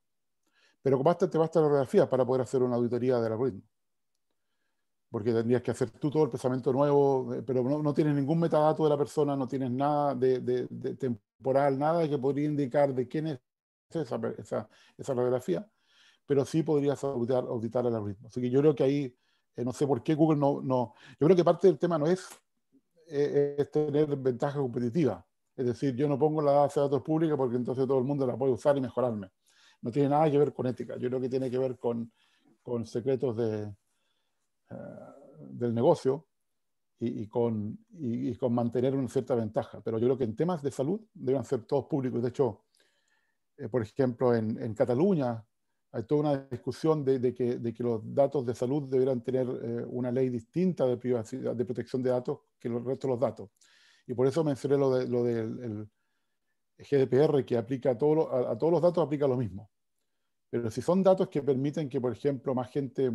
Pero te basta la radiografía para poder hacer una auditoría del algoritmo. Porque tendrías que hacer tú todo el procesamiento nuevo, pero no tienes ningún metadato de la persona, no tienes nada de temporal, nada que podría indicar de quién es esa radiografía. Pero sí podrías auditar el algoritmo. Así que yo creo que ahí, no sé por qué Google no. Yo creo que parte del tema no es tener ventaja competitiva. Es decir, yo no pongo la base de datos pública porque entonces todo el mundo la puede usar y mejorarme. No tiene nada que ver con ética. Yo creo que tiene que ver con secretos del negocio y con mantener una cierta ventaja. Pero yo creo que en temas de salud deben ser todos públicos. De hecho, por ejemplo, en Cataluña, hay toda una discusión de que los datos de salud deberán tener una ley distinta de privacidad, de protección de datos que el resto de los datos. Y por eso mencioné lo del GDPR, que aplica a todos los datos, aplica lo mismo. Pero si son datos que permiten que, por ejemplo, más gente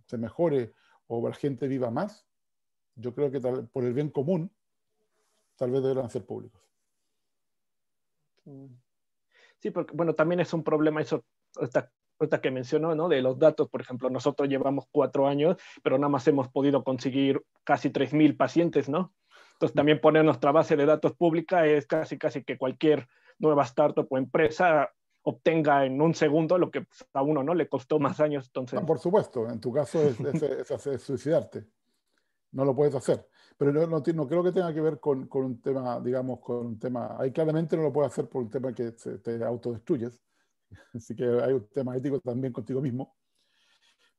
se mejore o la gente viva más, yo creo que por el bien común, tal vez deberán ser públicos. Sí, porque, bueno, también es un problema eso, esta que mencionó, ¿no? De los datos, por ejemplo, nosotros llevamos 4 años, pero nada más hemos podido conseguir casi 3,000 pacientes, ¿no? Entonces también poner nuestra base de datos pública es casi que cualquier nueva startup o empresa obtenga en un segundo lo que a uno, ¿no? Le costó más años. Entonces... No, por supuesto, en tu caso es suicidarte. No lo puedes hacer. Pero no creo que tenga que ver con un tema, digamos, con un tema... Ahí claramente no lo puedes hacer por un tema que te autodestruyes. Así que hay un tema ético también contigo mismo.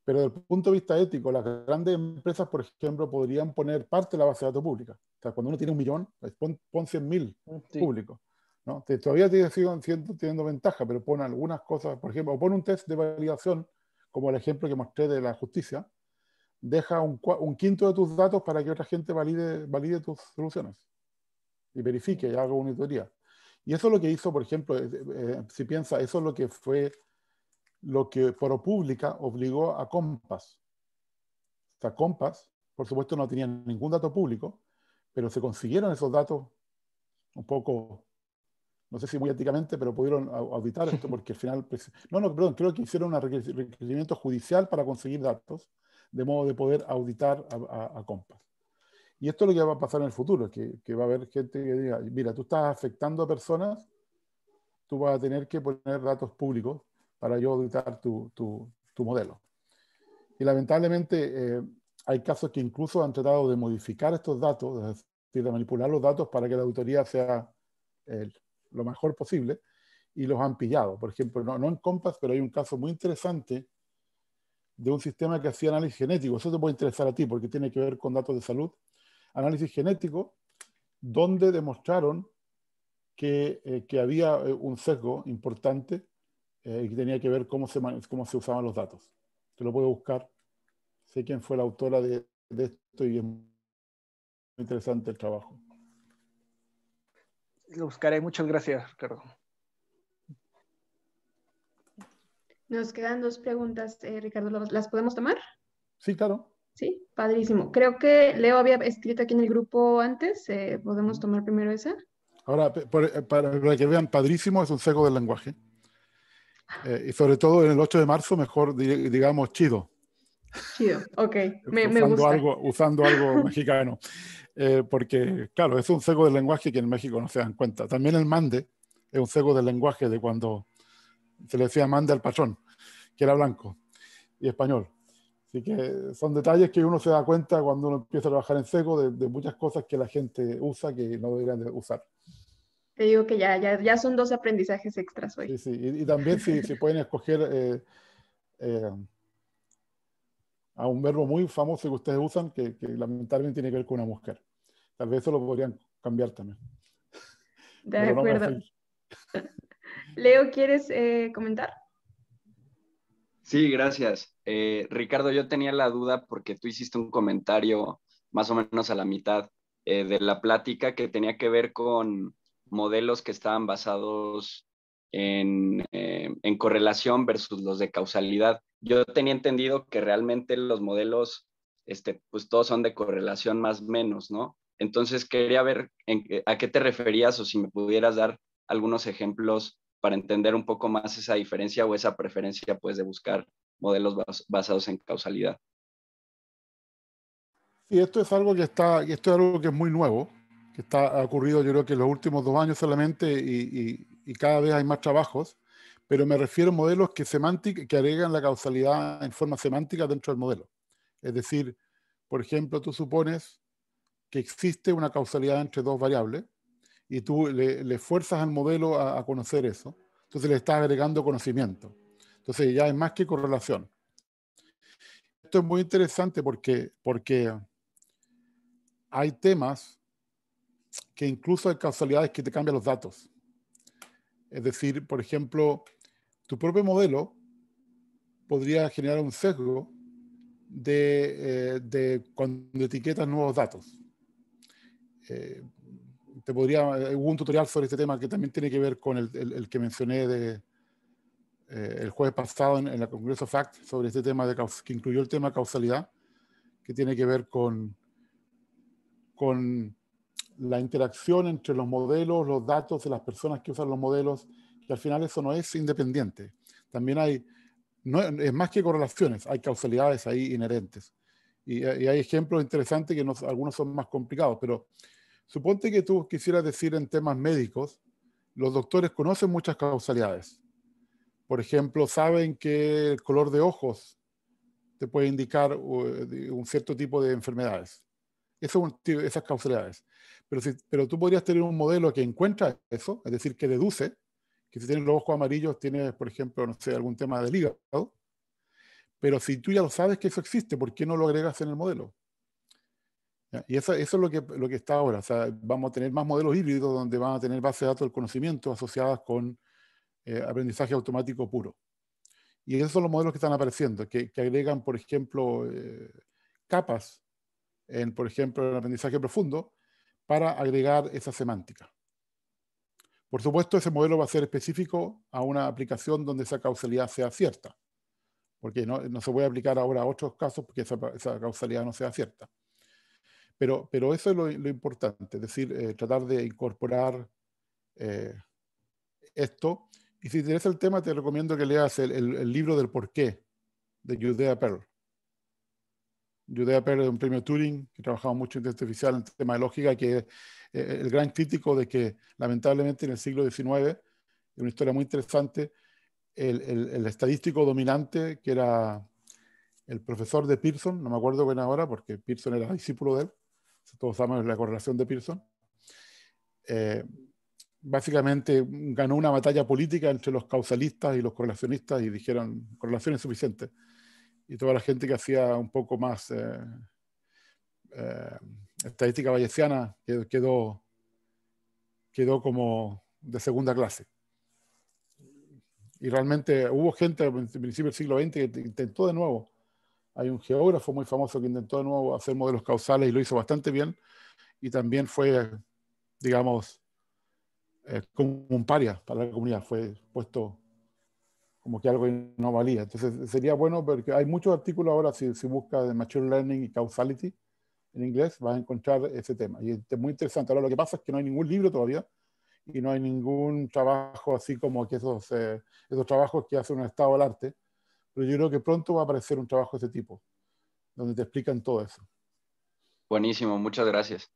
Pero desde el punto de vista ético, las grandes empresas, por ejemplo, podrían poner parte de la base de datos pública. O sea, cuando uno tiene 1 millón, pon 100.000 públicos. ¿No? Todavía siguen teniendo ventaja, pero pon algunas cosas, por ejemplo, o pon un test de validación, como el ejemplo que mostré de la justicia, deja un quinto de tus datos para que otra gente valide tus soluciones y verifique y haga una auditoría. Y eso es lo que hizo, por ejemplo, si piensa, eso es lo que fue lo que ProPublica obligó a Compass. O sea, Compass, por supuesto, no tenía ningún dato público, pero se consiguieron esos datos un poco, no sé si muy éticamente, pero pudieron auditar esto porque al final... perdón, creo que hicieron un requerimiento judicial para conseguir datos, de modo de poder auditar a Compass. Y esto es lo que va a pasar en el futuro, que va a haber gente que diga, mira, tú estás afectando a personas, tú vas a tener que poner datos públicos para yo auditar tu modelo. Y lamentablemente hay casos que incluso han tratado de modificar estos datos, es decir, de manipular los datos para que la auditoría sea lo mejor posible, y los han pillado. Por ejemplo, no en Compass, pero hay un caso muy interesante de un sistema que hacía análisis genético. Eso te puede interesar a ti porque tiene que ver con datos de salud. Análisis genético, donde demostraron que había un sesgo importante y que tenía que ver cómo se usaban los datos. Te lo puedo buscar. Sé quién fue la autora de esto y es muy interesante el trabajo. Lo buscaré. Muchas gracias, Ricardo. Nos quedan 2 preguntas, Ricardo. ¿Las podemos tomar? Sí, claro. Sí, padrísimo. Creo que Leo había escrito aquí en el grupo antes. ¿Podemos tomar primero esa? Ahora, para que vean, padrísimo es un sesgo del lenguaje. Y sobre todo en el 8 de marzo, mejor digamos chido. Chido, ok. Me gusta. Usando algo mexicano. Porque, claro, es un sesgo del lenguaje que en México no se dan cuenta. También el mande es un sesgo del lenguaje de cuando se le decía mande al patrón, que era blanco. y español. Así que son detalles que uno se da cuenta cuando uno empieza a trabajar en seco de muchas cosas que la gente usa que no deberían de usar. Te digo que ya son 2 aprendizajes extras hoy. Sí, sí. Y también si pueden escoger a un verbo muy famoso que ustedes usan, que lamentablemente tiene que ver con una mujer. Tal vez eso lo podrían cambiar también. De Pero no me acuerdo. voy Leo, ¿quieres comentar? Sí, gracias. Ricardo, yo tenía la duda porque tú hiciste un comentario más o menos a la mitad de la plática que tenía que ver con modelos que estaban basados en correlación versus los de causalidad. Yo tenía entendido que realmente los modelos, pues todos son de correlación más menos, ¿no? Entonces quería ver a qué te referías o si me pudieras dar algunos ejemplos para entender un poco más esa diferencia o esa preferencia, pues, de buscar modelos basados en causalidad. Sí, esto es algo esto es algo que es muy nuevo, que ha ocurrido yo creo que en los últimos 2 años solamente y cada vez hay más trabajos, pero me refiero a modelos que agregan la causalidad en forma semántica dentro del modelo. Es decir, por ejemplo, tú supones que existe una causalidad entre 2 variables y tú le fuerzas al modelo a conocer eso. Entonces le estás agregando conocimiento. Entonces ya es más que correlación. Esto es muy interesante porque hay temas que incluso hay causalidades que te cambian los datos. Es decir, por ejemplo, tu propio modelo podría generar un sesgo de cuando etiquetas nuevos datos. Hubo un tutorial sobre este tema que también tiene que ver con el que mencioné el jueves pasado en la Congreso FACT sobre este tema que incluyó el tema de causalidad, que tiene que ver con la interacción entre los modelos, los datos de las personas que usan los modelos, que al final eso no es independiente. También es más que correlaciones, hay causalidades ahí inherentes. Y hay ejemplos interesantes que algunos son más complicados, pero suponte que tú quisieras decir en temas médicos, los doctores conocen muchas causalidades. Por ejemplo, saben que el color de ojos te puede indicar un cierto tipo de enfermedades. Esas causalidades. Pero tú podrías tener un modelo que encuentra eso, es decir, que deduce que si tienes los ojos amarillos tienes, por ejemplo, no sé, algún tema del hígado. Pero si tú ya lo sabes que eso existe, ¿por qué no lo agregas en el modelo? ¿Ya? Y eso es lo que está ahora. O sea, vamos a tener más modelos híbridos donde van a tener bases de datos del conocimiento asociadas con aprendizaje automático puro. Y esos son los modelos que están apareciendo, que agregan, por ejemplo, capas por ejemplo, en el aprendizaje profundo para agregar esa semántica. Por supuesto, ese modelo va a ser específico a una aplicación donde esa causalidad sea cierta, porque no se puede aplicar ahora a otros casos porque esa causalidad no sea cierta. Pero eso es lo importante, es decir, tratar de incorporar esto. Y si te interesa el tema, te recomiendo que leas el libro del porqué de Judea Pearl. Judea Pearl es un premio Turing que trabajaba mucho en inteligencia artificial en tema de lógica, que es el gran crítico de que lamentablemente en el siglo XIX, es una historia muy interesante, el estadístico dominante, que era el profesor de Pearson, no me acuerdo bien ahora porque Pearson era discípulo de él, todos sabemos la correlación de Pearson, básicamente ganó una batalla política entre los causalistas y los correlacionistas y dijeron correlación es suficiente. Y toda la gente que hacía un poco más estadística bayesiana quedó como de segunda clase. Y realmente hubo gente al principio del siglo XX que intentó de nuevo. Hay un geógrafo muy famoso que intentó de nuevo hacer modelos causales y lo hizo bastante bien. Y también fue, digamos, como un paria para la comunidad. Fue puesto como que algo no valía. Entonces sería bueno porque hay muchos artículos ahora, si busca de Machine Learning y Causality en inglés, vas a encontrar ese tema. Y es muy interesante. Ahora lo que pasa es que no hay ningún libro todavía y no hay ningún trabajo así como que esos trabajos que hacen un estado del arte. Pero yo creo que pronto va a aparecer un trabajo de ese tipo, donde te explican todo eso. Buenísimo, muchas gracias.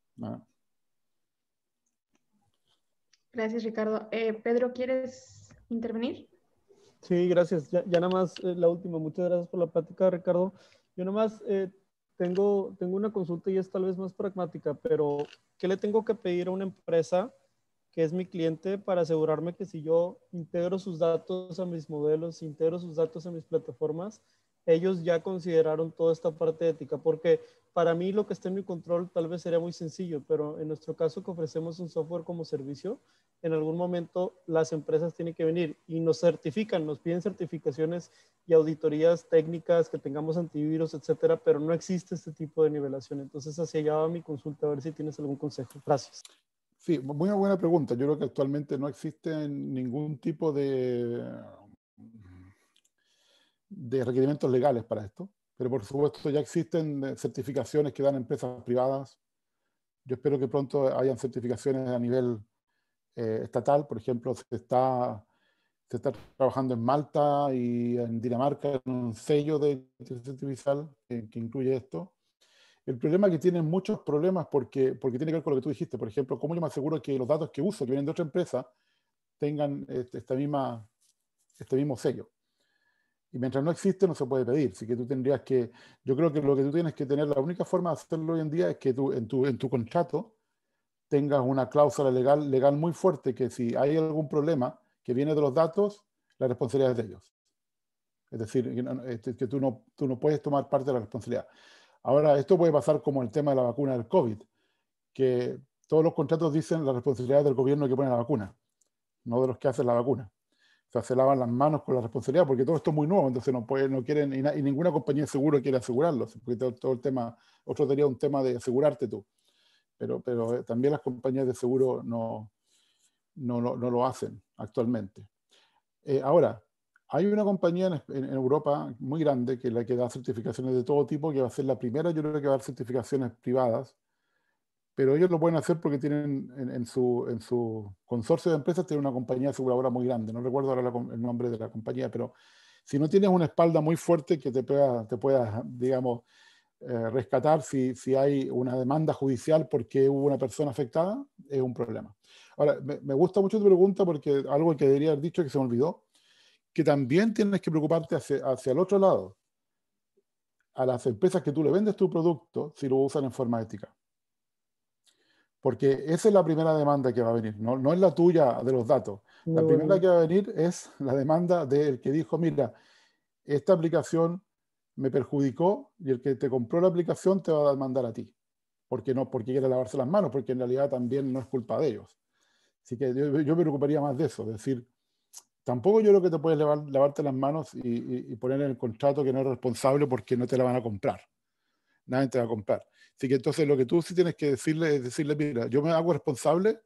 Gracias, Ricardo. Pedro, ¿quieres intervenir? Sí, gracias. Ya nada más la última. Muchas gracias por la plática, Ricardo. Yo nada más tengo una consulta y es tal vez más pragmática, pero ¿qué le tengo que pedir a una empresa que es mi cliente para asegurarme que si yo integro sus datos a mis modelos, integro sus datos a mis plataformas, ellos ya consideraron toda esta parte ética? Porque para mí lo que está en mi control tal vez sería muy sencillo, pero en nuestro caso que ofrecemos un software como servicio, en algún momento las empresas tienen que venir y nos certifican, nos piden certificaciones y auditorías técnicas, que tengamos antivirus, etcétera, pero no existe este tipo de nivelación. Entonces, hacia allá va mi consulta, a ver si tienes algún consejo. Gracias. Sí, muy buena pregunta. Yo creo que actualmente no existe ningún tipo de requerimientos legales para esto, pero por supuesto ya existen certificaciones que dan empresas privadas. Yo espero que pronto hayan certificaciones a nivel estatal. Por ejemplo, se está trabajando en Malta y en Dinamarca en un sello de inteligencia artificial que incluye esto. El problema es que tienen muchos problemas porque tiene que ver con lo que tú dijiste. Por ejemplo, ¿cómo yo me aseguro que los datos que uso, que vienen de otra empresa, tengan este mismo sello? Y mientras no existe, no se puede pedir. Así que tú tendrías que, yo creo que lo que tú tienes que tener, la única forma de hacerlo hoy en día es que tú en tu contrato tengas una cláusula legal muy fuerte, que si hay algún problema que viene de los datos, la responsabilidad es de ellos. Es decir, que tú no puedes tomar parte de la responsabilidad. Ahora, esto puede pasar como el tema de la vacuna del COVID, que todos los contratos dicen la responsabilidad del gobierno que pone la vacuna, no de los que hacen la vacuna. O sea, se lavan las manos con la responsabilidad, porque todo esto es muy nuevo, entonces no quieren, y ninguna compañía de seguro quiere asegurarlo, porque todo el tema, otro sería un tema de asegurarte tú. Pero también las compañías de seguro no lo hacen actualmente. Ahora, hay una compañía en Europa muy grande que es la que da certificaciones de todo tipo, que va a ser la primera, yo creo que va a dar certificaciones privadas, pero ellos lo pueden hacer porque tienen en su consorcio de empresas, tienen una compañía aseguradora muy grande. No recuerdo ahora el nombre de la compañía, pero si no tienes una espalda muy fuerte que te pueda digamos, rescatar si hay una demanda judicial porque hubo una persona afectada, es un problema. Ahora, me gusta mucho tu pregunta porque algo que debería haber dicho que se me olvidó, que también tienes que preocuparte hacia el otro lado, a las empresas que tú le vendes tu producto si lo usan en forma ética. Porque esa es la primera demanda que va a venir, no es la tuya de los datos. La primera que va a venir es la demanda del que dijo, mira, esta aplicación me perjudicó, y el que te compró la aplicación te va a demandar a ti. Porque quiere lavarse las manos, porque en realidad también no es culpa de ellos. Así que yo me preocuparía más de eso, es decir, tampoco yo creo que te puedes lavarte las manos y poner en el contrato que no eres responsable porque no te la van a comprar. Nadie te va a comprar. Así que entonces lo que tú sí tienes que decirle es decirle, mira, yo me hago responsable,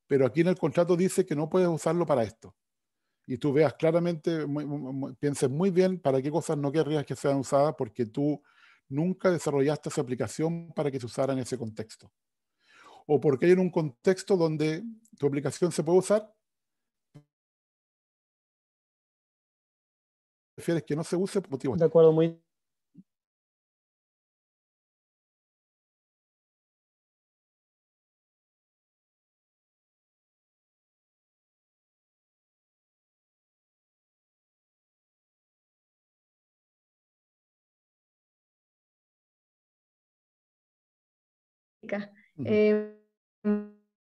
pero aquí en el contrato dice que no puedes usarlo para esto. Y tú veas claramente, pienses muy bien para qué cosas no querrías que sean usadas, porque tú nunca desarrollaste esa aplicación para que se usara en ese contexto. O porque hay en un contexto donde tu aplicación se puede usar, prefieres que no se use por motivos. De acuerdo, muy.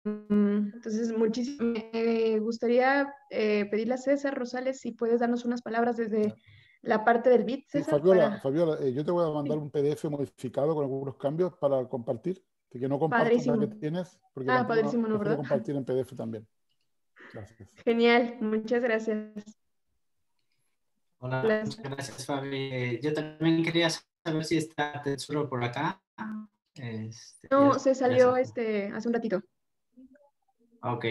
Entonces, muchísimo. Me gustaría pedirle a César Rosales si puedes darnos unas palabras desde la parte del BIT, Sí, César. Fabiola, yo te voy a mandar un PDF modificado con algunos cambios para compartir, que no compartas la que tienes, porque padrísimo, ¿no, prefiero verdad? compartir en PDF también. Gracias. Genial, muchas gracias. Hola, muchas gracias, Fabi. Yo también quería saber si está Tetsuro por acá. No, se salió hace un ratito. Ok.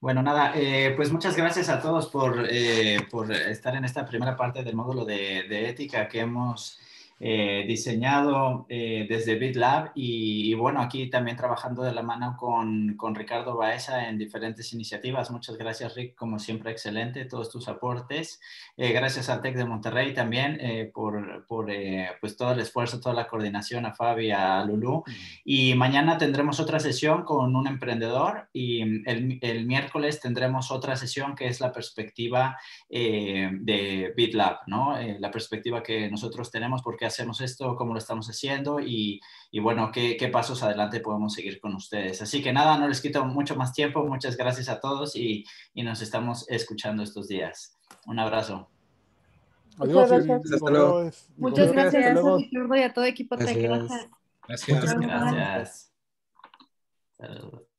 Bueno, nada, pues muchas gracias a todos por estar en esta primera parte del módulo de ética que hemos diseñado desde BitLab y bueno, aquí también trabajando de la mano con Ricardo Baeza en diferentes iniciativas. Muchas gracias, Rick, como siempre, excelente todos tus aportes. Gracias al TEC de Monterrey también por pues todo el esfuerzo, toda la coordinación, a Fabi, a Lulú. Y mañana tendremos otra sesión con un emprendedor y el miércoles tendremos otra sesión que es la perspectiva de BitLab, ¿no? La perspectiva que nosotros tenemos, por qué hacemos esto, cómo lo estamos haciendo y bueno, qué pasos adelante podemos seguir con ustedes. Así que nada, no les quito mucho más tiempo. Muchas gracias a todos y nos estamos escuchando estos días. Un abrazo. Adiós. Hasta luego. Muchas gracias a Ricardo y a todo equipo TEC. Gracias. Gracias. Saludos.